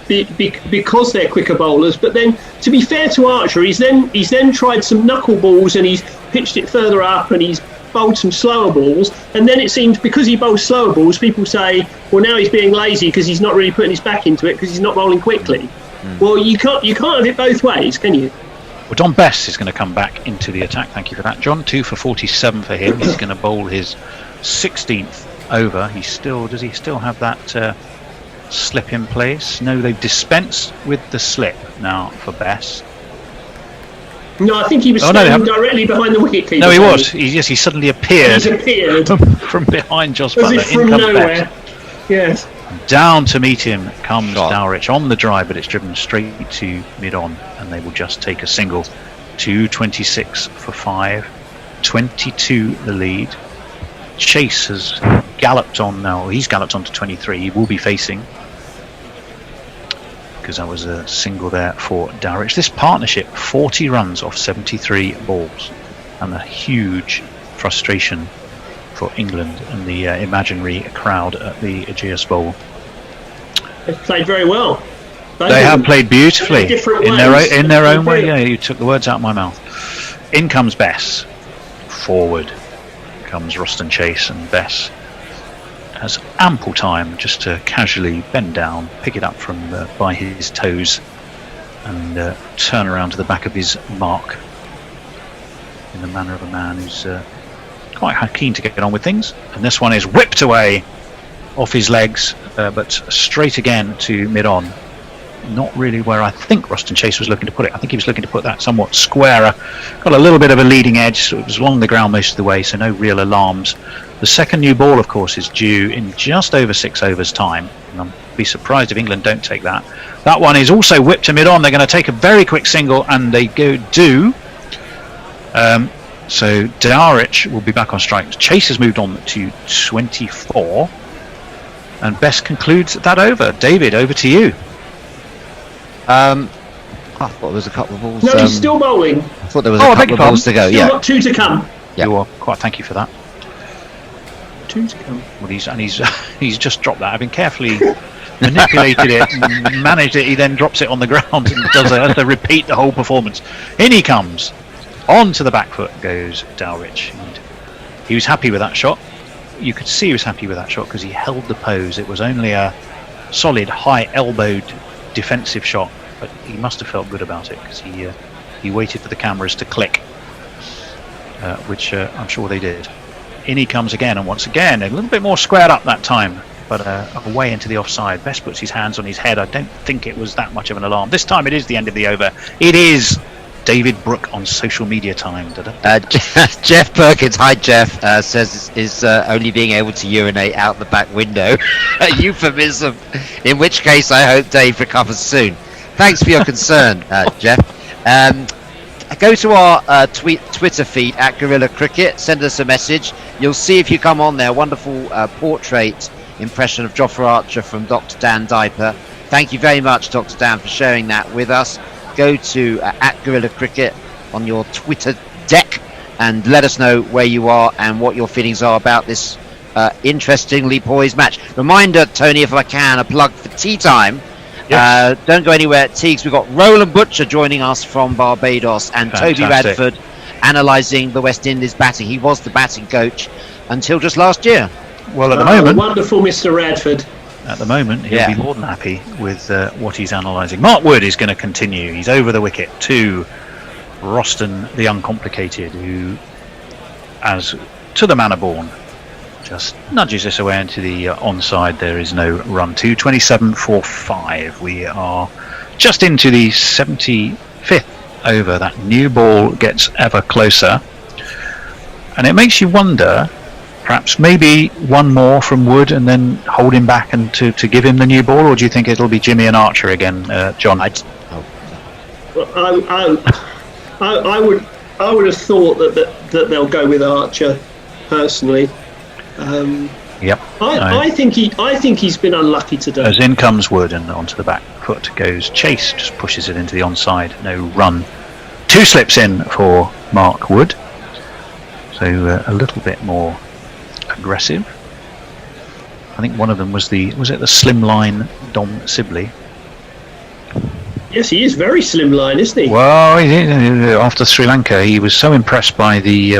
Speaker 2: Because they're quicker bowlers, but then to be fair to Archer, he's then tried some knuckleballs and he's pitched it further up and he's bowled some slower balls, and then it seems because he bowls slower balls, people say, well, now he's being lazy because he's not really putting his back into it because he's not bowling quickly. Well, you can't have it both ways, can you?
Speaker 7: Well, Don Bess is going to come back into the attack. Thank you for that, John. 2 for 47 for him. He's going to bowl his 16th over. Does he still have that slip in place? No, they've dispensed with the slip now for Bess.
Speaker 2: No, I think he was standing directly behind the wicketkeeper.
Speaker 7: No, he was. He suddenly appeared.
Speaker 2: He's appeared
Speaker 7: from behind Joss
Speaker 2: as
Speaker 7: Butler.
Speaker 2: if from nowhere. Bess. Yes.
Speaker 7: Down to meet him comes Dowrich on the drive, but it's driven straight to mid-on, and they will just take a single. 226 for 5, 22 the lead. Chase has galloped on now. He's galloped on to 23. He will be facing because that was a single there for Dowrich. This partnership, 40 runs off 73 balls, and a huge frustration for England and the imaginary crowd at the Ageas Bowl.
Speaker 2: They've played very well.
Speaker 7: They have played beautifully in their own way.
Speaker 2: Brilliant.
Speaker 7: Yeah, you took the words out of my mouth. In comes Bess. Forward comes Roston Chase, and Bess has ample time just to casually bend down, pick it up from by his toes, and turn around to the back of his mark in the manner of a man who's quite keen to get on with things. And this one is whipped away off his legs, but straight again to mid-on. Not really where I think Roston Chase was looking to put it. I think he was looking to put that somewhat squarer. Got a little bit of a leading edge, so it was along the ground most of the way, so no real alarms. The second new ball, of course, is due in just over 6 overs' time, and I'll be surprised if England don't take that. That one is also whipped to mid-on. They're going to take a very quick single, and they do. So Dowrich will be back on strike. Chase has moved on to 24, and Best concludes that over. David, over to you.
Speaker 10: I thought there was a couple of balls.
Speaker 2: No, he's still bowling.
Speaker 10: I thought there was a couple of balls to go.
Speaker 2: Still got 2 to come.
Speaker 10: Yeah.
Speaker 7: You are quite. Thank you for that.
Speaker 2: 2 to come.
Speaker 7: Well, he's just dropped that. I've been carefully manipulated it, managed it. He then drops it on the ground and has to repeat the whole performance. In he comes. On to the back foot goes Dowrich. And he was happy with that shot. You could see he was happy with that shot because he held the pose. It was only a solid, high-elbowed defensive shot, but he must have felt good about it because he waited for the cameras to click, which I'm sure they did. In he comes again, and once again a little bit more squared up that time, but away into the offside. Best puts his hands on his head. I don't think it was that much of an alarm. This time it is the end of the over. It is David Brooke on social media time.
Speaker 10: Jeff Perkins, hi Jeff, says is only being able to urinate out the back window. A euphemism, in which case I hope Dave recovers soon. Thanks for your concern, Jeff. Go to our Twitter feed at Gorilla Cricket, send us a message. You'll see if you come on there, wonderful portrait impression of Jofra Archer from Dr. Dan Diper. Thank you very much, Dr. Dan, for sharing that with us. Go to at Gorilla Cricket on your Twitter deck and let us know where you are and what your feelings are about this interestingly poised match. Reminder, Tony, if I can, a plug for tea time. Yes. Don't go anywhere at tea, 'cause we've got Roland Butcher joining us from Barbados and
Speaker 7: Fantastic.
Speaker 10: Toby Radford analysing the West Indies batting. He was the batting coach until just last year.
Speaker 7: Well, at the moment,
Speaker 2: wonderful Mr. Radford.
Speaker 7: At the moment, he'll be more than happy with what he's analysing. Mark Wood is going to continue. He's over the wicket to Roston, the uncomplicated, who, as to the manner born, just nudges this away into the onside. There is no run. 2:27 for 5. We are just into the 75th over. That new ball gets ever closer, and it makes you wonder. Perhaps maybe one more from Wood and then hold him back and to give him the new ball, or do you think it'll be Jimmy and Archer again, John?
Speaker 2: I would have thought that they'll go with Archer, personally.
Speaker 7: Yep.
Speaker 2: I think he's been unlucky today.
Speaker 7: As in comes Wood, and onto the back foot goes Chase. Just pushes it into the onside. No run. 2 slips in for Mark Wood. So a little bit more aggressive. I think one of them was it the slimline Dom Sibley?
Speaker 2: Yes, he is very slimline, isn't he?
Speaker 7: Well, after Sri Lanka, he was so impressed by the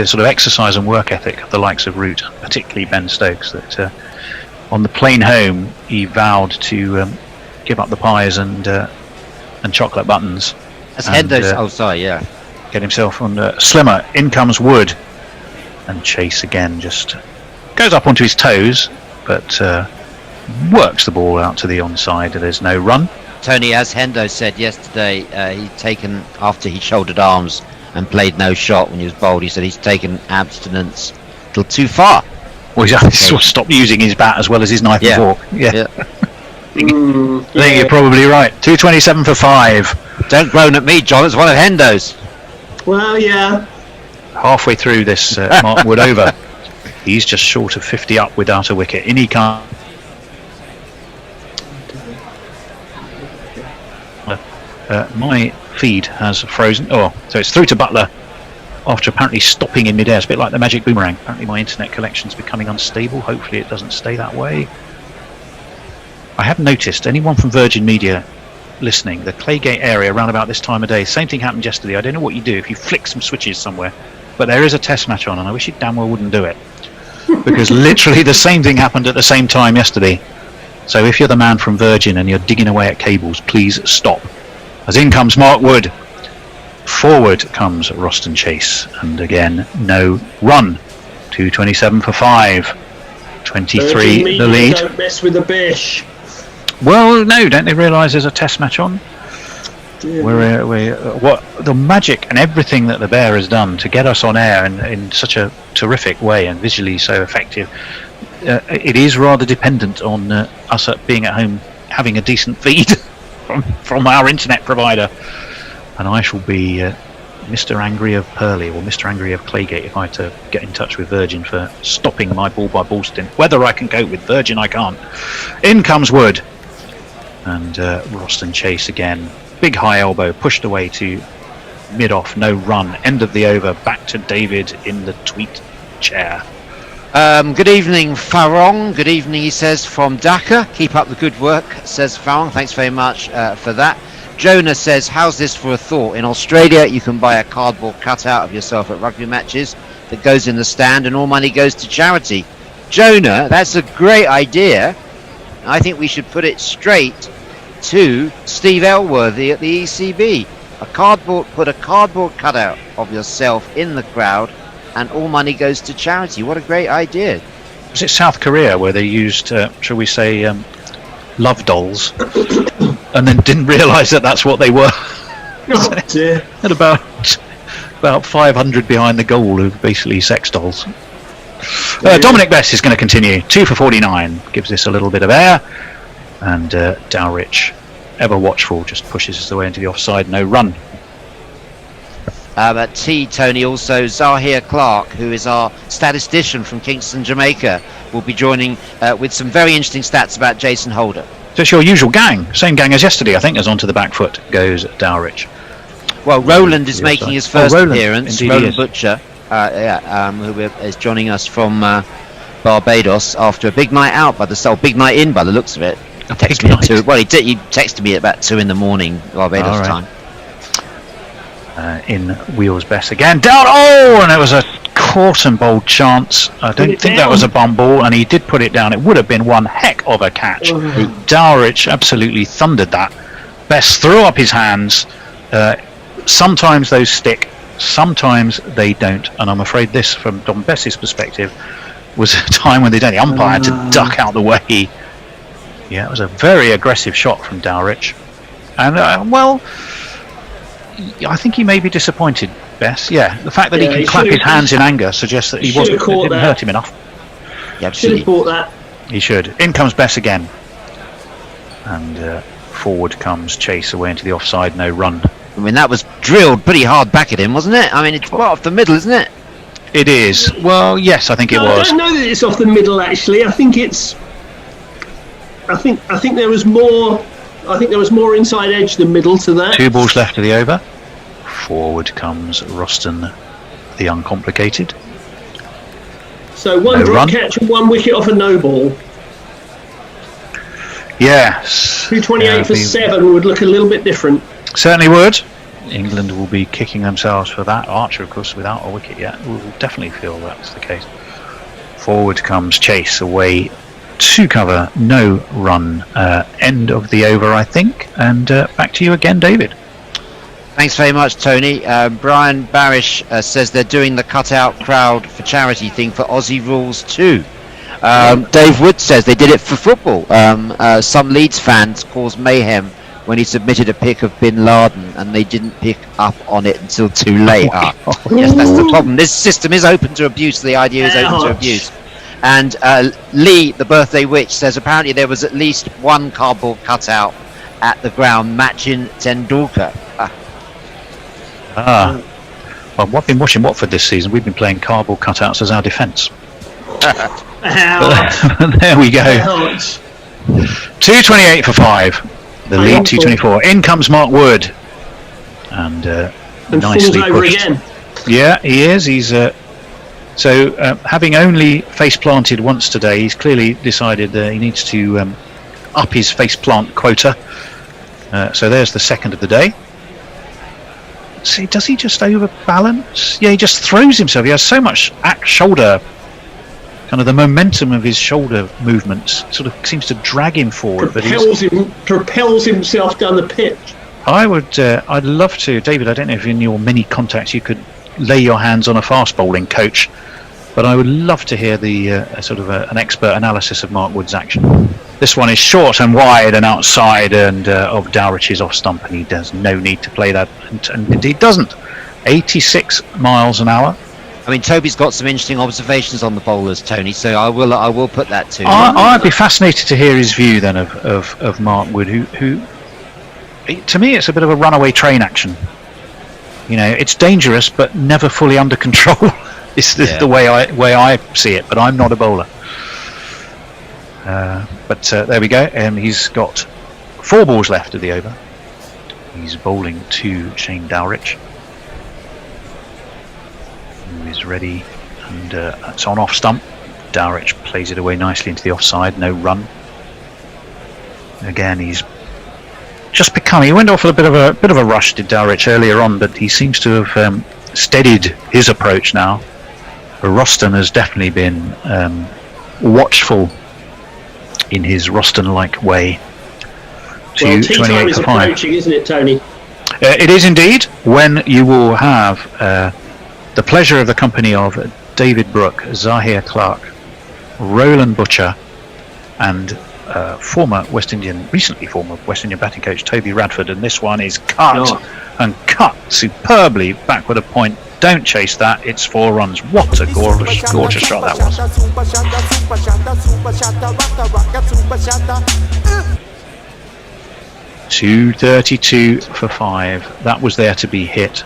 Speaker 7: sort of exercise and work ethic of the likes of Root, particularly Ben Stokes, that on the plane home he vowed to give up the pies and chocolate buttons.
Speaker 10: That's Hendo.
Speaker 7: Get himself on slimmer. In comes Wood. And Chase again just goes up onto his toes, but works the ball out to the onside. There's no run.
Speaker 10: Tony, as Hendo said yesterday, he'd taken, after he shouldered arms and played no shot when he was bowled, he said he's taken abstinence till too far.
Speaker 7: Well, he's sort of stopped using his bat as well as his knife and fork. Yeah. I think you're probably right. 2:27 for 5.
Speaker 10: Don't groan at me, John. It's one of Hendo's.
Speaker 2: Well, yeah.
Speaker 7: Halfway through this Mark Wood over, he's just short of 50 up without a wicket. In he comes. my feed has frozen. Oh, so it's through to Butler after apparently stopping in midair. It's a bit like the magic boomerang. Apparently my internet connection's becoming unstable. Hopefully it doesn't stay that way. I have noticed anyone from Virgin Media listening, the Claygate area around about this time of day, same thing happened yesterday. I don't know what you do if you flick some switches somewhere, but there is a test match on, and I wish you damn well wouldn't do it, because literally the same thing happened at the same time yesterday. So if you're the man from Virgin and you're digging away at cables, please stop. As in comes Mark Wood, forward comes Roston Chase, and again no run. 2:27 for 5, 23 the lead.
Speaker 2: Don't mess with the bish.
Speaker 7: Well, no, don't they realise there's a test match on? What the magic and everything that the Bear has done to get us on air in such a terrific way and visually so effective, it is rather dependent on us being at home having a decent feed from our internet provider. And I shall be Mr. Angry of Purley or Mr. Angry of Claygate if I had to get in touch with Virgin for stopping my ball-by-ball stint. Whether I can cope with Virgin, I can't. In comes Wood. And Roston Chase again. Big high elbow, pushed away to mid-off, no run. End of the over, back to David in the tweet chair.
Speaker 10: Good evening, Farong. Good evening, he says, from Dhaka. Keep up the good work, says Farong. Thanks very much for that. Jonah says, how's this for a thought? In Australia, you can buy a cardboard cutout of yourself at rugby matches that goes in the stand and all money goes to charity. Jonah, that's a great idea. I think we should put it straight to Steve Elworthy at the ECB. Put a cardboard cutout of yourself in the crowd and all money goes to charity. What a great idea.
Speaker 7: Was it South Korea where they used, shall we say, love dolls and then didn't realise that that's what they were?
Speaker 2: Oh dear.
Speaker 7: And about 500 behind the goal of basically sex dolls. Dominic Best is going to continue. 2 for 49. Gives this a little bit of air. And Dowrich, ever watchful, just pushes us away into the offside. No run.
Speaker 10: At T, Tony, also Zahir Clark, who is our statistician from Kingston, Jamaica, will be joining with some very interesting stats about Jason Holder.
Speaker 7: So it's your usual gang. Same gang as yesterday, I think, as onto the back foot goes Dowrich.
Speaker 10: Well, Roland is making his first appearance. Roland Butcher, who is joining us from Barbados after a big night out big night in by the looks of it. He texted me at about 2 a.m. Barbados time.
Speaker 7: In Wheels Best again. Down! Oh! And it was a caught and bowled chance. I don't think that was a bum ball, and he did put it down. It would have been one heck of a catch. Dowrich absolutely thundered that. Best threw up his hands. Sometimes those stick, sometimes they don't. And I'm afraid this, from Don Best's perspective, was a time when they don't. The umpire had to duck out the way. Yeah, it was a very aggressive shot from Dowrich. And, I think he may be disappointed, Bess. Yeah, the fact that he can clap his hands in anger suggests that it didn't hurt him enough.
Speaker 10: Yeah,
Speaker 2: should have caught that.
Speaker 7: He should. In comes Bess again. And forward comes Chase away into the offside, no run.
Speaker 10: I mean, that was drilled pretty hard back at him, wasn't it? I mean, it's right off the middle, isn't it?
Speaker 7: It is. Well, yes, I think it was.
Speaker 2: I don't know that it's off the middle, actually. I think it's... I think there was more... I think there was more inside edge than middle to that.
Speaker 7: 2 balls left of the over. Forward comes Roston, the uncomplicated.
Speaker 2: So one drop catch and 1 wicket off a no ball.
Speaker 7: Yes.
Speaker 2: 228 for 7 would look a little bit different.
Speaker 7: Certainly would. England will be kicking themselves for that. Archer, of course, without a wicket yet, will definitely feel that's the case. Forward comes Chase away to cover, no run. End of the over, I think. And back to you again, David.
Speaker 10: Thanks very much, Tony. Brian Barish says they're doing the cutout crowd for charity thing for Aussie rules too. Dave Wood says they did it for football. Some Leeds fans caused mayhem when he submitted a pic of Bin Laden and they didn't pick up on it until too late. Yes, that's the problem. This system is open to abuse. The idea is open to abuse. And Lee, the birthday witch, says apparently there was at least 1 cardboard cutout at the ground matching Tendulkar.
Speaker 7: Well, I've been watching Watford this season. We've been playing cardboard cutouts as our defence. There we go. 228 for 5. The lead 224. In comes Mark Wood. and
Speaker 2: falls
Speaker 7: nicely
Speaker 2: over
Speaker 7: pushed.
Speaker 2: again.
Speaker 7: Yeah, he is. He's having only face planted once today, he's clearly decided he needs to up his face plant quota. So there's the second of the day. See, does he just overbalance? Yeah, he just throws himself. He has so much shoulder, kind of the momentum of his shoulder movements sort of seems to drag him forward.
Speaker 2: Propels himself down the pitch.
Speaker 7: I'd love to, David, I don't know if in your many contacts you could lay your hands on a fast bowling coach, but I would love to hear the an expert analysis of Mark Wood's action. This one is short and wide and outside and of Dowrich's off stump, and he does no need to play that, and indeed doesn't. 86 miles an hour.
Speaker 10: I mean, Toby's got some interesting observations on the bowlers, Tony, so I will put that to you.
Speaker 7: I'd be fascinated to hear his view then of Mark Wood, who to me it's a bit of a runaway train action. You know, it's dangerous but never fully under control. It's the way I see it, but I'm not a bowler. But there we go. He's got 4 balls left of the over. He's bowling to Shane Dowrich, who is ready, and it's on off stump. Dowrich plays it away nicely into the offside. No run. Again, he's just become. He went off with a bit of a rush, did Dowrich earlier on, but he seems to have steadied his approach now. Roston has definitely been watchful in his Roston-like way.
Speaker 2: Well, tea time is approaching, isn't it, Tony?
Speaker 7: It is indeed, when you will have the pleasure of the company of David Brooke, Zahir Clark, Roland Butcher, and recently former West Indian batting coach Toby Radford, and this one is cut superbly backward a point. Don't chase that, it's 4 runs. What a gorgeous shot that was. 232 for 5. That was there to be hit.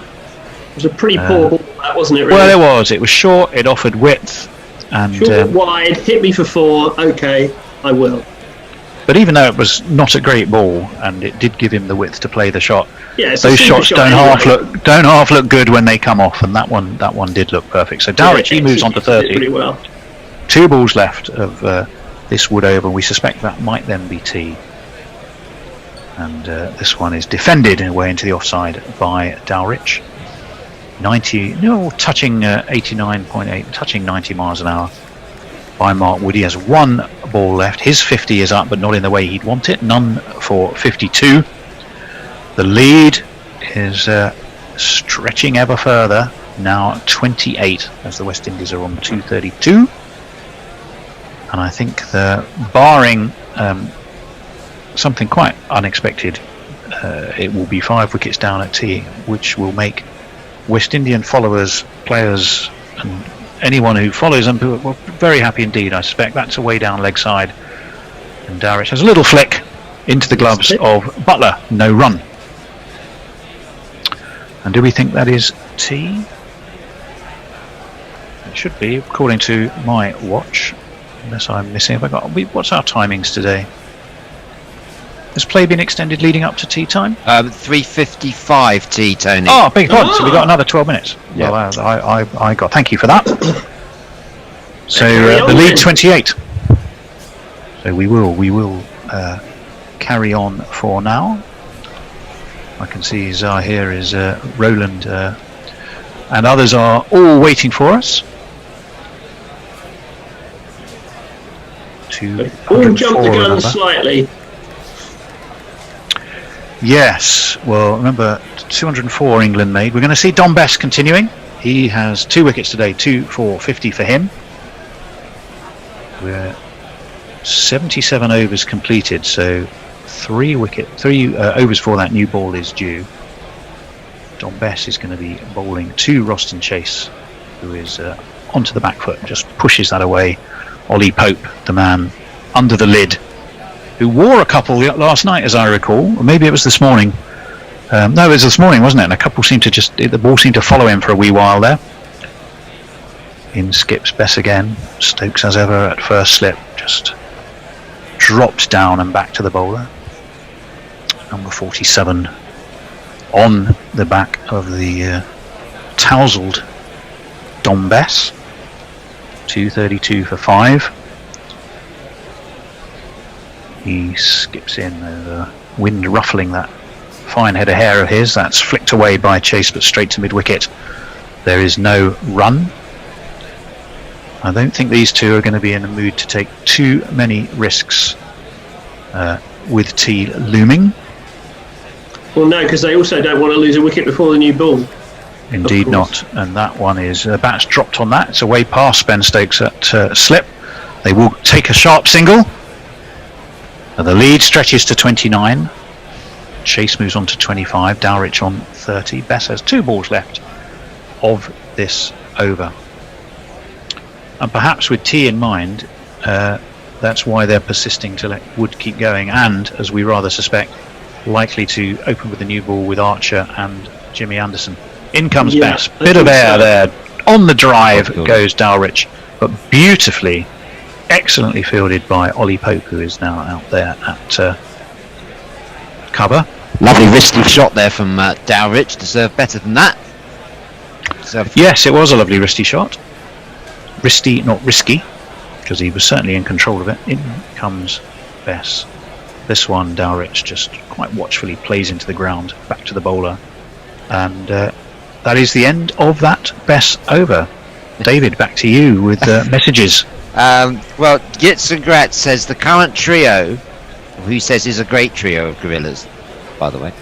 Speaker 2: It was a pretty poor ball, that, wasn't it? Really?
Speaker 7: Well, it was. It was short, it offered width. And
Speaker 2: short, wide, hit me for 4. Okay, I will.
Speaker 7: But even though it was not a great ball, and it did give him the width to play the shot,
Speaker 2: those
Speaker 7: shots don't half look good when they come off, and that one did look perfect. So Dowrich, he moves on to 30.
Speaker 2: Pretty well.
Speaker 7: 2 balls left of this Wood over. We suspect that might then be tee. And this one is defended away into the offside by Dowrich. Touching 89.8, touching 90 miles an hour by Mark Wood. He has 1 ball left. His 50 is up, but not in the way he'd want it. None for 52. The lead is stretching ever further. Now 28, as the West Indies are on 232. And I think barring something quite unexpected, it will be 5 wickets down at tee, which will make West Indian followers, players, and anyone who follows them very happy indeed. I suspect that's away down leg side, and Dowrich has a little flick into the gloves of Butler. No run. And do we think that is tee? It should be, according to my watch, unless I'm missing. What's our timings today? Has play been extended leading up to tea time?
Speaker 10: 3:55 tea, Tony.
Speaker 7: Oh, big pardon. So we got another 12 minutes.
Speaker 10: Yeah.
Speaker 7: Well, I got. Thank you for that. So the lead 28. So we will carry on for now. I can see Zahir is Roland, and others are all waiting for us.
Speaker 2: All jumped the gun slightly.
Speaker 7: Yes, well, remember 204 England made. We're going to see Dom Bess continuing. He has 2 wickets today, 2 for 50 for him. We're 77 overs completed, so 3 overs for that new ball is due. Dom Bess is going to be bowling to Roston Chase, who is onto the back foot, just pushes that away. Ollie Pope, the man under the lid, who wore a couple last night, as I recall, or maybe it was this morning. No, it was this morning, wasn't it? And a couple seemed to the ball seemed to follow him for a wee while there. In skips Bess again. Stokes, as ever, at first slip, just dropped down and back to the bowler. Number 47, on the back of the tousled Dom Bess. 232 for 5. He skips in, the wind ruffling that fine head of hair of his. That's flicked away by Chase, but straight to mid-wicket. There is no run. I don't think these two are going to be in the mood to take too many risks with tea looming.
Speaker 2: Well, no, because they also don't want to lose a wicket before the new ball.
Speaker 7: Indeed not. And that one is bat's dropped on that. It's away past Ben Stokes at slip. They will take a sharp single. The lead stretches to 29. Chase moves on to 25. Dowrich on 30. Bess has 2 balls left of this over. And perhaps with tea in mind, that's why they're persisting to let Wood keep going, and, as we rather suspect, likely to open with the new ball with Archer and Jimmy Anderson. In comes Bess. Bit of air there. On the drive goes Dowrich, but beautifully, excellently fielded by Ollie Pope, who is now out there at cover.
Speaker 10: Lovely wristy shot there from Dowrich. Deserved better than that.
Speaker 7: Yes, it was a lovely wristy shot. Wristy, not risky, because he was certainly in control of it. In comes Bess. This one, Dowrich just quite watchfully plays into the ground, back to the bowler. And that is the end of that Bess over. David, back to you with messages.
Speaker 10: Well, Gits and Gratz says the current trio, who says is a great trio of gorillas, by the way,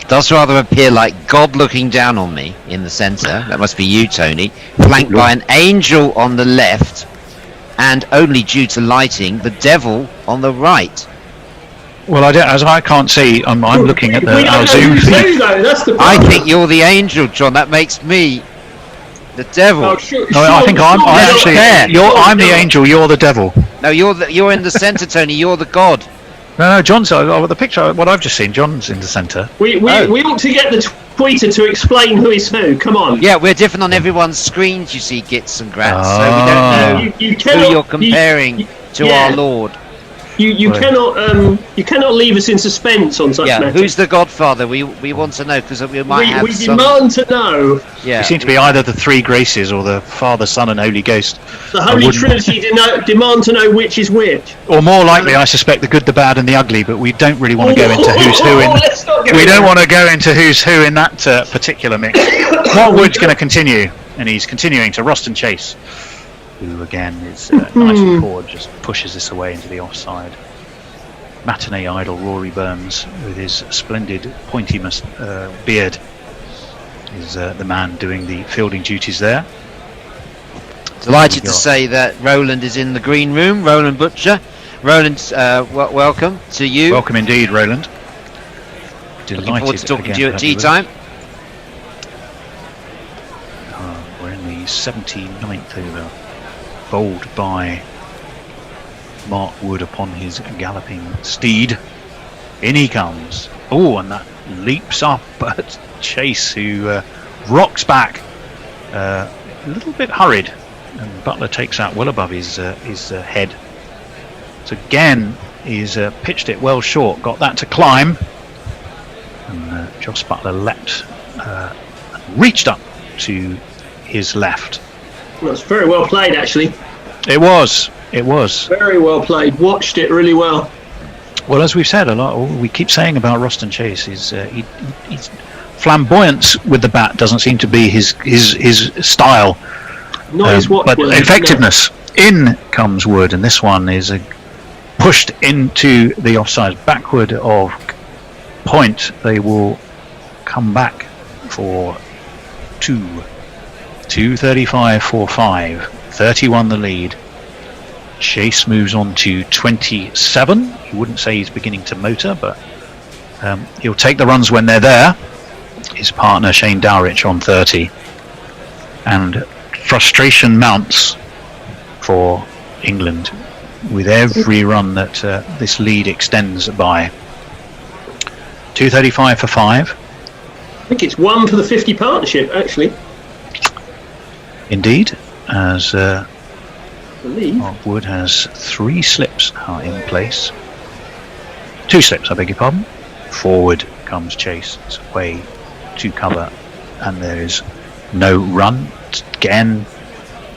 Speaker 10: does rather appear like God looking down on me in the centre. That must be you, Tony. Flanked by an angel on the left, and only due to lighting, the devil on the right.
Speaker 7: Well, I can't see. I'm looking at our Zoom feed.
Speaker 10: I think you're the angel, John. That makes me the devil.
Speaker 7: I think I'm the angel. You're the devil.
Speaker 10: No, you're in the centre, Tony. You're the God.
Speaker 7: No, John's the picture. What I've just seen, John's in the centre.
Speaker 2: We ought to get the tweeter to explain who is who. Come on.
Speaker 10: Yeah, we're different on everyone's screens. You see, Gits and Grats, so we don't know who you're comparing to our Lord.
Speaker 2: You cannot leave us in suspense on such matters.
Speaker 10: Who's the Godfather? We want to know, because we might have some...
Speaker 2: demand to know.
Speaker 10: Yeah.
Speaker 7: You seem to be either the three graces or the Father, Son and Holy Ghost.
Speaker 2: The Holy Trinity demand to know which is which.
Speaker 7: Or more likely, I suspect, the good, the bad and the ugly, but we don't really want to go into who's who in... We don't want to go into who's who in that particular mix. Mark Wood's going to continue, and he's continuing to Ruston Chase, who again is nice and forward, just pushes this away into the offside. Matinee idol Rory Burns, with his splendid pointy beard, is the man doing the fielding duties there.
Speaker 10: Delighted to say that Roland is in the green room. Roland Butcher. Roland, welcome to you.
Speaker 7: Welcome indeed, Roland. Delighted.
Speaker 10: Looking forward to talking to you at tea time.
Speaker 7: We're in the 79th over. Bowled by Mark Wood upon his galloping steed. In he comes. Oh, and that leaps up at Chase, who rocks back a little bit hurried, and Butler takes out well above his head. So again, he's pitched it well short, got that to climb, and Joss Butler leapt, reached up to his left.
Speaker 2: Well, it's very well played, actually.
Speaker 7: It was
Speaker 2: very well played. Watched it really well.
Speaker 7: Well, as we've said a lot, all we keep saying about Ruston Chase is he's flamboyance with the bat doesn't seem to be his style.
Speaker 2: Not his watch
Speaker 7: but
Speaker 2: word,
Speaker 7: effectiveness. No. In comes Wood, and this one is pushed into the offside, backward of point. They will come back for 2:35 for 5. 31 the lead. Chase moves on to 27. You wouldn't say he's beginning to motor, but he'll take the runs when they're there. His partner Shane Dowrich on 30. And frustration mounts for England with every run that this lead extends by. 2:35 for 5.
Speaker 2: I think it's 1 for the 50 partnership, actually.
Speaker 7: Indeed, as Mark Wood has 3 slips in place. 2 slips, I beg your pardon. Forward comes Chase. It's away to cover, and there is no run. Again,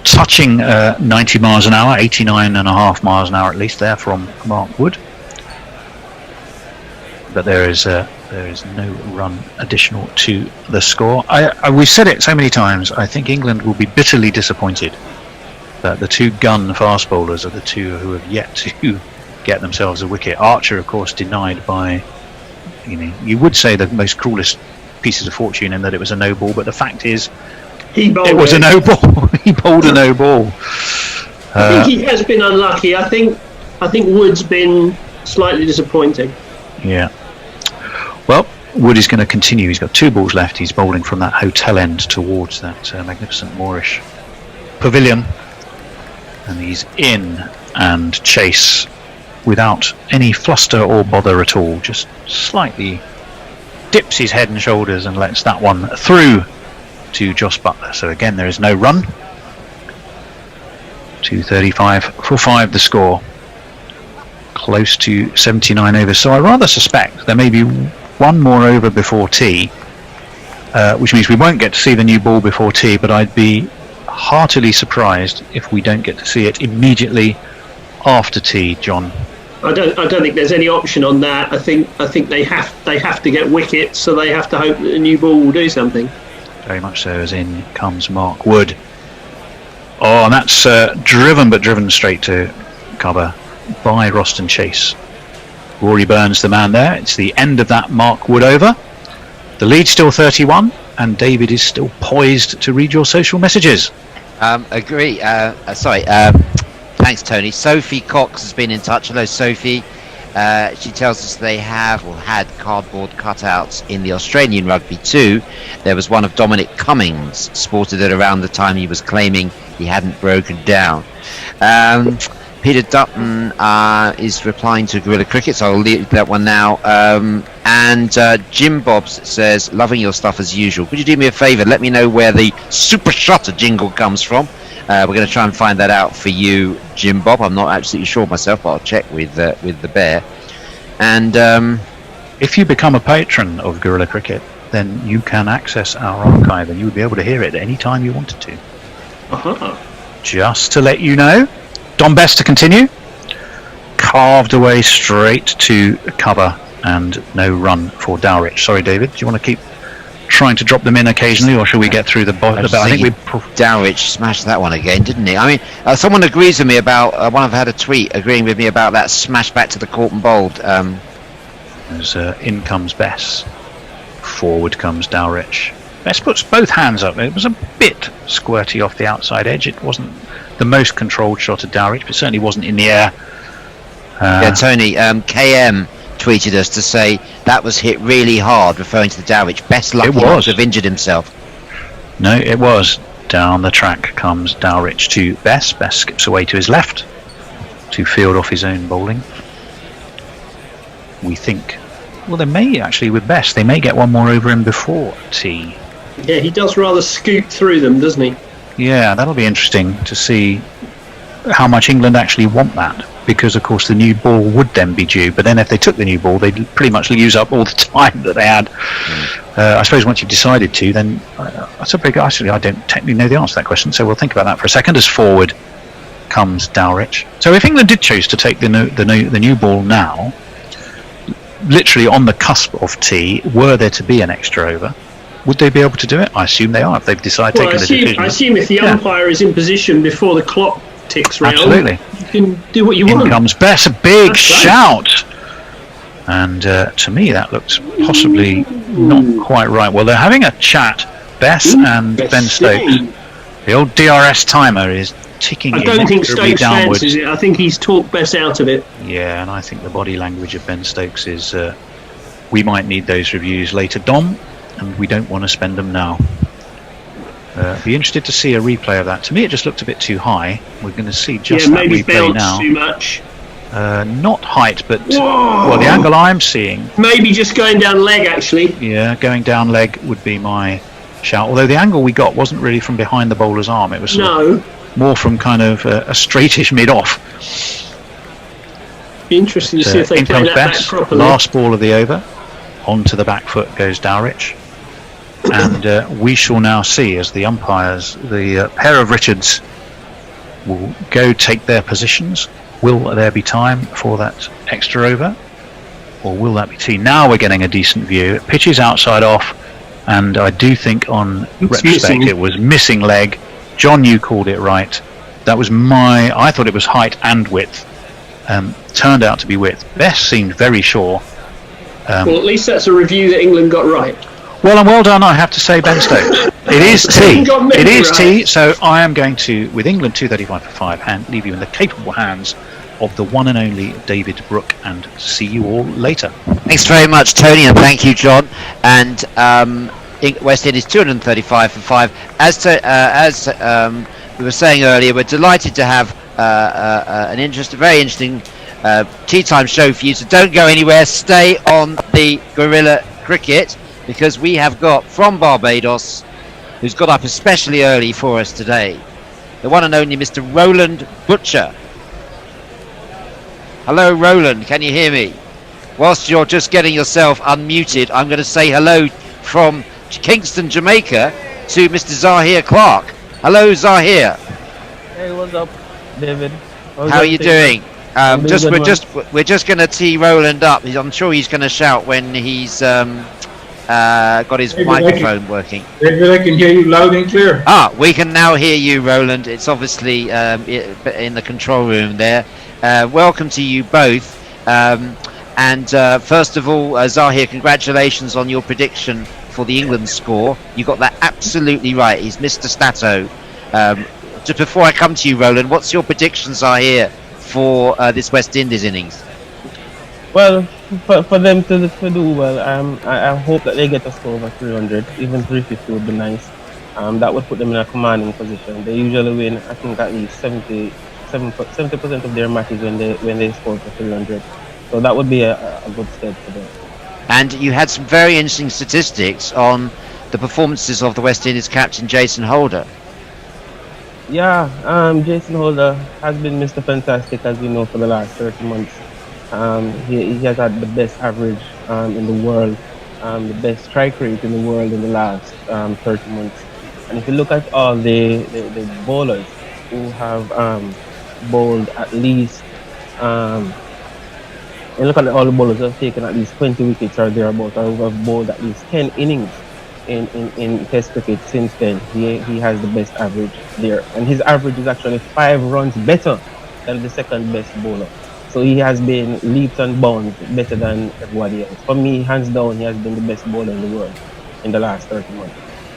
Speaker 7: touching 90 miles an hour, 89.5 miles an hour at least there from Mark Wood. But there is no run additional to the score. We've said it so many times. I think England will be bitterly disappointed that the two gun fast bowlers are the two who have yet to get themselves a wicket. Archer, of course, denied by, you would say the most cruelest pieces of fortune in that it was a no ball, but the fact is it was a no ball. He bowled a no ball.
Speaker 2: I think he has been unlucky. I think Wood's been slightly disappointing.
Speaker 7: Yeah. Well, Wood is going to continue. He's got 2 balls left. He's bowling from that hotel end towards that magnificent Moorish pavilion. And he's in and chase without any fluster or bother at all. Just slightly dips his head and shoulders and lets that one through to Joss Buttler. So again, there is no run. 235 for 5 the score. Close to 79 overs. So I rather suspect there may be one more over before tea, which means we won't get to see the new ball before tea, but I'd be heartily surprised if we don't get to see it immediately after tea, John.
Speaker 2: I don't think there's any option on that. I think they have to get wickets, so they have to hope that the new ball will do something.
Speaker 7: Very much so, as in comes Mark Wood. Oh, and that's driven straight to cover by Roston Chase. Rory Burns the man there. It's the end of that Mark Wood over. The lead's still 31, and David is still poised to read your social messages.
Speaker 10: Agree. Thanks, Tony. Sophie Cox has been in touch. Hello, Sophie. She tells us they have or had cardboard cutouts in the Australian rugby too. There was one of Dominic Cummings sported it around the time he was claiming he hadn't broken down. Peter Dutton is replying to Guerrilla Cricket, so I'll leave that one now. And Jim Bobs says, loving your stuff as usual. Could you do me a favour? Let me know where the Super Shutter jingle comes from. We're going to try and find that out for you, Jim Bob. I'm not absolutely sure myself, but I'll check with the bear. And
Speaker 7: if you become a patron of Guerrilla Cricket, then you can access our archive, and you would be able to hear it at any time you wanted to. Just to let you know. Don Best to continue. Carved away straight to cover, and no run for Dowrich. Sorry, David. Do you want to keep trying to drop them in occasionally, or shall we get through the bottom? I think
Speaker 10: Dowrich smashed that one again, didn't he? I mean, someone agrees with me about I've had a tweet agreeing with me about that smash back to the court and bowled.
Speaker 7: As in comes Bess, forward comes Dowrich. Bess puts both hands up. It was a bit squirty off the outside edge. It wasn't the most controlled shot of Dowrich, but certainly wasn't in the air.
Speaker 10: Tony, KM tweeted us to say that was hit really hard, referring to the Dowrich. Best lucky not to have injured himself.
Speaker 7: No, it was. Down the track comes Dowrich to Bess. Bess skips away to his left to field off his own bowling. We think, well, they may actually, with Bess, they may get one more over him before tea.
Speaker 2: Yeah, he does rather scoot through them, doesn't he?
Speaker 7: Yeah, that'll be interesting to see how much England actually want that, because of course the new ball would then be due, but then if they took the new ball, they'd pretty much use up all the time that they had. I suppose once you've decided to, then that's a big. Actually, I don't technically know the answer to that question, so we'll think about that for a second. As forward comes Dowrich. So if England did choose to take the new ball now, literally on the cusp of tea, were there to be an extra over, would they be able to do it? I assume they are if they've decided taken the decision.
Speaker 2: I assume if the umpire is in position before the clock ticks round,
Speaker 7: absolutely,
Speaker 2: you can do what you want.
Speaker 7: In comes Bess, a big shout. And to me that looks possibly not quite right. Well, they're having a chat, Bess and Ben Stokes. The old DRS timer is ticking.
Speaker 2: I don't think Stokes fancies it. I think he's talked Bess out of it.
Speaker 7: Yeah, and I think the body language of Ben Stokes is we might need those reviews later, Dom, and we don't want to spend them now. Be interested to see a replay of that. To me it just looked a bit too high. We're going to see just that replay now.
Speaker 2: Too much.
Speaker 7: Not height, but well, the angle I'm seeing,
Speaker 2: maybe just going down leg, actually.
Speaker 7: Yeah, going down leg would be my shout, although the angle we got wasn't really from behind the bowler's arm. It was more from kind of a straightish mid-off.
Speaker 2: Be interesting to see if they play that back properly.
Speaker 7: Last ball of the over. Onto the back foot goes Dowrich. And we shall now see as the umpires, the pair of Richards, will go take their positions. Will there be time for that extra over? Or will that be tea? Now we're getting a decent view. Pitch is outside off, and I do think on retrospect it was missing leg. John, you called it right. That was I thought it was height and width. Turned out to be width. Best seemed very sure.
Speaker 2: Well, at least that's a review that England got right.
Speaker 7: Well, and well done, I have to say, Ben Stokes. It is tea. It is tea. So I am going to, with England 235 for 5, leave you in the capable hands of the one and only David Brooke, and see you all later.
Speaker 10: Thanks very much, Tony, and thank you, John. And West Indies 235 for 5. As we were saying earlier, we're delighted to have a very interesting tea time show for you. So don't go anywhere. Stay on the Gorilla Cricket, because we have got from Barbados, who's got up especially early for us today, the one and only Mr. Roland Butcher. Hello, Roland, can you hear me? Whilst you're just getting yourself unmuted, I'm going to say hello from Kingston, Jamaica, to Mr. Zahir Clark. Hello, Zahir.
Speaker 12: Hey, what's up, David?
Speaker 10: How are you doing? We're just going to tee Roland up. I'm sure he's going to shout when he's got his microphone working.
Speaker 13: David, I can hear you loud and clear.
Speaker 10: We can now hear you, Roland. It's obviously in the control room there. Welcome to you both. And first of all, Zahir, congratulations on your prediction for the England score. You got that absolutely right. He's Mr. Stato. Just before I come to you, Roland, what's your prediction, Zahir, for this West Indies innings?
Speaker 12: Well, for them to do well, I hope that they get a score over 300. Even 350 would be nice. That would put them in a commanding position. They usually win, I think, at least 70% of their matches when they score for 300. So that would be a good step for them.
Speaker 10: And you had some very interesting statistics on the performances of the West Indies captain Jason Holder.
Speaker 12: Yeah, Jason Holder has been Mr. Fantastic, as you know, for the last 30 months. He has had the best average in the world, the best strike rate in the world in the last 30 months. And if you look at all the bowlers who have bowled at least, and look at all the bowlers who have taken at least 20 wickets or thereabouts, or who have bowled at least 10 innings in Test cricket since then, he has the best average there. And his average is actually 5 runs better than the second best bowler. So he has been leaps and bounds better than everybody else. For me, hands down, he has been the best bowler in the world in the last 30 months.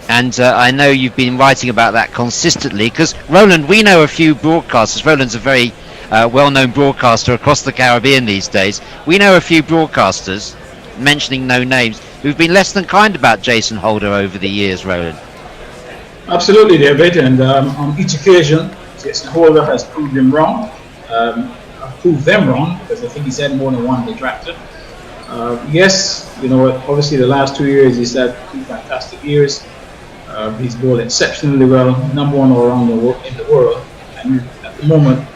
Speaker 10: And I know you've been writing about that consistently, because Roland, we know a few broadcasters. Roland's a very well-known broadcaster across the Caribbean these days. We know a few broadcasters, mentioning no names, who've been less than kind about Jason Holder over the years, Roland.
Speaker 13: Absolutely, David, and on each occasion, Jason Holder has proved him wrong. Proved them wrong, because I think he's had more than one detractor. Yes, you know, obviously the last 2 years he's had 2 fantastic years. He's bowled exceptionally well, number 1 all around in the world, and at the moment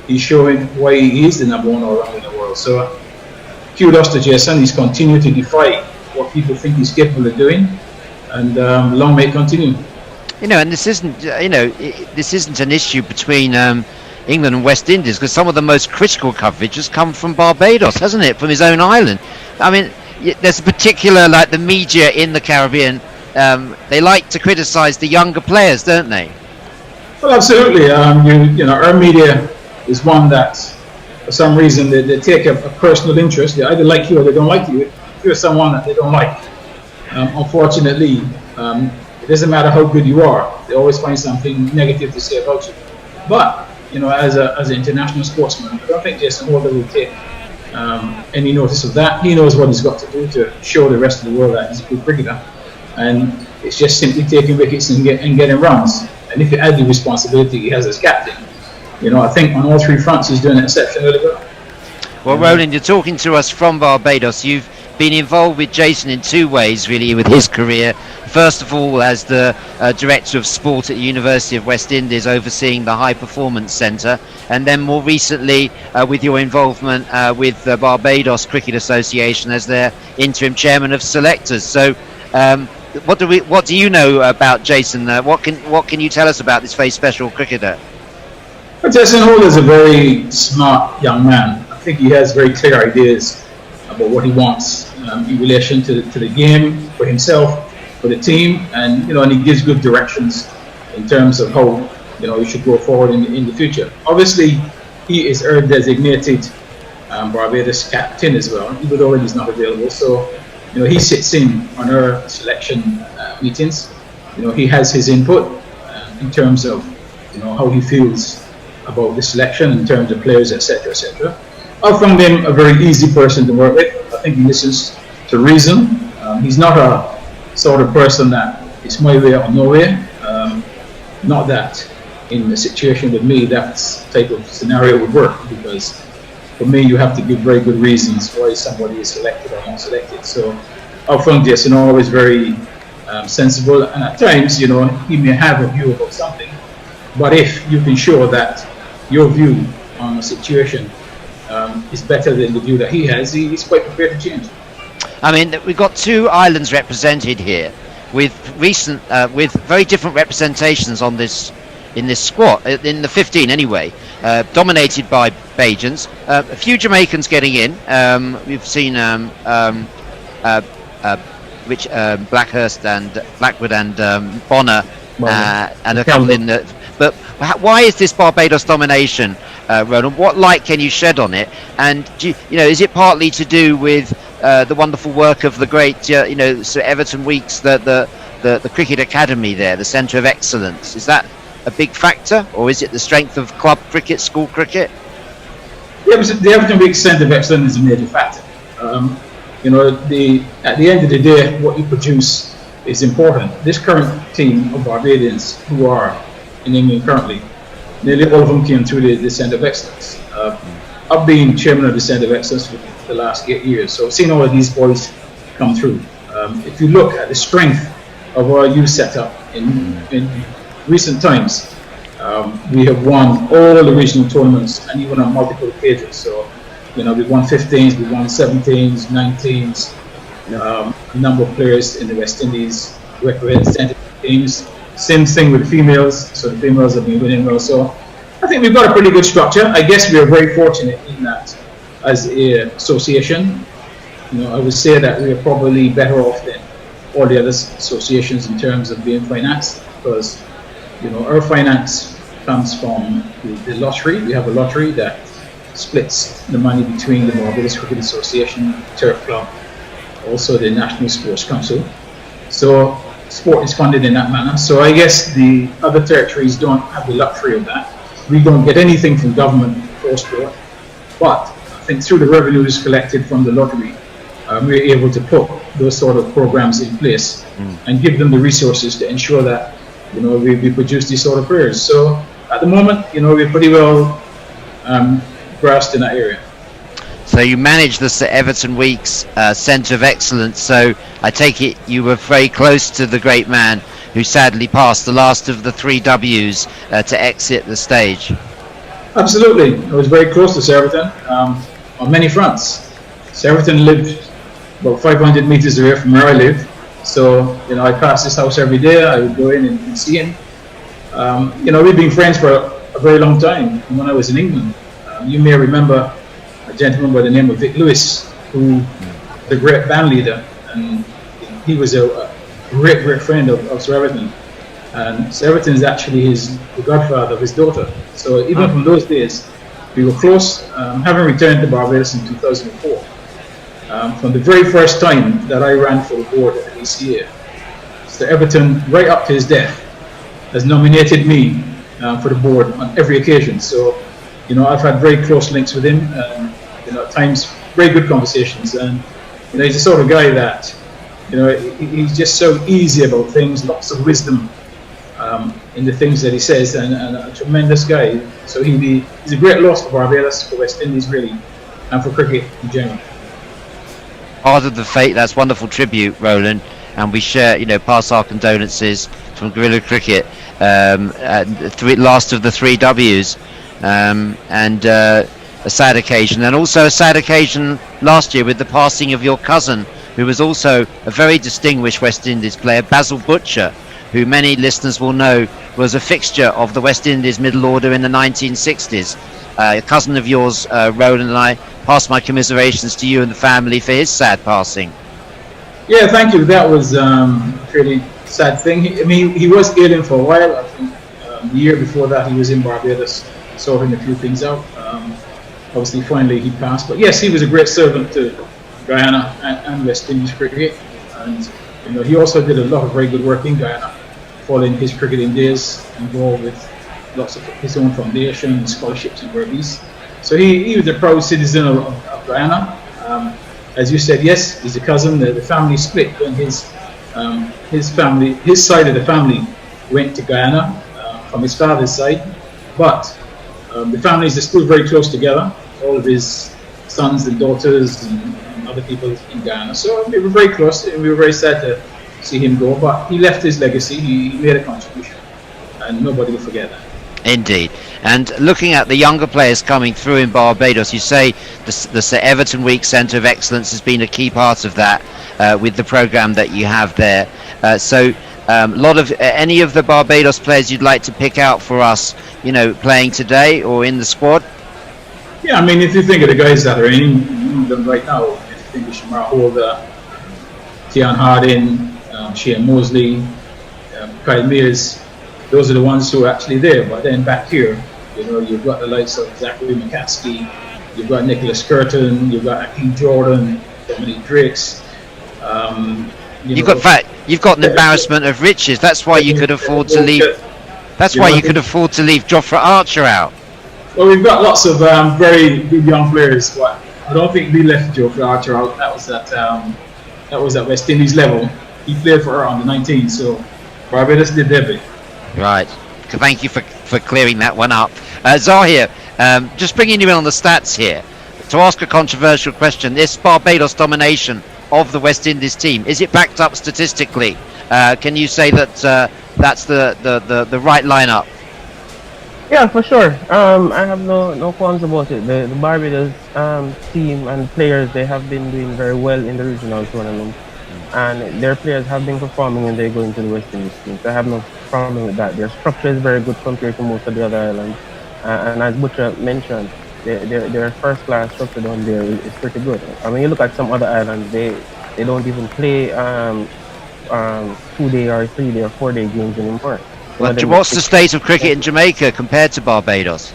Speaker 13: he's showing why he is the number 1 all around in the world. So kudos to Jason. He's continued to defy what people think he's capable of doing, and long may it continue.
Speaker 10: You know, and this isn't an issue between England and West Indies, because some of the most critical coverage has come from Barbados, hasn't it, from his own island? I mean, there's a particular, like the media in the Caribbean, they like to criticise the younger players, don't they?
Speaker 13: Well, absolutely. You know, our media is one that, for some reason, they take a personal interest. They either like you or they don't like you. If you're someone that they don't like, unfortunately, it doesn't matter how good you are, they always find something negative to say about you. But you know, as an international sportsman, I don't think Jason Holder will take any notice of that. He knows what he's got to do to show the rest of the world that he's a good cricketer, and it's just simply taking wickets and getting runs. And if you add the responsibility he has as captain, you know, I think on all 3 fronts he's doing exceptionally well.
Speaker 10: Well, Roland, you're talking to us from Barbados. You've been involved with Jason in 2 ways, really, with his career. First of all, as the Director of Sport at the University of West Indies, overseeing the High Performance Centre, and then more recently with your involvement with the Barbados Cricket Association as their interim chairman of selectors. So What do you know about Jason? What can you tell us about this very special cricketer?
Speaker 13: Well, Jason Hall is a very smart young man. I think he has very clear ideas about what he wants in relation to the game, for himself, for the team, and and he gives good directions in terms of how he should go forward in the future. Obviously, he is our designated Barbados captain as well, even though he's not available. So he sits in on our selection meetings. He has his input in terms of how he feels about the selection in terms of players, etc., etc. I found him a very easy person to work with. I think he listens to reason. He's not a sort of person that it's my way or no way. Not that in a situation with me that type of scenario would work, because for me you have to give very good reasons why somebody is selected or not selected. So I found Jason always very sensible, and at times he may have a view about something, but if you can show that your view on a situation is better than the view that he has, he's quite prepared to change.
Speaker 10: I mean, we've got two islands represented here, with with very different representations on this in this squad, in the 15 anyway, dominated by Bajans. A few Jamaicans getting in. We've seen Blackhurst and Blackwood and Bonner and a couple in the. But why is this Barbados domination, Roland? What light can you shed on it? And is it partly to do with the wonderful work of the great, Sir Everton Weekes, the cricket academy there, the centre of excellence? Is that a big factor, or is it the strength of club cricket, school cricket?
Speaker 13: Yeah, the Everton Weekes centre of excellence is a major factor. At the end of the day, what you produce is important. This current team of Barbadians who are in England currently, nearly all of them came through the Centre of Excellence. I've been chairman of the Centre of Excellence for the last 8 years, so I've seen all of these boys come through. If you look at the strength of our youth setup in recent times, we have won all the regional tournaments and even on multiple occasions. So, we've won 15s, we've won 17s, 19s, a number of players in the West Indies represented teams. Same thing with the females, so the females have been winning well. So I think we've got a pretty good structure. I guess we are very fortunate in that as an association. I would say that we are probably better off than all the other associations in terms of being financed, because our finance comes from the lottery. We have a lottery that splits the money between the Barbados Cricket Association, Turf Club, also the National Sports Council. So sport is funded in that manner. So I guess the other territories don't have the luxury of that. We don't get anything from government for sport, but I think through the revenues collected from the lottery, we're able to put those sort of programs in place and give them the resources to ensure that we produce these sort of players. So at the moment, we're pretty well grasped in that area.
Speaker 10: So you manage the Sir Everton Weekes Centre of Excellence, so I take it you were very close to the great man who sadly passed, the last of the 3 W's to exit the stage.
Speaker 13: Absolutely. I was very close to Sir Everton on many fronts. Sir Everton lived about 500 metres away from where I live, so I passed his house every day. I would go in and see him. We've been friends for a very long time. When I was in England, you may remember a gentleman by the name of Vic Lewis, who was a great band leader, and he was a great friend of Sir Everton. And Sir Everton is actually the godfather of his daughter. So even from those days, we were close. Having returned to Barbados in 2004, from the very first time that I ran for the board at the ECA, Sir Everton, right up to his death, has nominated me for the board on every occasion. So, I've had very close links with him, and at times very good conversations. And he's the sort of guy that he's just so easy about things, lots of wisdom in the things that he says, and a tremendous guy. So he's a great loss for Barbados, for West Indies really, and for cricket in general.
Speaker 10: Part of the fate. That's wonderful tribute, Roland, and we share, pass our condolences from Guerrilla Cricket, last of the 3 W's, and a sad occasion, and also a sad occasion last year with the passing of your cousin, who was also a very distinguished West Indies player, Basil Butcher, who many listeners will know was a fixture of the West Indies middle order in the 1960s. A cousin of yours, Roland, and I pass my commiserations to you and the family for his sad passing.
Speaker 13: Yeah, thank you. That was a pretty sad thing. He was ailing for a while. I think the year before that he was in Barbados sorting a few things out. Obviously, finally he passed. But yes, he was a great servant to Guyana and West Indies cricket. And he also did a lot of very good work in Guyana, following his cricketing days, involved with lots of his own foundation, scholarships and worthies. So he was a proud citizen of Guyana. As you said, yes, he's a cousin. The family split when his side of the family went to Guyana from his father's side, but the families are still very close together. All of his sons and daughters and other people in Guyana. So we were very close, and we were very sad to see him go. But he left his legacy. He made a contribution, and nobody will forget that.
Speaker 10: Indeed. And looking at the younger players coming through in Barbados, you say the Sir Everton Week Centre of Excellence has been a key part of that with the programme that you have there. So a lot of any of the Barbados players you'd like to pick out for us, playing today or in the squad?
Speaker 13: Yeah, I mean, if you think of the guys that are in them right now, if you think of Shamar Holder, Tian Harding, Shane Mosley, Kyle Mears, those are the ones who are actually there. But then back here, you've got the likes of Zachary McCaskey, you've got Nicholas Curtin, you've got Akeem Jordan, Dominic Drakes. You've got an embarrassment of riches. That's why you could afford to leave. That's why you could afford to leave Jofra Archer out. Well, we've got lots of very good young players, but I don't think we left Jofra Archer out. That was at West Indies level. He played for her under 19, so Barbados did their bit. Right.
Speaker 10: Thank you for clearing that one up. Zahir, just bringing you in on the stats here to ask a controversial question. This Barbados domination of the West Indies team, is it backed up statistically? Can you say that that's the right lineup?
Speaker 12: Yeah, for sure. I have no qualms about it. The Barbados team and players, they have been doing very well in the regional tournament, and their players have been performing when they go into the West Indies team. So I have no problem with that. Their structure is very good compared to most of the other islands, and as Butcher mentioned, their first class structure down there is pretty good. I mean, you look at some other islands, they don't even play 2-day or 3-day or 4-day games anymore.
Speaker 10: What's the state of cricket in Jamaica compared to Barbados?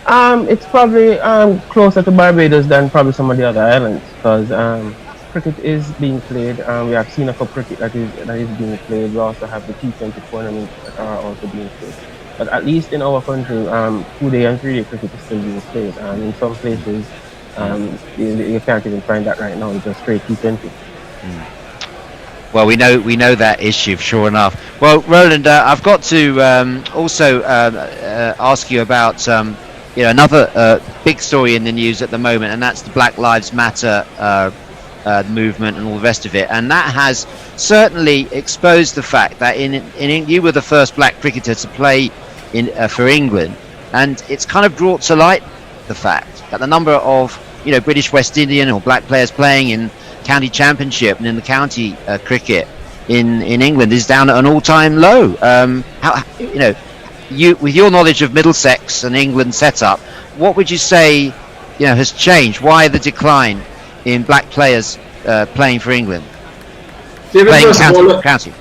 Speaker 12: It's probably closer to Barbados than probably some of the other islands, because cricket is being played. We have seen a cup cricket that is being played. We also have the T20 tournaments that are also being played. But at least in our country, 2-day and 3-day cricket is still being played. In some places, you can't even find that right now. It's just straight T20.
Speaker 10: Well, we know that issue, sure enough. Well, Roland, I've got to also ask you about another big story in the news at the moment, and that's the Black Lives Matter movement and all the rest of it. And that has certainly exposed the fact that you were the first black cricketer to play for England, and it's kind of brought to light the fact that the number of British West Indian or black players playing in county championship and in the county cricket in England is down at an all-time low. You with your knowledge of Middlesex and England setup, what would you say has changed? Why the decline in black players playing for England? County.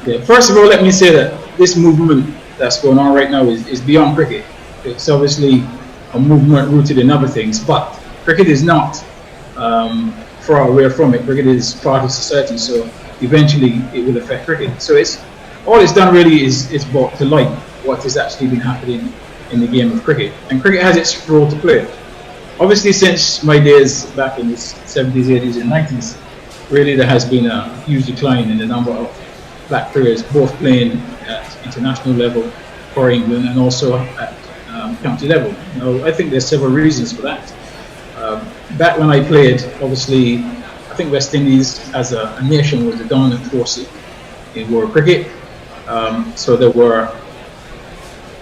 Speaker 13: Yeah, first of all, let me say that this movement that's going on right now is beyond cricket. It's obviously a movement rooted in other things, but cricket is not far away from it. Cricket is part of society, so eventually it will affect cricket. So all it's done really is brought to light what has actually been happening in the game of cricket, and cricket has its role to play. Obviously, since my days back in the 70s, 80s, and 90s, really there has been a huge decline in the number of black players, both playing at international level for England and also at county level. Now, I think there's several reasons for that. Back when I played, obviously, I think West Indies as a nation was the dominant force in world cricket. So there were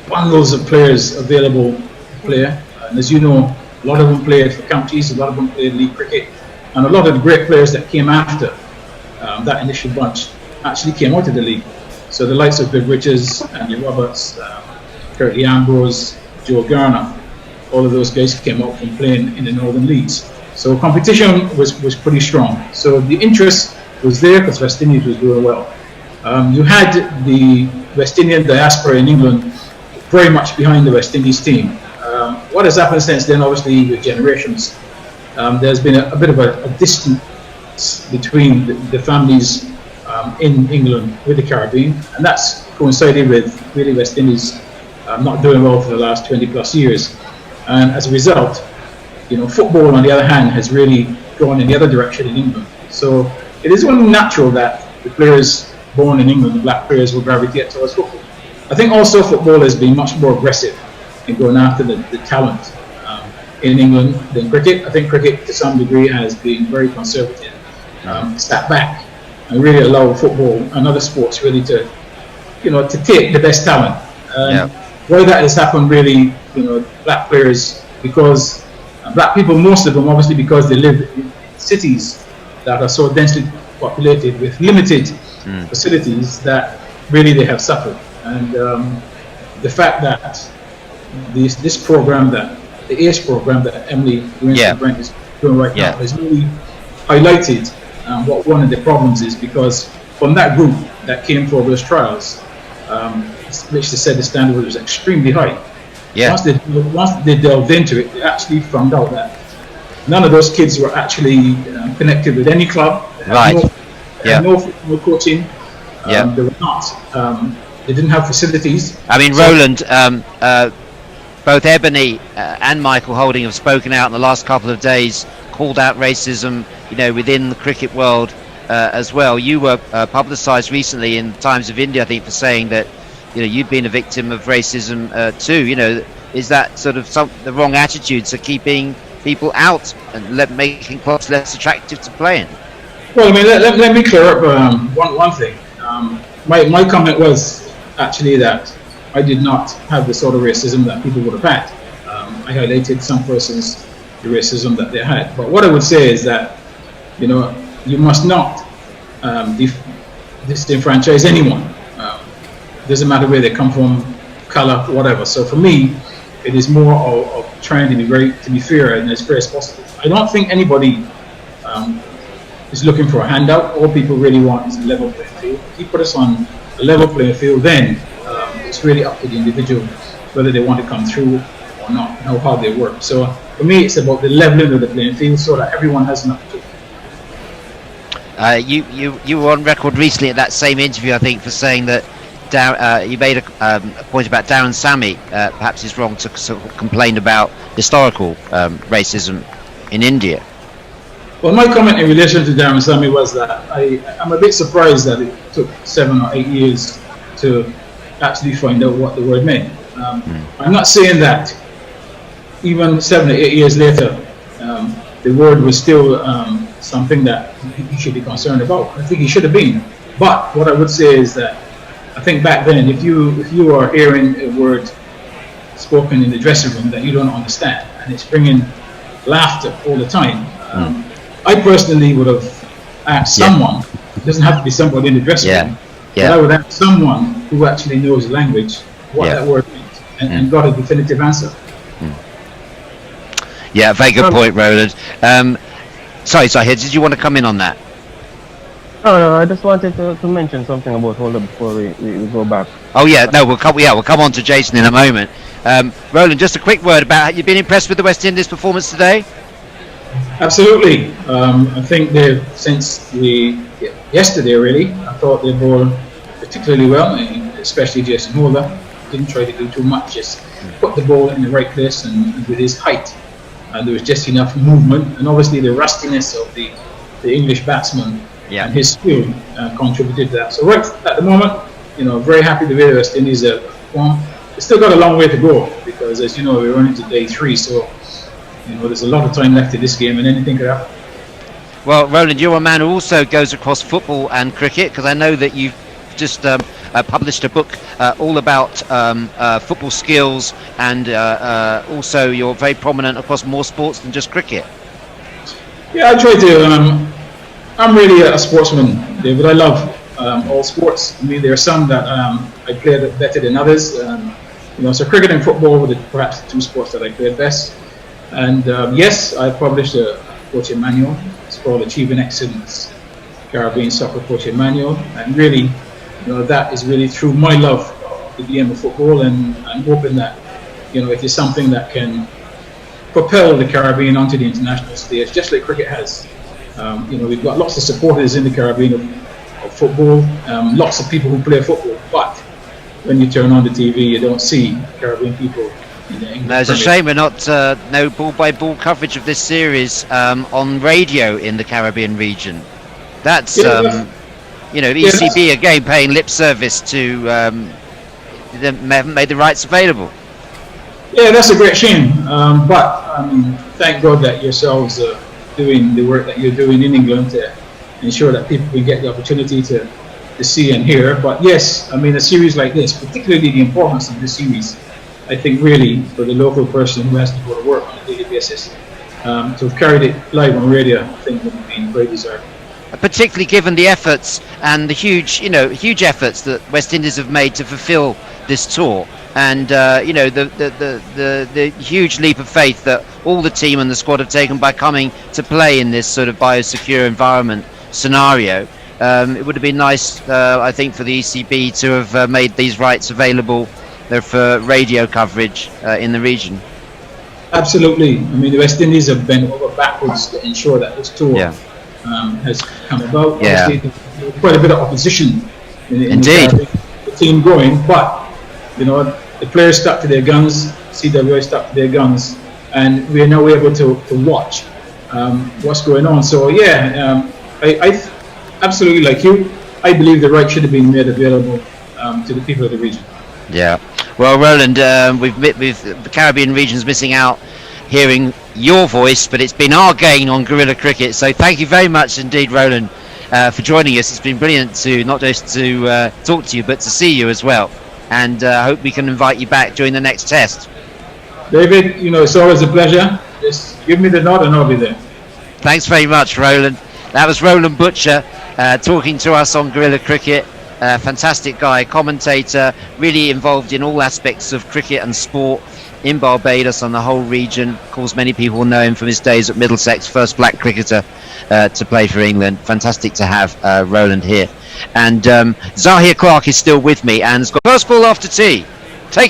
Speaker 13: bundles of players available to play. And as you know, a lot of them played for counties, a lot of them played league cricket. And a lot of the great players that came after that initial bunch actually came out of the league. So the likes of Bill Richards, Andy Roberts, Curtly Ambrose, Joe Garner, all of those guys came out from playing in the Northern Leagues. So competition was pretty strong. So the interest was there because West Indies was doing well. You had the West Indian diaspora in England very much behind the West Indies team. What has happened since then, obviously, with generations, there's been a bit of a distance between the families in England with the Caribbean, and that's coincided with really West Indies not doing well for the last 20 plus years. And as a result, football, on the other hand, has really gone in the other direction in England. So it is only natural that the players born in England, the black players, will gravitate towards football. I think also football has been much more aggressive in going after the talent in England than cricket. I think cricket, to some degree, has been very conservative, sat back, and really allow football and other sports really to take the best talent. Why that has happened, really, black players, because black people, most of them, obviously, because they live in cities that are so densely populated with limited facilities, that really they have suffered. And the fact that this program, that the ACE program that Emily Brent is doing right now, has really highlighted what one of the problems is, because from that group that came for those trials, which they said the standard was extremely high. Once they delved into it, they actually found out that none of those kids were actually connected with any club. They had no football coaching. They were not. They didn't have facilities.
Speaker 10: I mean, Roland, both Ebony and Michael Holding have spoken out in the last couple of days, called out racism, within the cricket world as well. You were publicised recently in Times of India, I think, for saying that you'd been a victim of racism too. Is that sort of the wrong attitudes are keeping people out and making clubs less attractive to play in?
Speaker 13: Well, I mean, let me clear up one thing. My comment was actually that I did not have the sort of racism that people would have had. I highlighted some persons, the racism that they had. But what I would say is that, you must not disenfranchise anyone. Doesn't matter where they come from, color, whatever. So for me, it is more of trying to be fair and as fair as possible. I don't think anybody is looking for a handout. All people really want is a level playing field. If you put us on a level playing field, then it's really up to the individual whether they want to come through or not, how they work. So for me, it's about the leveling of the playing field so that everyone has an opportunity.
Speaker 10: You were on record recently at that same interview, I think, for saying that you made a point about Darren Sammy perhaps is wrong to sort of complain about historical racism in India.
Speaker 13: Well, my comment in relation to Darren Sammy was that I'm a bit surprised that it took 7 or 8 years to actually find out what the word meant. I'm not saying that even 7 or 8 years later the word was still something that he should be concerned about. I think he should have been. But what I would say is that I think back then, if you are hearing a word spoken in the dressing room that you don't understand, and it's bringing laughter all the time, I personally would have asked someone. It doesn't have to be somebody in the dressing room, but I would ask someone who actually knows the language what that word means, and got a definitive answer.
Speaker 10: Yeah, very good point, Roland. Sorry, did you want to come in on that?
Speaker 12: Oh no, I just wanted to mention something about Holder before we go back.
Speaker 10: Oh yeah, no, we'll come on to Jason in a moment. Roland, just a quick word about, have you been impressed with the West Indies performance today?
Speaker 13: Absolutely. I think since yesterday really, I thought they bowled particularly well, especially Jason Holder. Didn't try to do too much, just put the ball in the right place, and with his height, there was just enough movement, and obviously the rustiness of the English batsman and his skill contributed to that. So right at the moment, very happy the way the West Indies have performed. They still got a long way to go, because as you know, we're running to day 3, so there's a lot of time left in this game, and anything could happen.
Speaker 10: Well, Roland, you're a man who also goes across football and cricket, because I know that you've just published a book all about football skills, and also you're very prominent across more sports than just cricket.
Speaker 13: Yeah, I try to. I'm really a sportsman, David. I love all sports. I mean, there are some that I play better than others. So cricket and football were perhaps the two sports that I played best. And yes, I published a coaching manual. It's called Achieving Excellence Caribbean Soccer Coaching Manual. And really, that is really through my love of the game of football. And I'm hoping that, it is something that can propel the Caribbean onto the international stage, just like cricket has. We've got lots of supporters in the Caribbean of football, lots of people who play football, but when you turn on the TV, you don't see Caribbean people.
Speaker 10: No, it's a shame we're not no ball-by-ball coverage of this series on radio in the Caribbean region. That's ECB again paying lip service to they haven't made the rights available.
Speaker 13: Yeah, that's a great shame. But thank God that yourselves are doing the work that you're doing in England to ensure that people can get the opportunity to see and hear. But yes, a series like this, particularly the importance of this series, I think really for the local person who has to go to work on a daily basis, to have carried it live on radio, I think would have been very deserving.
Speaker 10: Particularly given the efforts and the huge efforts that West Indies have made to fulfil this tour, and the huge leap of faith that all the team and the squad have taken by coming to play in this sort of biosecure environment scenario. It would have been nice, I think, for the ECB to have made these rights available for radio coverage in the region.
Speaker 13: Absolutely. The West Indies have bent over backwards to ensure that this tour has come about.
Speaker 10: Yeah.
Speaker 13: Obviously, there was quite a bit of opposition in
Speaker 10: Indeed.
Speaker 13: the team going, but the players stuck to their guns, CWA stuck to their guns, and we are now able to watch what's going on. So I absolutely, like you, I believe the right should have been made available to the people of the region.
Speaker 10: Yeah. Well, Roland, with the Caribbean regions missing out hearing your voice, but it's been our gain on Guerrilla Cricket. So thank you very much indeed, Roland, for joining us. It's been brilliant to not just to talk to you, but to see you as well. And I hope we can invite you back during the next test.
Speaker 13: David, it's always a pleasure. Just give me the nod and I'll be there.
Speaker 10: Thanks very much, Roland. That was Roland Butcher talking to us on Guerrilla Cricket. Fantastic guy, commentator, really involved in all aspects of cricket and sport in Barbados and the whole region. Of course, many people know him from his days at Middlesex, first black cricketer to play for England. Fantastic to have Roland here. And Zahir Clark is still with me and has got first ball after tea. Take it